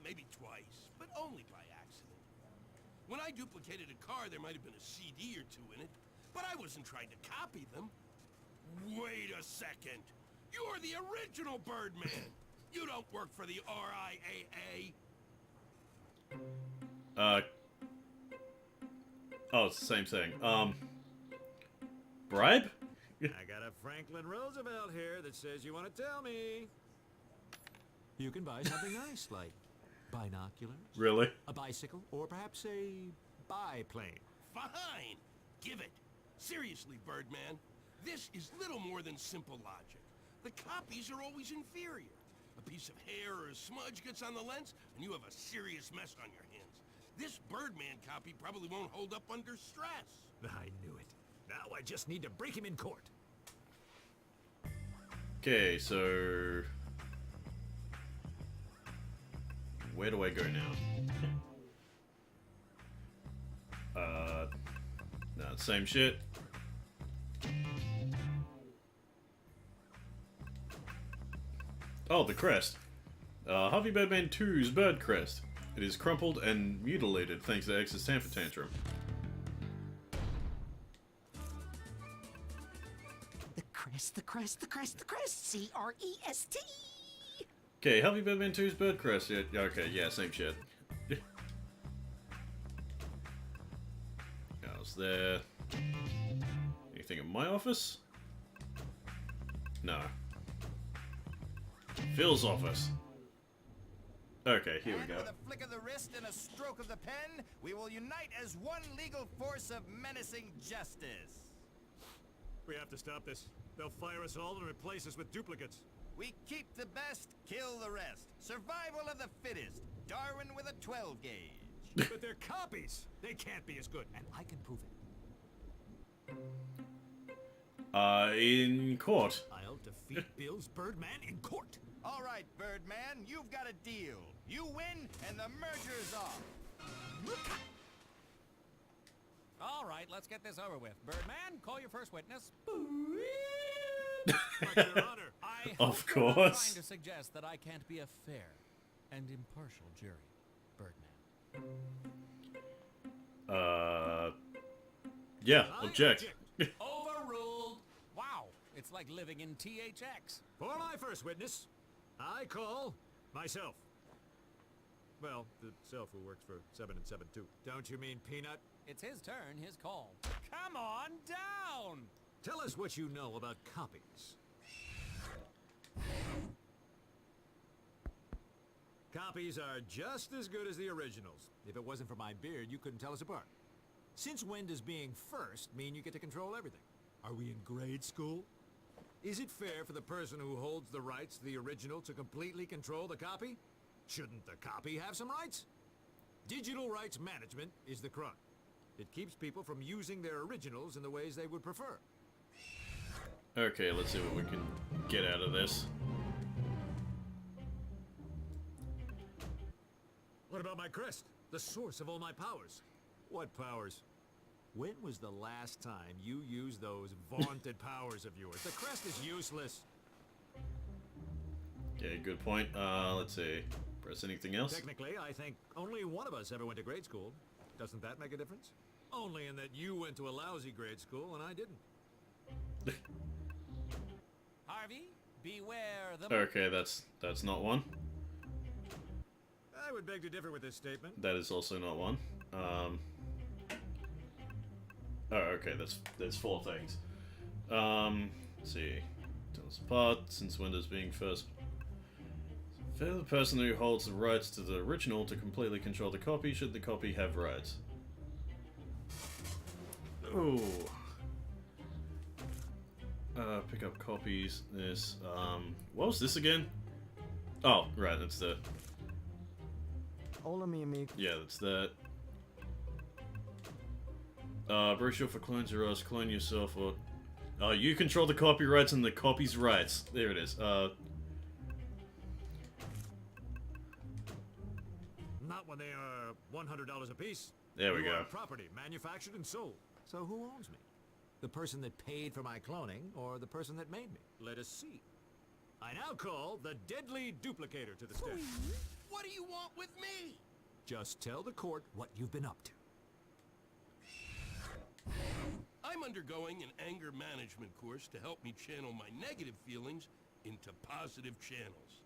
Maybe twice, but only by accident. When I duplicated a car, there might have been a CD or two in it, but I wasn't trying to copy them. Wait a second. You're the original Birdman. You don't work for the RIAA. Oh, it's the same thing. Bribe? I got a Franklin Roosevelt here that says you want to tell me. You can buy something nice, like binoculars, Really? a bicycle, or perhaps a biplane. Fine. Give it. Seriously, Birdman. This is little more than simple logic. The copies are always inferior. A piece of hair or a smudge gets on the lens, and you have a serious mess on your hands. This Birdman copy probably won't hold up under stress. I knew it. Now I just need to break him in court. Okay, so... where do I go now? No, same shit. Oh, the crest. Harvey Birdman 2's bird crest. It is crumpled and mutilated thanks to X's temper tantrum. The crest, the crest, the crest, the crest. C-R-E-S-T. Okay, Harvey Birdman 2's bird crest. Yeah, okay, yeah, same shit. I was there. Anything in my office? No. Phil's office. Okay, here we go. With a flick of the wrist and a stroke of the pen, we will unite as one legal force of menacing justice. We have to stop this. They'll fire us all and replace us with duplicates. We keep the best, kill the rest. Survival of the fittest. Darwin with a 12 gauge. But they're copies. They can't be as good. And I can prove it. In court. I'll defeat Bill's Birdman in court. All right, Birdman, you've got a deal. You win, and the merger's off. All right, let's get this over with. Birdman, call your first witness. But, Your Honor, I Of hope you're not course. trying to suggest that I can't be a fair and impartial jury, Birdman. Yeah, object. Overruled. Wow, it's like living in THX. for my first witness, I call myself. Well, the self who works for 7 and 7 too. Don't you mean Peanut? It's his turn, his call. Come on down! Tell us what you know about copies. Copies are just as good as the originals. If it wasn't for my beard, you couldn't tell us apart. Since when does being first mean you get to control everything? Are we in grade school? Is it fair for the person who holds the rights to the original to completely control the copy? Shouldn't the copy have some rights? Digital rights management is the crime. It keeps people from using their originals in the ways they would prefer. Okay, let's see what we can get out of this. What about my crest? The source of all my powers. What powers? When was the last time you used those vaunted powers of yours? The crest is useless. Yeah, good point. Let's see. Press anything else? Technically, I think only one of us ever went to grade school. Doesn't that make a difference? Only in that you went to a lousy grade school and I didn't. Harvey, beware the... Okay, that's not one. I would beg to differ with this statement. That is also not one. Oh, okay, there's 4 things. Let's see. Tell us apart, since Windows being first. Favor the person who holds the rights to the original to completely control the copy, should the copy have rights. Ooh. Pick up copies. This, what was this again? Oh, right, that's the... Hola, mi amigo. Yeah, that's that. Brochure for clones or else clone yourself or... you control the copyrights and the copy's rights. There it is. Not when they are $100 a piece. There we You go. are property, manufactured and sold. So who owns me? The person that paid for my cloning, or the person that made me? Let us see. I now call the deadly duplicator to the stand. What do you want with me? Just tell the court what you've been up to. I'm undergoing an anger management course to help me channel my negative feelings into positive channels.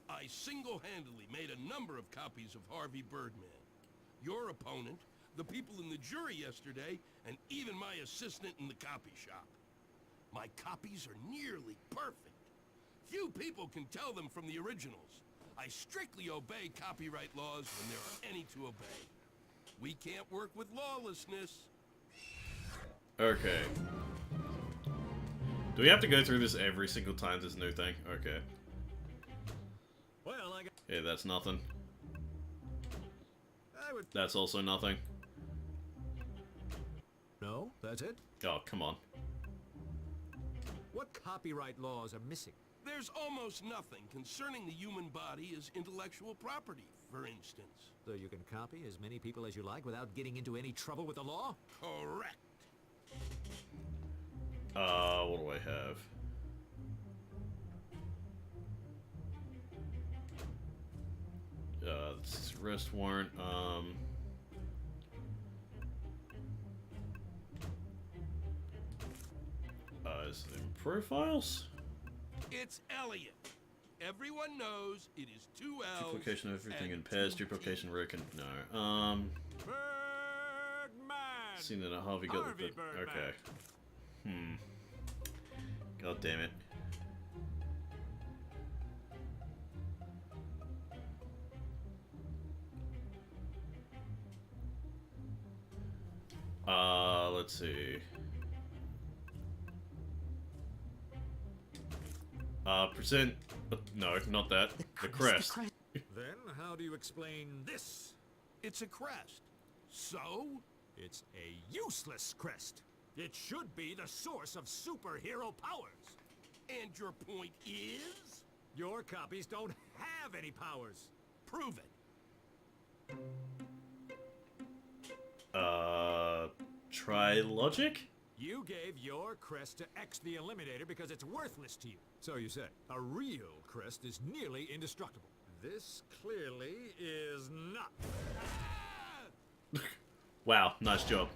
I single-handedly made a number of copies of Harvey Birdman. Your opponent, the people in the jury yesterday, and even my assistant in the copy shop. My copies are nearly perfect. Few people can tell them from the originals. I strictly obey copyright laws when there are any to obey. We can't work with lawlessness. Okay. Do we have to go through this every single time there's a new thing? Okay. Well, I got... Yeah, that's nothing. I would... That's also nothing. No, that's it? Oh, come on. What copyright laws are missing? There's almost nothing concerning the human body as intellectual property, for instance. So you can copy as many people as you like without getting into any trouble with the law? Correct. What do I have? This is arrest warrant, is it in profiles? It's Elliot. Everyone knows it is 2 L's. Duplication of everything in pairs, duplication reckon. No. Birdman! Seen that Harvey got Harvey the... Birdman. Okay. God damn it. Let's see. Present... no, not that. The crest. Then how do you explain this? It's a crest. So? It's a useless crest. It should be the source of superhero powers. And your point is? Your copies don't have any powers. Prove it. Try logic? You gave your crest to X the Eliminator because it's worthless to you. So you say. A real crest is nearly indestructible. This clearly is not. Wow, nice job.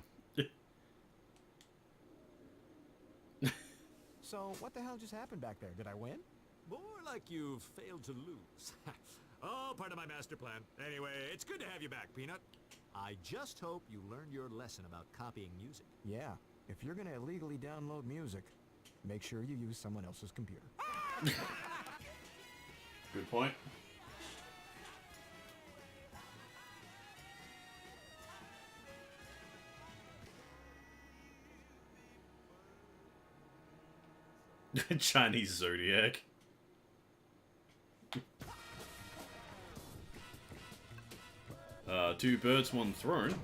So, what the hell just happened back there? Did I win? More like you've failed to lose. Oh, part of my master plan. Anyway, it's good to have you back, Peanut. I just hope you learned your lesson about copying music. Yeah. If you're gonna illegally download music, make sure you use someone else's computer. Good point. Chinese Zodiac. Two birds, one throne.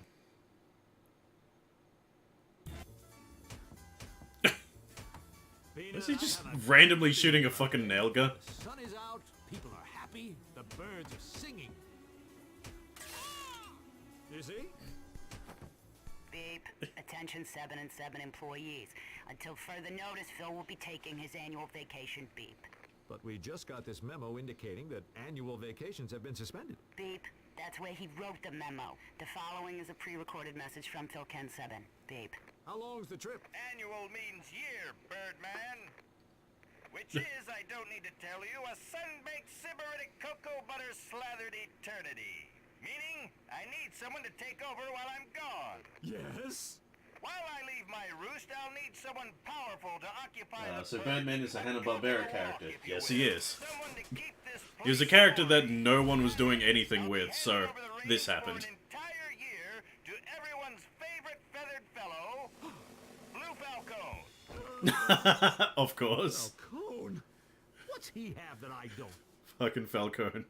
Is he just randomly shooting a fucking nail gun? The sun is out, people are happy, the birds are singing. You see? Beep. Attention 7 and 7 employees. Until further notice, Phil will be taking his annual vacation. Beep. But we just got this memo indicating that annual vacations have been suspended. Beep. That's where he wrote the memo. The following is a pre-recorded message from Phil Ken 7. Beep. How long's the trip? Annual means year, Birdman. Which is, I don't need to tell you, a sun-baked sybaritic cocoa butter slathered eternity. Meaning, I need someone to take over while I'm gone. Yes? While I leave my roost, I'll need someone powerful to occupy the So bird. Birdman is a Hanna-Barbera character. Yes, he is. Someone to keep this He was a character that no one was doing anything with, so this happened. entire year to everyone's favorite feathered fellow, Blue Falcone. Of course. Falcone? What's he have that I don't? Fucking Falcone.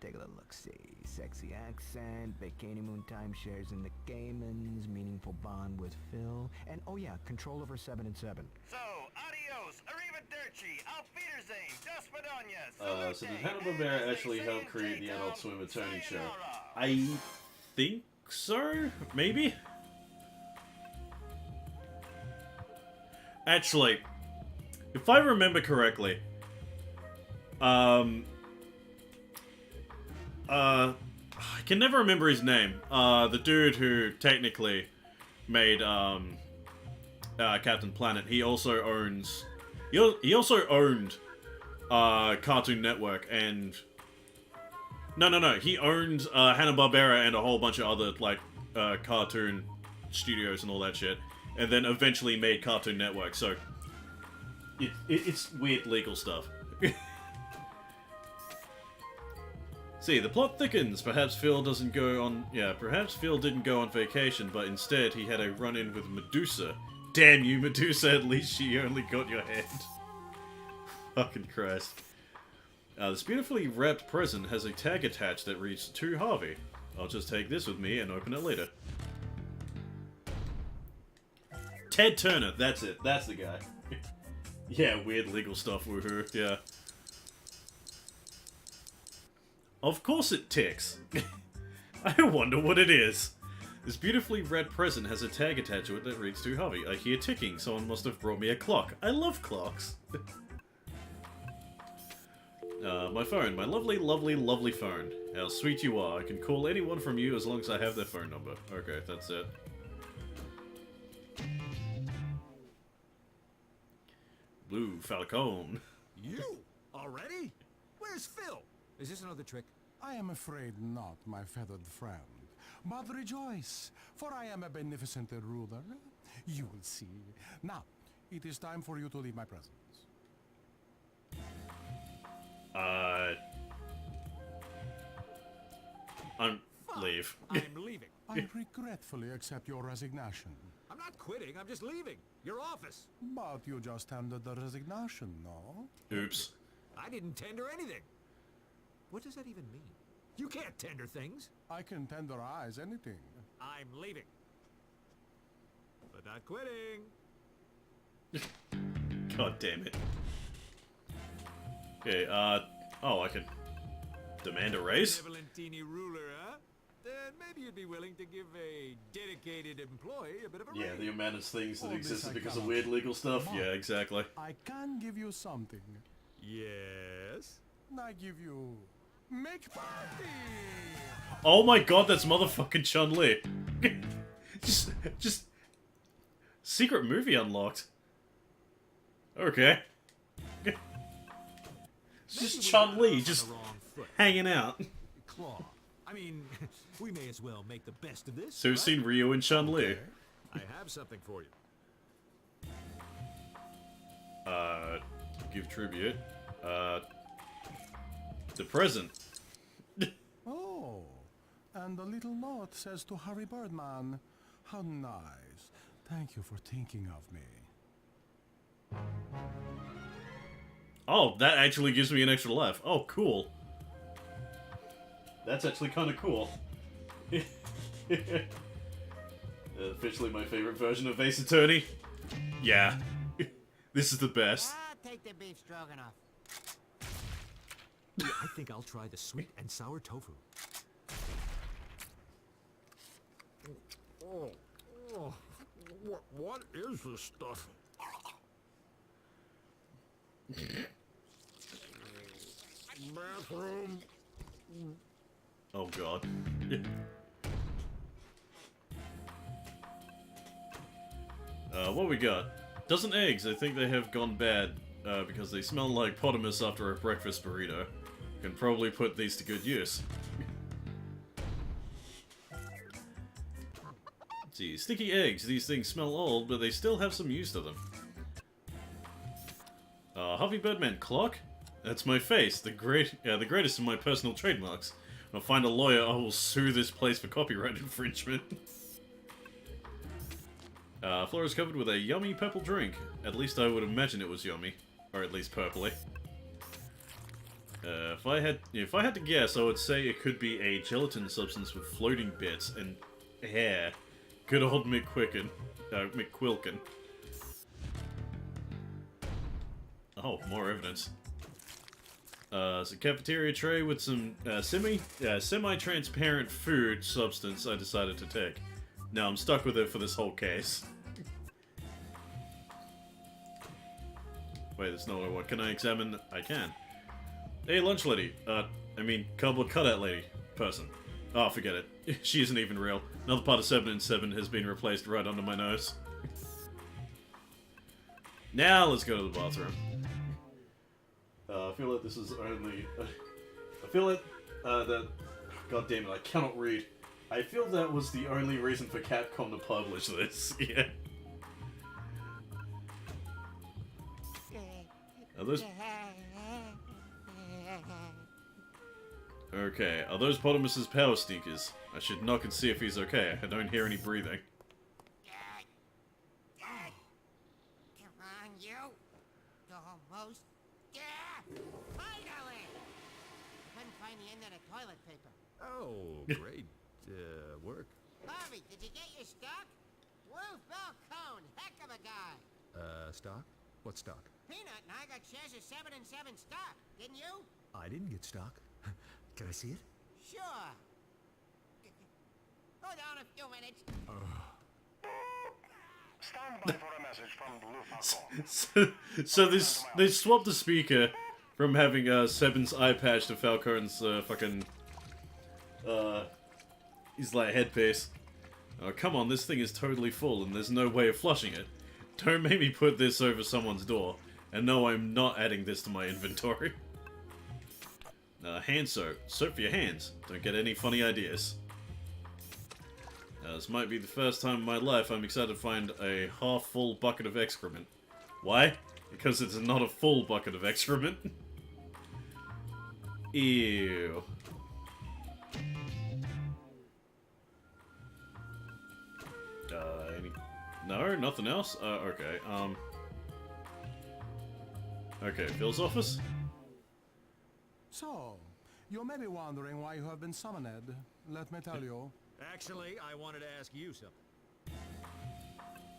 Take a little look-see. Sexy accent, bikini moon timeshares in the Caymans, meaningful bond with Phil, and oh yeah, control over 7 and 7. So, adios, arrivederci, auf Wiedersehen, dos Madonias. So did Hanna-Barbera actually help create the Adult Swim Attorney show? I think so? Maybe? Actually, if I remember correctly, I can never remember his name. The dude who technically made Captain Planet. He also owns. He also owned Cartoon Network and. No. He owned Hanna-Barbera and a whole bunch of other like cartoon studios and all that shit, and then eventually made Cartoon Network. So it's weird legal stuff. See, the plot thickens. Perhaps Phil doesn't go on... Yeah, perhaps Phil didn't go on vacation, but instead he had a run-in with Medusa. Damn you, Medusa, at least she only got your head. Fucking Christ. This beautifully wrapped present has a tag attached that reads, "To Harvey. I'll just take this with me and open it later." Ted Turner, that's it. That's the guy. Yeah, weird legal stuff, woohoo, yeah. Of course it ticks. I wonder what it is. This beautifully red present has a tag attached to it that reads, "To Harvey. I hear ticking. Someone must have brought me a clock. I love clocks." My phone. My lovely, lovely, lovely phone. How sweet you are. I can call anyone from you as long as I have their phone number. Okay, that's it. Blue Falcone. You? Already? Where's Phil? Is this another trick? I am afraid not, my feathered friend. But rejoice, for I am a beneficent ruler. You will see. Now, it is time for you to leave my presence. Leave. I'm leaving. I regretfully accept your resignation. I'm not quitting, I'm just leaving. Your office. But you just tendered the resignation, no? Oops. I didn't tender anything. What does that even mean? You can't tender things. I can tenderize anything. I'm leaving. But not quitting. God damn it. Okay, oh, I can demand a raise? Benevolentini ruler, huh? Then maybe you'd be willing to give a dedicated employee a bit of a Yeah, raise. the amount of things that All this existed I because of cannot. weird legal stuff. Yeah, exactly. I can give you something. Yes? I give you... Make party! Oh my god, that's motherfucking Chun-Li. just... Secret movie unlocked. Okay. It's just Chun-Li, just hanging out. Claw. I mean, we may as well make the best of this. So we've seen Ryu and Chun-Li. I have something for you. Give tribute. The present. Oh, and the little note says to Harvey Birdman, "How nice. Thank you for thinking of me." Oh, that actually gives me an extra life. Oh, cool. That's actually kind of cool. Officially my favorite version of Ace Attorney. Yeah. This is the best. I'll take the beef stroganoff. Yeah, I think I'll try the sweet and sour tofu. Oh, what is this stuff? Bathroom. Oh god. What we got? Dozen eggs. I think they have gone bad because they smell like potamus after a breakfast burrito. Can probably put these to good use. Let's see, sticky eggs. These things smell old, but they still have some use to them. Harvey Birdman clock? That's my face, the greatest of my personal trademarks. When I find a lawyer, I will sue this place for copyright infringement. Floor is covered with a yummy purple drink. At least I would imagine it was yummy. Or at least purpley. If I had to guess, I would say it could be a gelatin substance with floating bits and hair. Good old McQuilkin. Oh, more evidence. It's a cafeteria tray with some semi-transparent food substance I decided to take. Now I'm stuck with it for this whole case. Wait, that's not what I want. Can I examine? I can. Hey, lunch lady. Cardboard cutout lady. Person. Oh, forget it. She isn't even real. Another part of 7 and 7 has been replaced right under my nose. Now let's go to the bathroom. I feel like this is only... I feel like that... God damn it, I cannot read. I feel that was the only reason for Capcom to publish this. Yeah. Are those... Okay, are those Potamus's power sneakers? I should knock and see if he's okay. I don't hear any breathing. Come on, you. Almost. Yeah! Finally! I couldn't find the end of the toilet paper. Oh, great work. Harvey, did you get your stock? Wolf Balcone, heck of a guy. Stock? What stock? Peanut and I got shares of 7 and 7 stock, didn't you? I didn't get stock. Can I see it? Sure. Hold on a few minutes. Stand by for a message from Blue Falcon. So they swapped the speaker from having Seben's eye patch to Falcon's fucking his like headpiece. Oh come on, this thing is totally full and there's no way of flushing it. Don't make me put this over someone's door. And no, I'm not adding this to my inventory. Hand soap. Soap for your hands. Don't get any funny ideas. This might be the first time in my life I'm excited to find a half-full bucket of excrement. Why? Because it's not a full bucket of excrement. Ew. No, nothing else? Okay, Okay, Phil's office? So, you may be wondering why you have been summoned. Let me tell you. Actually, I wanted to ask you something.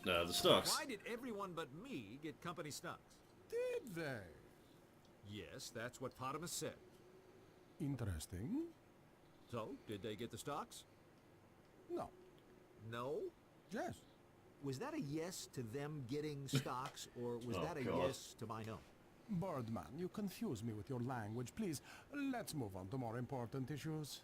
The stocks. Why did everyone but me get company stocks? Did they? Yes, that's what Potamus said. Interesting. So, did they get the stocks? No. No? Yes. Was that a yes to them getting stocks, or was that a yes to my no? Birdman, you confuse me with your language. Please, let's move on to more important issues.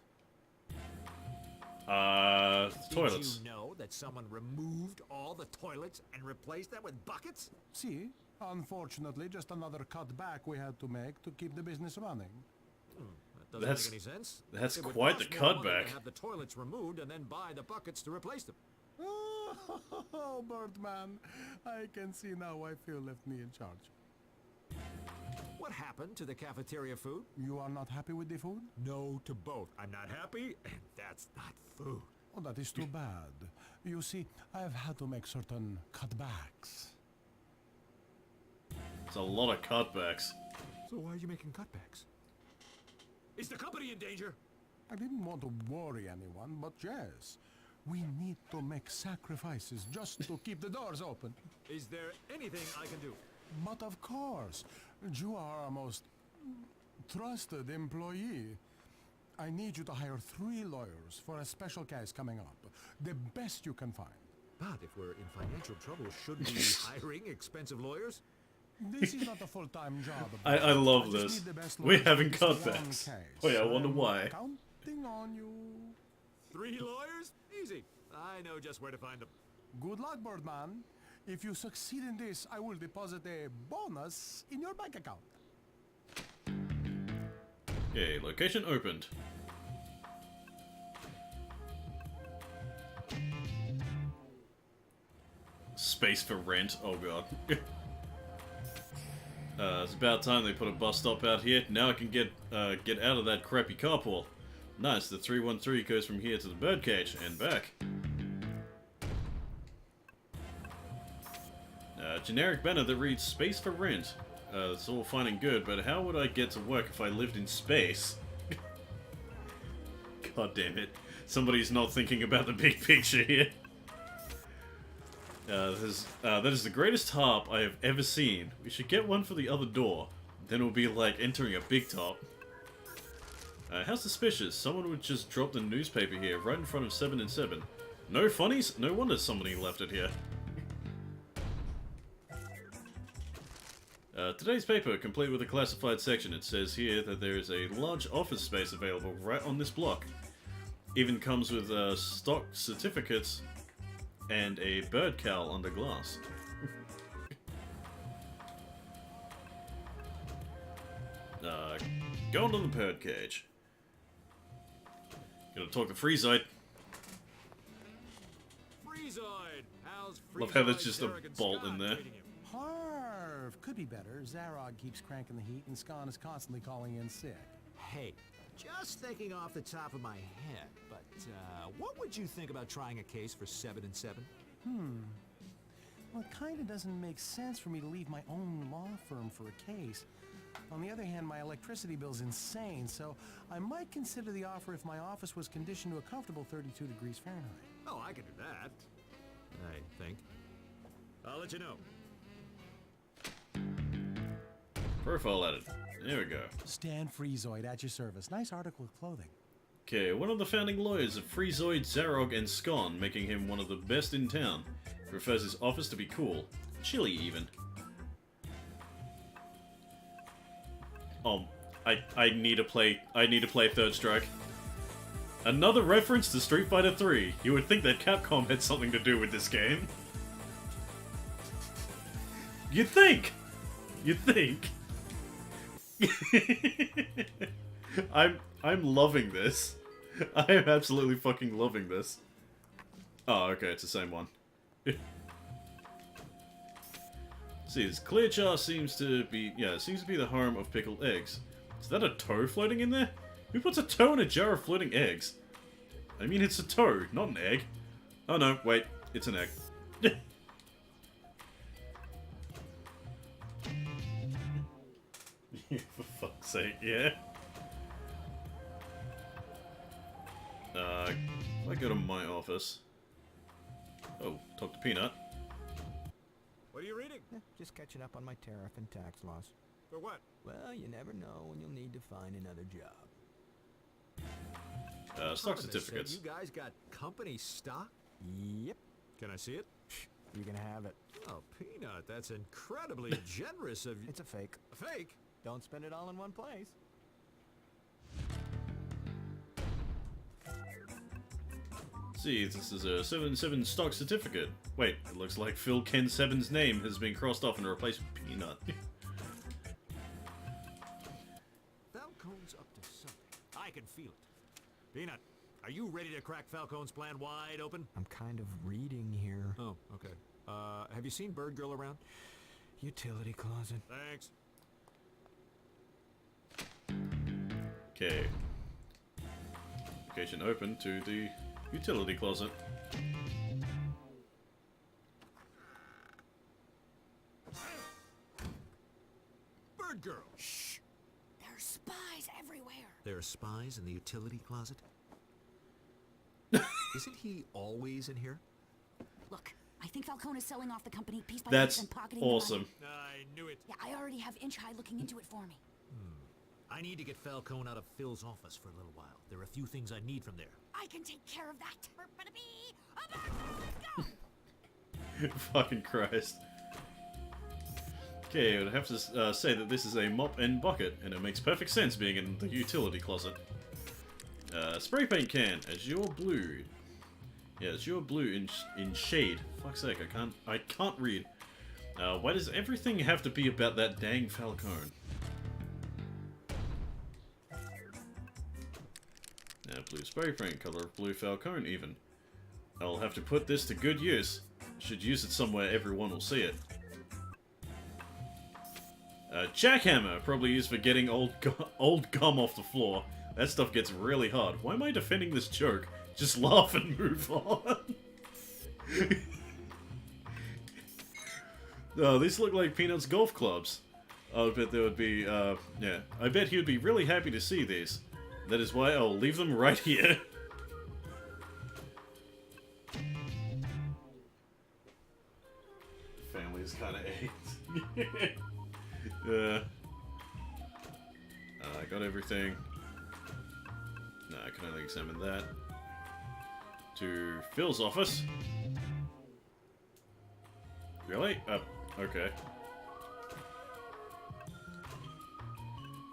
Toilets. Did you know that someone removed all the toilets and replaced them with buckets? See, unfortunately, just another cutback we had to make to keep the business running. That doesn't make any sense. That's It would quite the cost more money cutback. to have the toilets removed and then buy the buckets to replace them. Oh, Birdman, I can see now why Phil left me in charge. What happened to the cafeteria food? You are not happy with the food? No to both. I'm not happy, and that's not food. Oh, that is too bad. You see, I have had to make certain cutbacks. It's a lot of cutbacks. So why are you making cutbacks? Is the company in danger? I didn't want to worry anyone, but yes. We need to make sacrifices just to keep the doors open. Is there anything I can do? But of course, you are our most trusted employee. I need you to hire 3 lawyers for a special case coming up. The best you can find. But if we're in financial trouble, shouldn't we be hiring expensive lawyers? This is not a full-time job. I love just this. need the best We lawyers haven't for got this one that. case. Oh yeah, I wonder I'm why. Counting on you. 3 lawyers? Easy. I know just where to find them. Good luck, Birdman. If you succeed in this, I will deposit a bonus in your bank account. Okay, location opened. Space for rent. Oh god. It's about time they put a bus stop out here. Now I can get out of that crappy carpool. Nice, the 313 goes from here to the birdcage and back. Generic banner that reads space for rent. It's all fine and good, but how would I get to work if I lived in space? God damn it. Somebody's not thinking about the big picture here. That is the greatest harp I have ever seen. We should get one for the other door. Then it'll be like entering a big top. How suspicious. Someone would just drop the newspaper here, right in front of 7 and 7. No funnies? No wonder somebody left it here. Today's paper, complete with a classified section. It says here that there is a large office space available right on this block. Even comes with stock certificates and a bird cowl under glass. Going to the bird cage. Gonna talk to Freezoid. Freezoid! How's Freezoid? Love how there's just a bolt in there. Harv! Could be better. Zarog keeps cranking the heat and Scon is constantly calling in sick. Hey, just thinking off the top of my head, but what would you think about trying a case for 7 and 7? Well, it kind of doesn't make sense for me to leave my own law firm for a case. On the other hand, my electricity bill's insane, so I might consider the offer if my office was conditioned to a comfortable 32 degrees Fahrenheit. Oh, I can do that. I think. I'll let you know. Profile added. There we go. Stan Freezoid at your service. Nice article of clothing. Okay, one of the founding lawyers of Freezoid, Zarog, and Scon, making him one of the best in town. He prefers his office to be cool. Chilly, even. Oh, I need to play Third Strike. Another reference to Street Fighter 3. You would think that Capcom had something to do with this game. You'd think! You'd think! I'm loving this. I am absolutely fucking loving this. Oh, okay, it's the same one. See, this clear jar seems to be the home of pickled eggs. Is that a toe floating in there? Who puts a toe in a jar of floating eggs? I mean, it's a toe, not an egg. Oh no, wait, it's an egg. For fuck's sake, yeah. If I go to my office. Oh, talk to Peanut. What are you reading? Just catching up on my tariff and tax laws. For what? Well, you never know when you'll need to find another job. Stock Said certificates. you guys got company stock? Yep. Can I see it? You can have it. Oh, Peanut, that's incredibly generous of you. It's a fake. A fake? Don't spend it all in one place. See, this is a 7-7 stock certificate. Wait, it looks like Phil Ken 7's name has been crossed off and replaced with Peanut. Falcone's up to something. I can feel it. Peanut, are you ready to crack Falcone's plan wide open? I'm kind of reading here. Oh, okay. Have you seen Bird Girl around? Utility closet. Thanks. Okay. Location open to the utility closet. Bird Girl! Shh! There's spies everywhere. There are spies in the utility closet? Isn't he always in here? Look, I think Falcone is selling off the company piece by That's piece and pocketing awesome. the money. I knew it. Yeah, I already have Inch High looking into it for me. I need to get Falcone out of Phil's office for a little while. There are a few things I need from there. I can take care of that. Let's go! Fucking Christ. Okay, I would have to say that this is a mop and bucket, and it makes perfect sense being in the utility closet. Spray paint can, Azure Blue. Yeah, Azure Blue in shade. Fuck's sake, I can't read. Why does everything have to be about that dang Falcone? Blue spray paint, color of blue Falcone even. I'll have to put this to good use. Should use it somewhere everyone will see it. Jackhammer, probably used for getting old gum off the floor. That stuff gets really hard. Why am I defending this joke? Just laugh and move on. Oh, these look like Peanut's golf clubs. I bet there would be, yeah. I bet he would be really happy to see these. That is why I'll leave them right here. Family is kind of AIDS. I got everything. No, I can only examine that. To Phil's office. Really? Okay.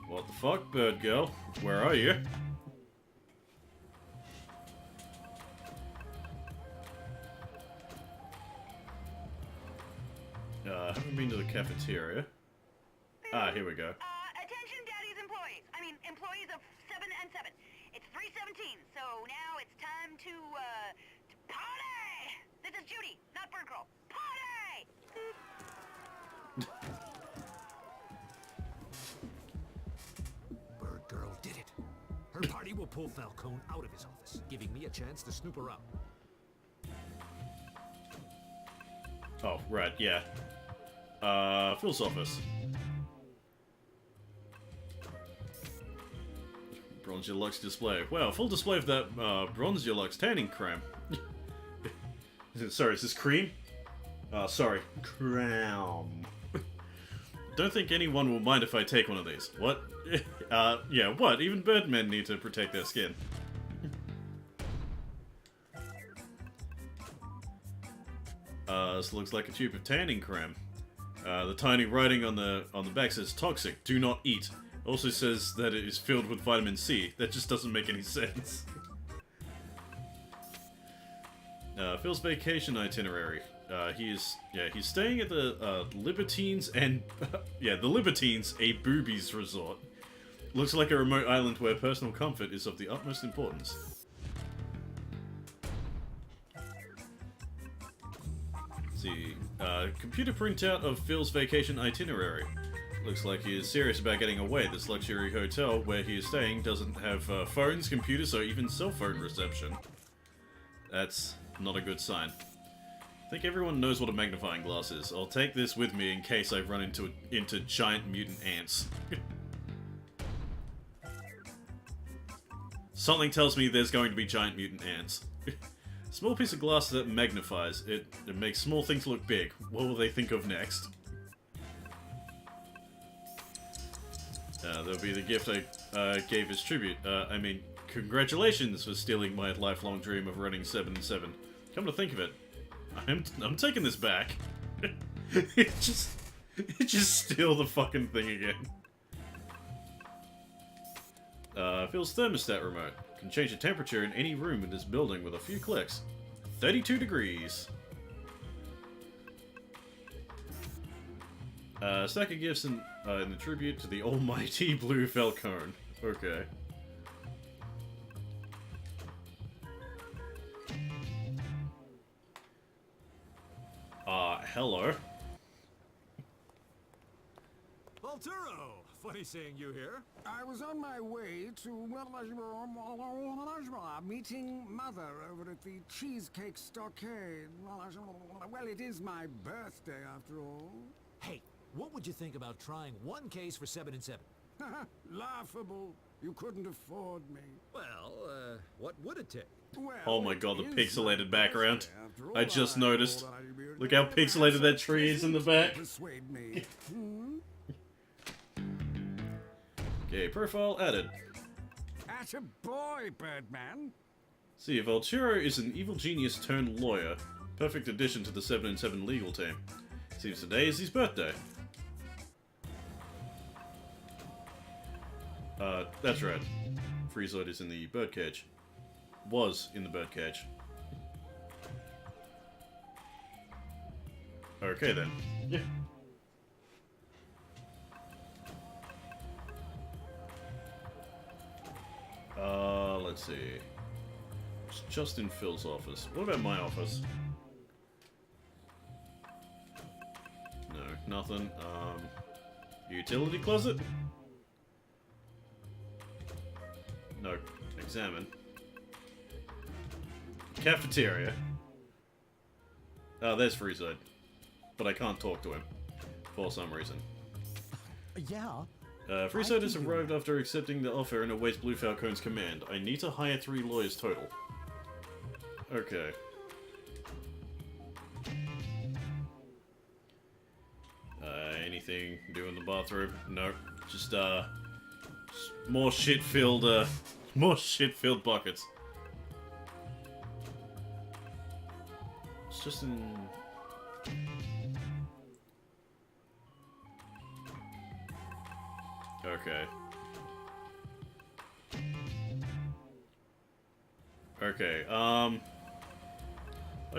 What the fuck, bird girl? Where are you? I haven't been to the cafeteria. Ah, here we go. Attention, Daddy's employees. I mean, employees of 7 and 7. It's 3:17, so now it's time to party! This is Judy, not Bird Girl. Party! Bird Girl did it. Her party will pull Falcone out of his office, giving me a chance to snoop around. Oh, right, yeah. Phil's office. Bronze Deluxe display. Wow, full display of that Bronze Deluxe tanning cream. Sorry, is this cream? Sorry. Crown. Don't think anyone will mind if I take one of these. What? Yeah, what? Even Birdmen need to protect their skin. This looks like a tube of tanning cream. The tiny writing on the back says toxic, do not eat. Also says that it is filled with vitamin C. That just doesn't make any sense. Phil's vacation itinerary. He's staying at the Libertines and the Libertines, a boobies resort. Looks like a remote island where personal comfort is of the utmost importance. Let's see, computer printout of Phil's vacation itinerary. Looks like he is serious about getting away. This luxury hotel where he is staying doesn't have phones, computers, or even cell phone reception. That's not a good sign. I think everyone knows what a magnifying glass is. I'll take this with me in case I run into giant mutant ants. Something tells me there's going to be giant mutant ants. Small piece of glass that magnifies. It makes small things look big. What will they think of next? That'll be the gift I gave as tribute. I mean, congratulations for stealing my lifelong dream of running 7 and 7. Come to think of it, I'm taking this back. just steal the fucking thing again. Phil's thermostat remote. Can change the temperature in any room in this building with a few clicks. 32 degrees. Stack of gifts in the tribute to the almighty blue Falcone. Okay. Hello. Volturo! Funny seeing you here. I was on my way to meeting Mother over at the Cheesecake Stockade. Well, it is my birthday after all. Hey, what would you think about trying one case for 7 and 7? Laughable. You couldn't afford me. Well, what would it take? Well, Oh my god, the it is pixelated my background. birthday, after all. I just noticed. thought I'd be able Look to how have pixelated some that tree is in the back. Persuade me. Okay, profile added. Atta boy, Birdman. See, Volturo is an evil genius turned lawyer. Perfect addition to the 7 and 7 legal team. Seems today is his birthday. That's right. Freezoid is in the birdcage. Was in the birdcage. Okay then. Yeah. Let's see. It's just in Phil's office. What about my office? No, nothing. Utility closet? No, examine. Cafeteria. Oh, there's Freezoid. But I can't talk to him. For some reason. Yeah. Freezoid has arrived after accepting the offer and awaits Blue Falcon's command. I need to hire 3 lawyers total. Okay. Anything to do in the bathroom? No. Just more shit-filled, buckets. It's just in... Okay. Okay, I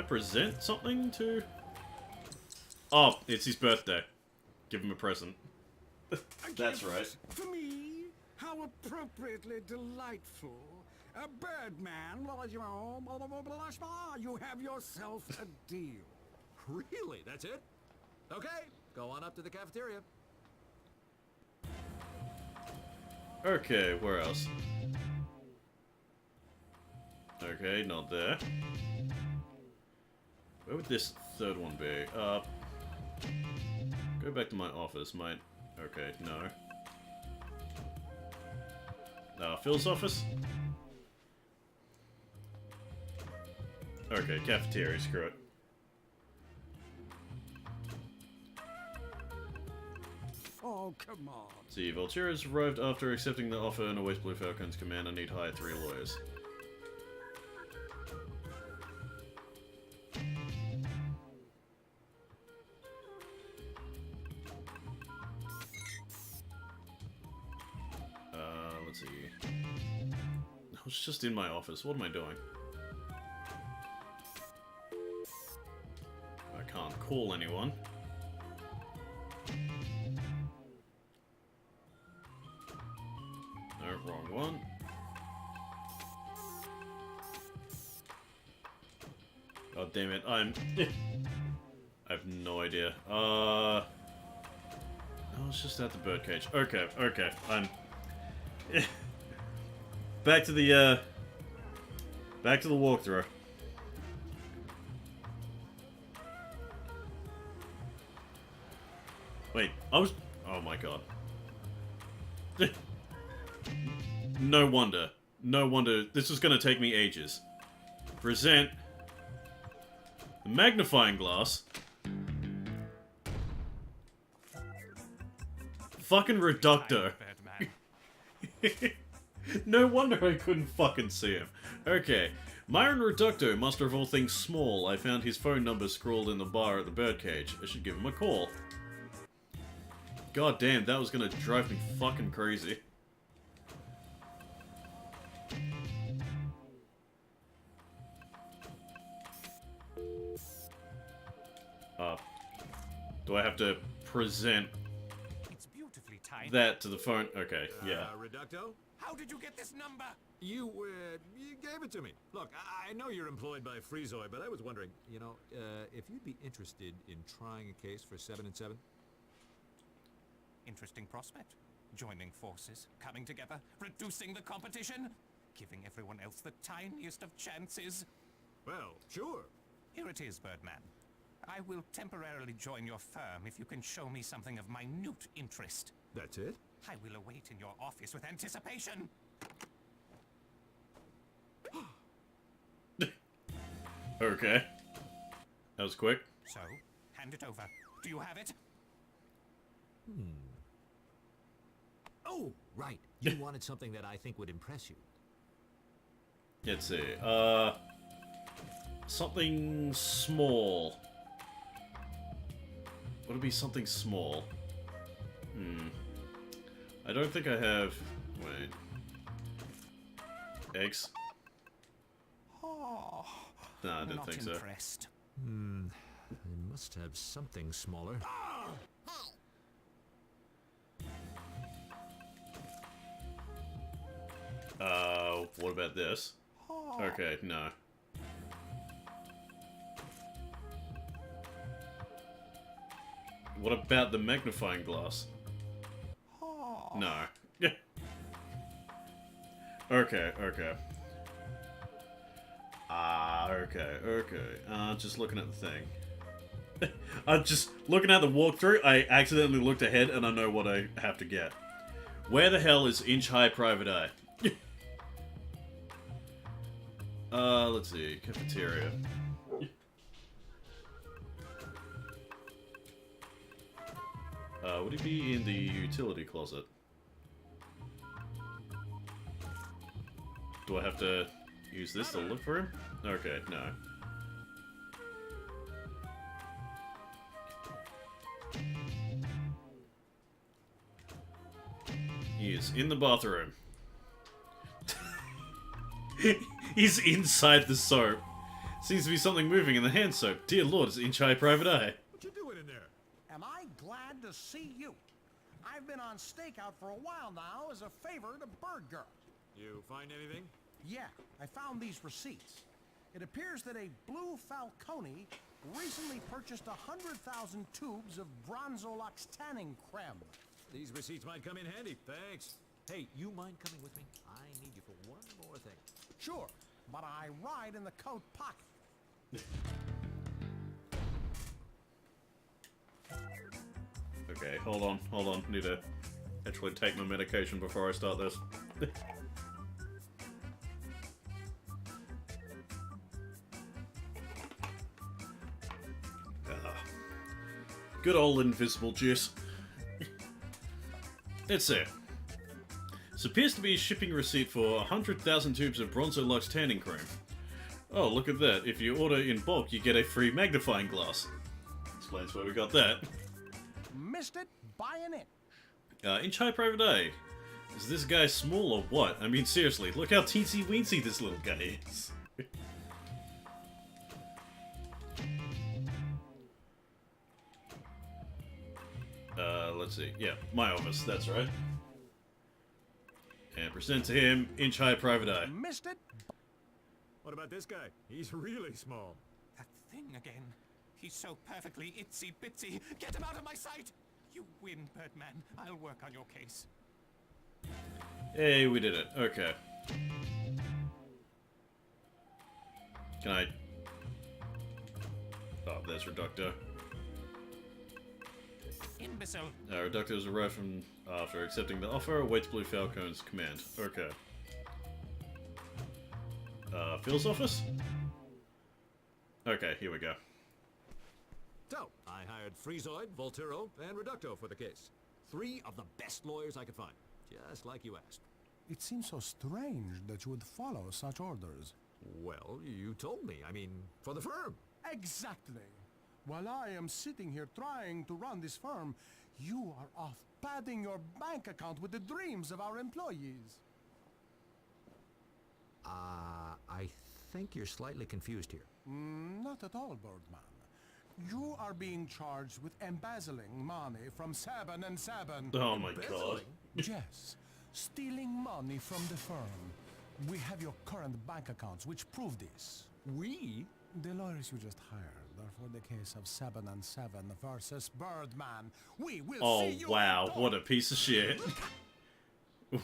present something to... Oh, it's his birthday. Give him a present. That's right. For me, how appropriately delightful. Birdman, well, you know, you have yourself a deal. Really? That's it? Okay, go on up to the cafeteria. Okay, where else? Okay, not there. Where would this third one be? Go back to my office, mate. Okay, no. Phil's office? Okay, cafeteria, screw it. Oh, come on. See, Volturo's arrived after accepting the offer and awaits Blue Falcon's command. I need to hire 3 lawyers. Let's see. I was just in my office. What am I doing? I can't call anyone. No, wrong one. Oh, damn it. I have no idea. I was just at the birdcage. Okay, okay. I'm... Back to the walkthrough. Wait, I was... Oh my god. No wonder. No wonder. This was gonna take me ages. Present... the magnifying glass. Fucking Reducto. No wonder I couldn't fucking see him. Okay. Myron Reducto, master of all things small. I found his phone number scrawled in the bar at the birdcage. I should give him a call. God damn, that was gonna drive me fucking crazy. Do I have to present that to the phone? Okay, yeah. Reducto? How did you get this number? You gave it to me. Look, I know you're employed by Freezoid, but I was wondering, you know, if you'd be interested in trying a case for 7 and 7? Interesting prospect. Joining forces, coming together, reducing the competition, giving everyone else the tiniest of chances. Well, sure. Here it is, Birdman. I will temporarily join your firm if you can show me something of minute interest. That's it? I will await in your office with anticipation. Okay. That was quick. So, hand it over. Do you have it? Oh, right. You wanted something that I think would impress you. Let's see. Something small. Would it be something small? I don't think I have... Wait. Eggs? Oh, No, I didn't not think so. impressed. I must have something smaller. What about this? Okay, no. What about the magnifying glass? No. Okay, okay. Okay. Just looking at the thing. I'm just looking at the walkthrough. I accidentally looked ahead and I know what I have to get. Where the hell is inch-high private eye? Let's see. Cafeteria. Would he be in the utility closet? Do I have to use this to look for him? Okay, no. He is in the bathroom. He's inside the soap. Seems to be something moving in the hand soap. Dear Lord, it's inch-high private eye. What you doing in there? Am I glad to see you? I've been on stakeout for a while now as a favor to Bird Girl. You find anything? Yeah, I found these receipts. It appears that a Blue Falcone recently purchased 100,000 tubes of Bronzolux tanning creme. These receipts might come in handy. Thanks. Hey, you mind coming with me? I need you for one more thing. Sure, but I ride in the coat pocket. Okay, hold on. Need to actually take my medication before I start this. Good old invisible juice. Let's see. This appears to be a shipping receipt for 100,000 tubes of Bronzolux tanning cream. Oh, look at that. If you order in bulk, you get a free magnifying glass. Explains where we got that. Missed it by an inch. Inch-high private eye. Is this guy small or what? I mean, seriously, look how teensy-weensy this little guy is. Let's see. Yeah, my office, that's right. And present to him, inch-high private eye. Missed it. What about this guy? He's really small. That thing again. He's so perfectly itsy-bitsy. Get him out of my sight! You win, Birdman. I'll work on your case. Hey, we did it. Okay. Can I... Oh, there's Reductor. Imbecile. Reductor has arrived from after accepting the offer, awaits Blue Falcon's command. Okay. Phil's office? Okay, here we go. So, I hired Freezoid, Volturo, and Reducto for the case. 3 of the best lawyers I could find. Just like you asked. It seems so strange that you would follow such orders. Well, you told me. I mean, for the firm. Exactly. While I am sitting here trying to run this firm, you are off padding your bank account with the dreams of our employees. I think you're slightly confused here. Not at all, Birdman. You are being charged with embezzling money from Saban and Saban. Oh my god. Yes, stealing money from the firm. We have your current bank accounts which prove this. We? The lawyers you just hired are for the case of Saban and Saban versus Birdman. We will see you. Oh wow, what a piece of shit.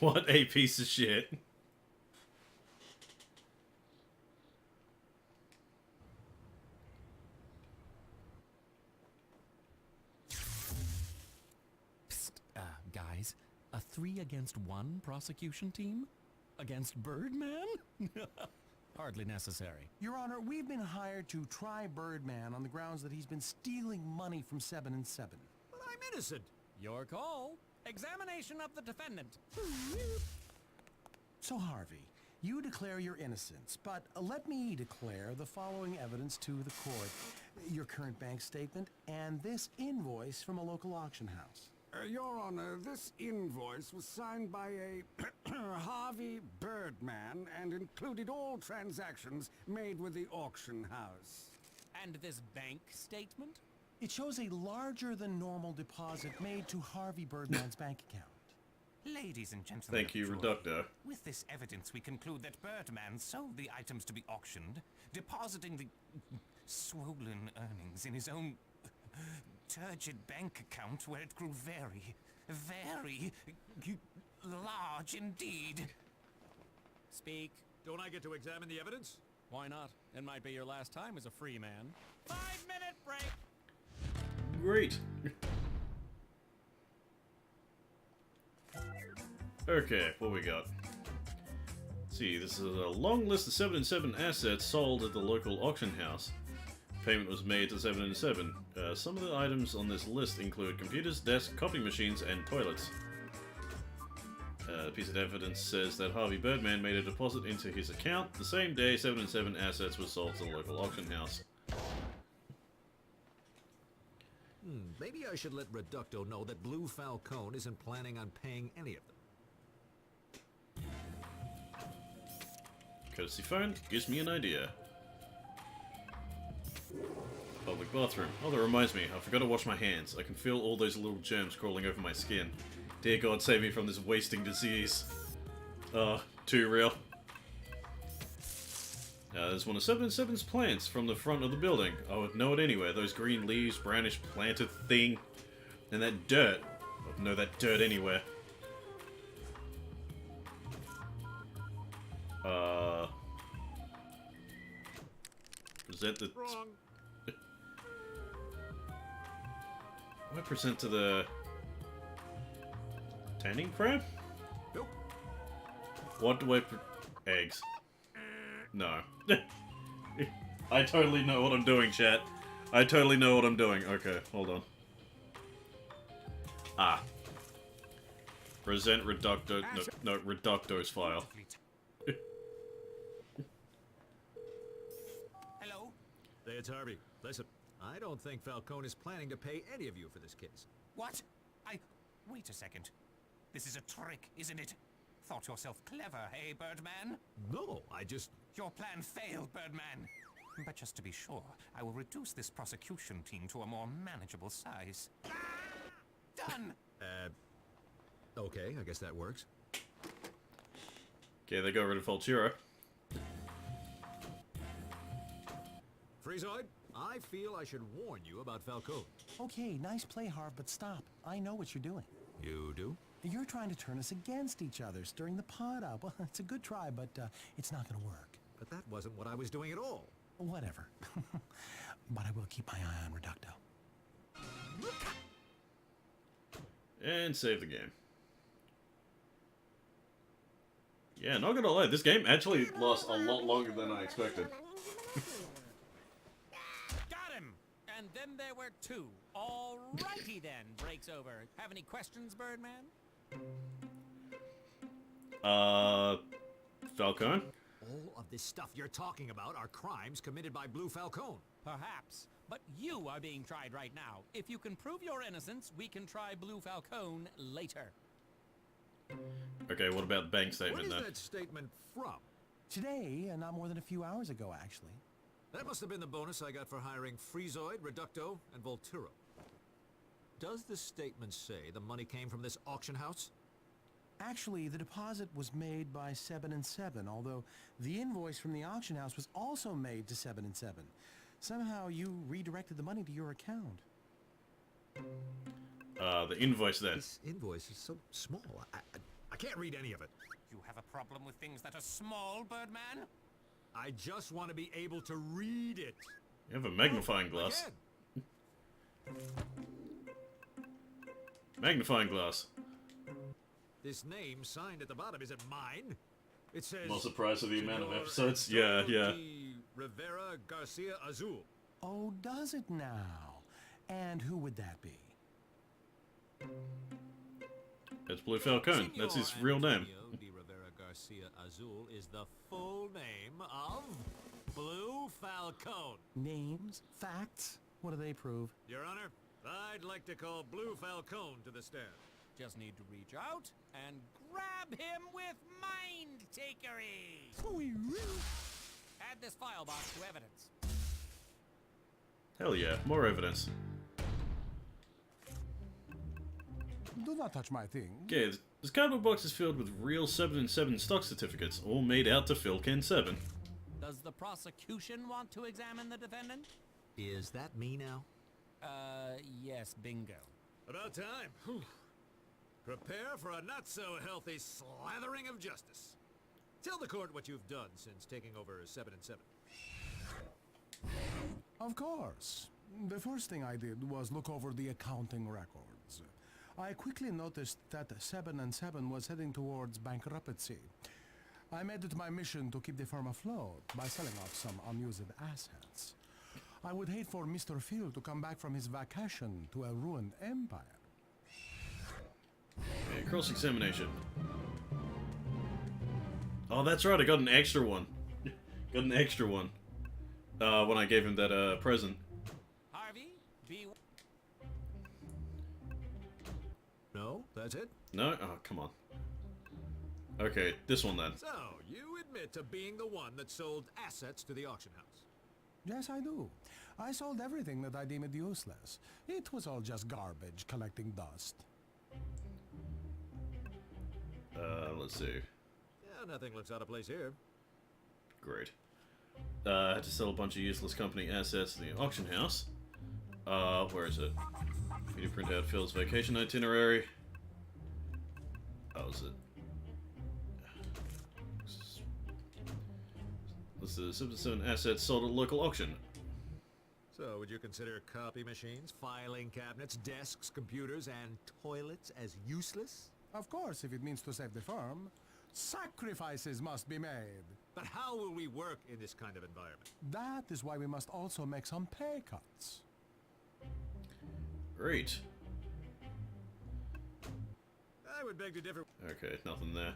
What a piece of shit. Psst, guys, A 3-against-1 prosecution team? Against Birdman? Hardly necessary. Your Honor, we've been hired to try Birdman on the grounds that he's been stealing money from 7 and 7. But I'm innocent. Your call. Examination of the defendant. So, Harvey, you declare your innocence, but let me declare the following evidence to the court. Your current bank statement and this invoice from a local auction house. Your Honor, this invoice was signed by a Harvey Birdman and included all transactions made with the auction house. And this bank statement? It shows a larger than normal deposit made to Harvey Birdman's bank account. Ladies and gentlemen, Thank you, of the jury, Reductor. With this evidence, we conclude that Birdman sold the items to be auctioned, depositing the swollen earnings in his own turgid bank account, where it grew very, very large indeed. Speak. Don't I get to examine the evidence? Why not? It might be your last time as a free man. 5-minute break! Great. Okay, what we got? Let's see, this is a long list of 7 and 7 assets sold at the local auction house. Payment was made to 7 and 7. Some of the items on this list include computers, desks, copy machines, and toilets. A piece of evidence says that Harvey Birdman made a deposit into his account the same day 7 and 7 assets were sold to the local auction house. Maybe I should let Reducto know that Blue Falcone isn't planning on paying any of them. Courtesy phone gives me an idea. Public bathroom. Oh, that reminds me, I forgot to wash my hands. I can feel all those little germs crawling over my skin. Dear God, save me from this wasting disease. Too real. There's one of 7 and 7's plants from the front of the building. I would know it anywhere. Those green leaves, brownish planted thing. And that dirt. I would know that dirt anywhere. Present the... Wrong. What present to the... Tanning crab? Nope. What do I... Eggs. No. I totally know what I'm doing, chat. I totally know what I'm doing. Okay, hold on. Ah. Present Reducto... No, Reducto's file. Hello? Hey, it's Harvey. Listen, I don't think Falcone is planning to pay any of you for this case. What? Wait a second. This is a trick, isn't it? Thought yourself clever, hey, Birdman? No, I just... Your plan failed, Birdman. But just to be sure, I will reduce this prosecution team to a more manageable size. Done! Okay, I guess that works. Okay, they got rid of Fulturo. Freezoid, I feel I should warn you about Falcone. Okay, nice play, Harv, but stop. I know what you're doing. You do? You're trying to turn us against each other, stirring the pot up. Well, it's a good try, but it's not going to work. But that wasn't what I was doing at all. Whatever. But I will keep my eye on Reducto. And save the game. Yeah, not gonna lie, this game actually lost a lot longer than I expected. Got him! And then there were 2. Alrighty then, breaks over. Have any questions, Birdman? Falcone? All of this stuff you're talking about are crimes committed by Blue Falcone. Perhaps. But you are being tried right now. If you can prove your innocence, we can try Blue Falcone later. Okay, what about the bank statement, What is then? that statement from? Today, not more than a few hours ago, actually. That must have been the bonus I got for hiring Freezoid, Reducto, and Volturo. Does the statement say the money came from this auction house? Actually, the deposit was made by 7 and 7, although the invoice from the auction house was also made to 7 and 7. Somehow you redirected the money to your account. The invoice then. This invoice is so small. I can't read any of it. You have a problem with things that are small, Birdman? I just want to be able to read it. You have a magnifying glass. Again. Magnifying glass. This name signed at the bottom isn't mine. It says... I'm not surprised at the amount of Senor episodes. Yeah, Antonio yeah. G. Rivera Garcia Azul. Oh, does it now? And who would that be? It's Blue Falcone. That's his real name. Antonio de Rivera Garcia Azul is the full name of Blue Falcone. Names? Facts? What do they prove? Your Honor, I'd like to call Blue Falcone to the stand. Just need to reach out and grab him with mind takery. Add this file box to evidence. Hell yeah, more evidence. Do not touch my thing. Okay, this cardboard box is filled with real 7 and 7 stock certificates, all made out to fill Ken 7. Does the prosecution want to examine the defendant? Is that me now? Yes, bingo. About time. Whew. Prepare for a not-so-healthy slathering of justice. Tell the court what you've done since taking over 7 and 7. Of course. The first thing I did was look over the accounting records. I quickly noticed that 7 and 7 was heading towards bankruptcy. I made it my mission to keep the firm afloat by selling off some unused assets. I would hate for Mr. Phil to come back from his vacation to a ruined empire. Okay, cross-examination. Oh, that's right, I got an extra one. Got an extra one. When I gave him that, present. Harvey, be... No, that's it? No? Oh, come on. Okay, this one then. So, you admit to being the one that sold assets to the auction house? Yes, I do. I sold everything that I deemed useless. It was all just garbage collecting dust. Let's see. Yeah, nothing looks out of place here. Great. I had to sell a bunch of useless company assets to the auction house. Where is it? Video print out Phil's vacation itinerary. How is it? This is 77 assets sold at local auction. So, would you consider copy machines, filing cabinets, desks, computers, and toilets as useless? Of course, if it means to save the firm. Sacrifices must be made. But how will we work in this kind of environment? That is why we must also make some pay cuts. Great. I would beg to differ. Okay, nothing there.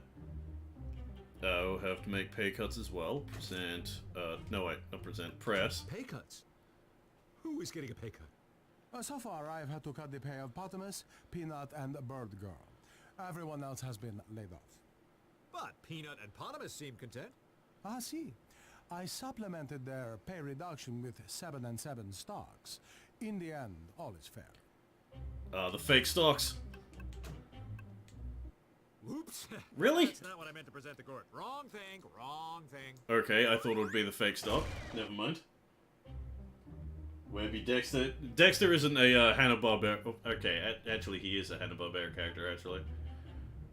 We'll have to make pay cuts as well. Present, no wait, not present, press. Pay cuts? Who is getting a pay cut? So far, I've had to cut the pay of Potamus, Peanut, and Bird Girl. Everyone else has been laid off. But Peanut and Potamus seem content. Ah, see. I supplemented their pay reduction with 7 and 7 stocks. In the end, all is fair. The fake stocks. Whoops. Really? That's not what I meant to present to court. Wrong thing, wrong thing. Okay, I thought it would be the fake stock. Never mind. Where be Dexter? Dexter isn't a Hanna-Barbera. Oh, okay, actually he is a Hanna-Barbera character, actually.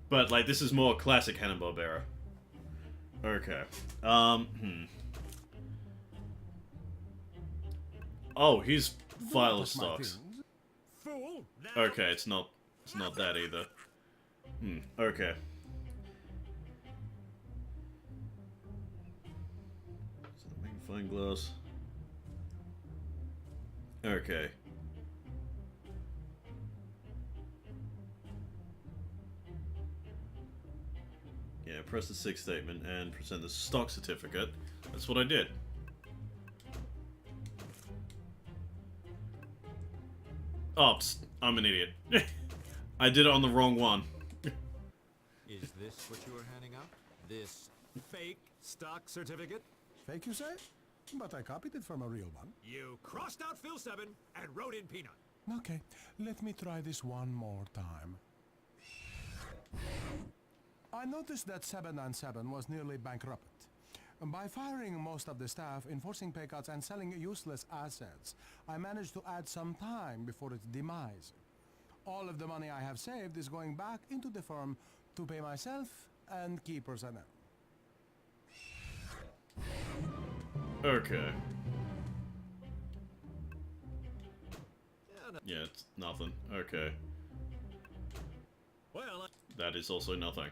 But, like, this is more classic Hanna-Barbera. Okay. Oh, he's file stocks. Fool. Okay, it's not that either. Okay. So, magnifying glass. Okay. Yeah, press the 6 statement and present the stock certificate. That's what I did. Oops, I'm an idiot. I did it on the wrong one. Is this what you were handing out? This fake stock certificate? Fake, you say? But I copied it from a real one. You crossed out Phil 7 and wrote in Peanut. Okay, let me try this one more time. I noticed that 7 and 7 was nearly bankrupt. By firing most of the staff, enforcing pay cuts, and selling useless assets, I managed to add some time before its demise. All of the money I have saved is going back into the firm to pay myself and key personnel. Okay. Yeah, it's nothing. Okay. Well, That is also nothing.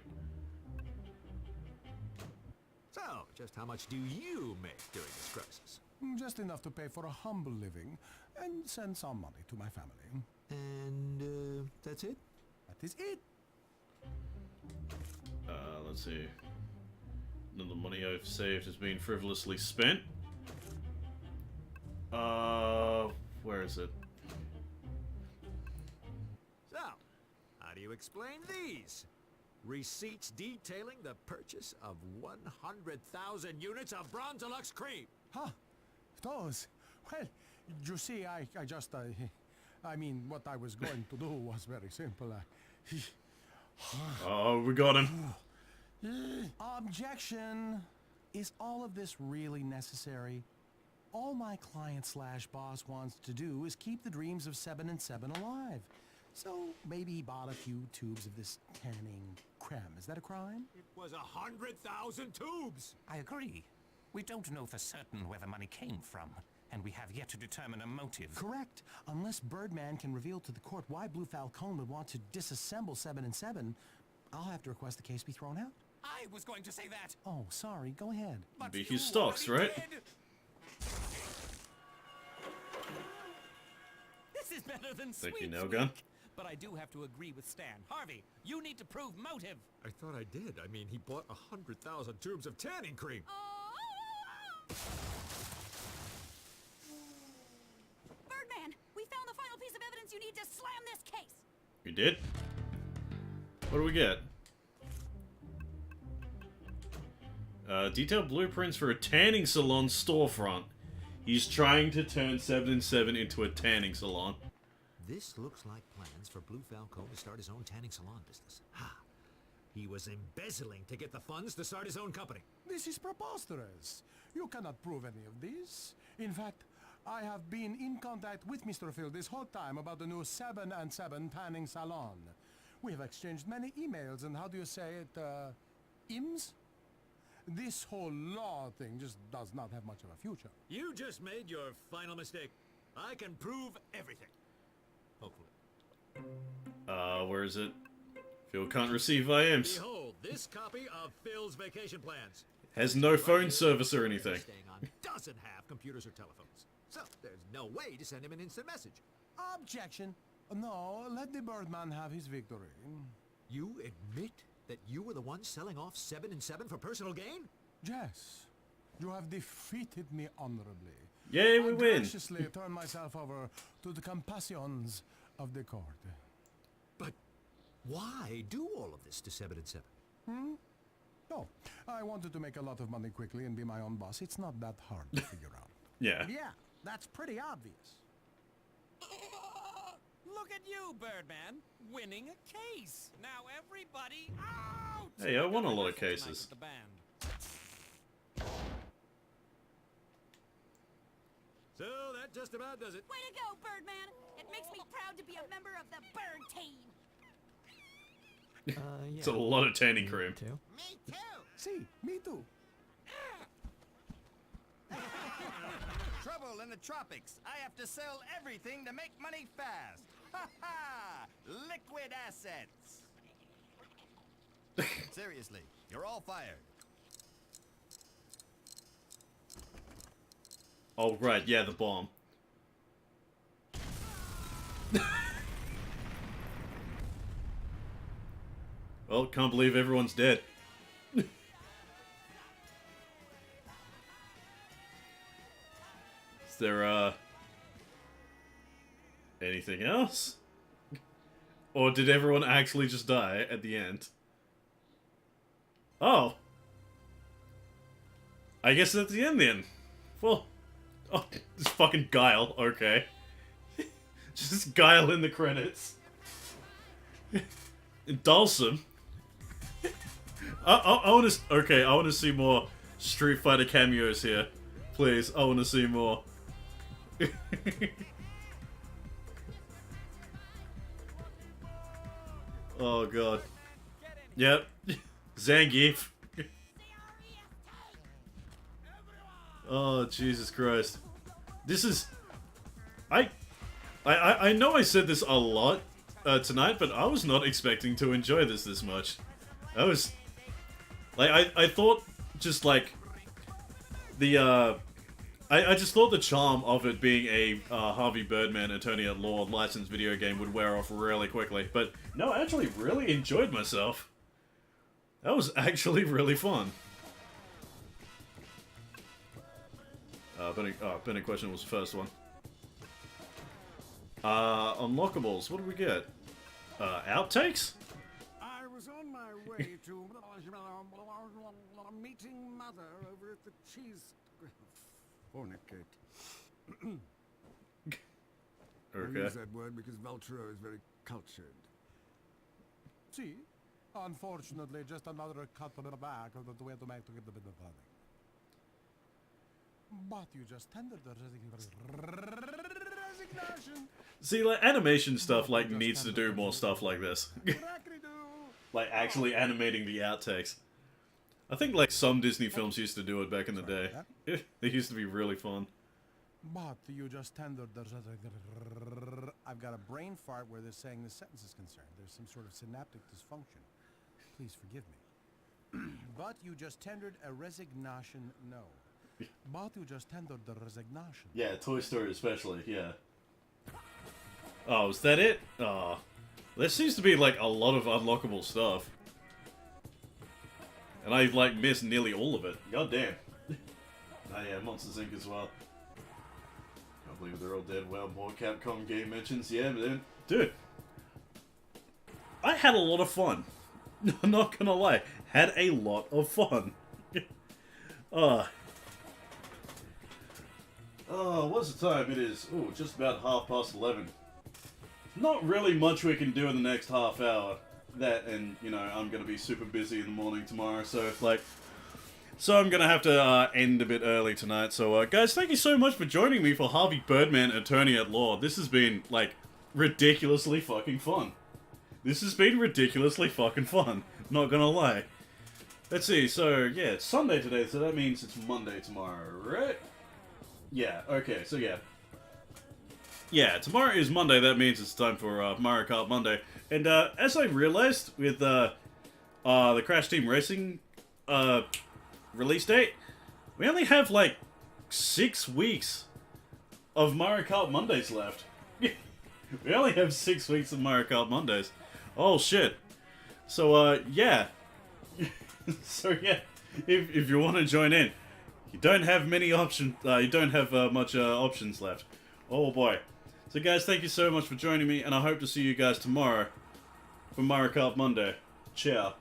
So, just how much do you make during this crisis? Just enough to pay for a humble living and send some money to my family. And, that's it? That is it. Let's see. None of the money I've saved has been frivolously spent. Where is it? So, how do you explain these? Receipts detailing the purchase of 100,000 units of Bronze Deluxe cream. Huh? Those? Well, you see, I just, I mean, what I was going to do was very simple. Oh, we got him. Objection! Is all of this really necessary? All my client/boss wants to do is keep the dreams of 7 and 7 alive. So maybe he bought a few tubes of this tanning creme. Is that a crime? It was 100,000 tubes! I agree. We don't know for certain where the money came from, and we have yet to determine a motive. Correct. Unless Birdman can reveal to the court why Blue Falcone would want to disassemble 7 and 7, I'll have to request the case be thrown out. I was going to say that. Oh, sorry. Go ahead. Be his stocks, right? This is better than Thank you, sweet Nailgun. squeak. But I do have to agree with Stan. Harvey, you need to prove motive. I thought I did. I mean, he bought 100,000 tubes of tanning cream. Birdman, we found the final piece of evidence you need to slam this case. You did? What do we get? Detailed blueprints for a tanning salon storefront. He's trying to turn 7 and 7 into a tanning salon. This looks like plans for Blue Falcone to start his own tanning salon business. Ha! He was embezzling to get the funds to start his own company. This is preposterous. You cannot prove any of this. In fact, I have been in contact with Mr. Phil this whole time about the new 7 and 7 tanning salon. We have exchanged many emails and how do you say it, IMS? This whole law thing just does not have much of a future. You just made your final mistake. I can prove everything. Hopefully. Where is it? Phil can't receive IMs. Behold, this copy of Phil's vacation plans. Has no phone service or anything. Staying on doesn't have computers or telephones. So, there's no way to send him an instant message. Objection. No, let the Birdman have his victory. You admit that you were the one selling off 7 and 7 for personal gain? Yes. You have defeated me honorably. Yay, we I win. graciously turn myself over to the compassions of the court. But why do all of this to 7 and 7? No, I wanted to make a lot of money quickly and be my own boss. It's not that hard to figure out. Yeah. Yeah, that's pretty obvious. Look at you, Birdman, winning a case. Now everybody out! Hey, I won a lot of cases. The band. So that just about does it. Way to go, Birdman! It makes me proud to be a member of the Bird team. It's a lot of tanning cream. Too. Me too. See, me too. Trouble in the tropics. I have to sell everything to make money fast. Ha ha! Liquid assets. Seriously, you're all fired. Oh, right, yeah, the bomb. Well, can't believe everyone's dead. Is there, anything else? Or did everyone actually just die at the end? Oh. I guess that's the end then. Well, oh, this fucking Guile, okay. Just Guile in the credits. Dulcim. I want to. Okay, I want to see more Street Fighter cameos here, please. I want to see more. Oh god. Yep. Zangief. Oh Jesus Christ. This is. I know I said this a lot tonight, but I was not expecting to enjoy this much. I was... Like, I thought just, like... The, I just thought the charm of it being a Harvey Birdman Attorney at Law licensed video game would wear off really quickly. But no, I actually really enjoyed myself. That was actually really fun. Burning Question was the first one. Unlockables, what did we get? Outtakes? I was on my way to meeting Mother over at the cheese... Fornicate. I use that word because Valtero is very cultured. See? Unfortunately, just another cut on the back of the way to make to get the bit of money. But you just tendered the resignation. See, like, animation stuff, like, needs to do more stuff like this. Like, actually animating the outtakes. I think, like, some Disney films used to do it back in the day. They used to be really fun. But you just tendered the... I've got a brain fart where they're saying this sentence is concerned. There's some sort of synaptic dysfunction. Please forgive me. But you just tendered a resignation, no. But you just tendered the resignation. Yeah, Toy Story especially, yeah. Oh, is that it? Oh. There seems to be, like, a lot of unlockable stuff. And I, like, missed nearly all of it. God damn. Oh yeah, Monsters Inc. as well. Can't believe they're all dead. Well, more Capcom game mentions. Yeah, but then... Dude. I had a lot of fun. I'm not gonna lie. Had a lot of fun. What's the time? It is, just about 11:30. Not really much we can do in the next half hour. That, and, you know, I'm gonna be super busy in the morning tomorrow, so, like... So I'm gonna have to end a bit early tonight. So, guys, thank you so much for joining me for Harvey Birdman Attorney at Law. This has been, like, ridiculously fucking fun. This has been ridiculously fucking fun. Not gonna lie. Let's see, so, yeah, it's Sunday today, so that means it's Monday tomorrow, right? Yeah, okay, so yeah. Yeah, tomorrow is Monday, that means it's time for Mario Kart Monday. And as I realized with the Crash Team Racing release date, we only have like 6 weeks of Mario Kart Mondays left. We only have 6 weeks of Mario Kart Mondays. Oh shit. So yeah. So yeah, if you want to join in, you don't have many options. You don't have much options left. Oh boy. So guys, thank you so much for joining me, and I hope to see you guys tomorrow for Mario Kart Monday. Ciao.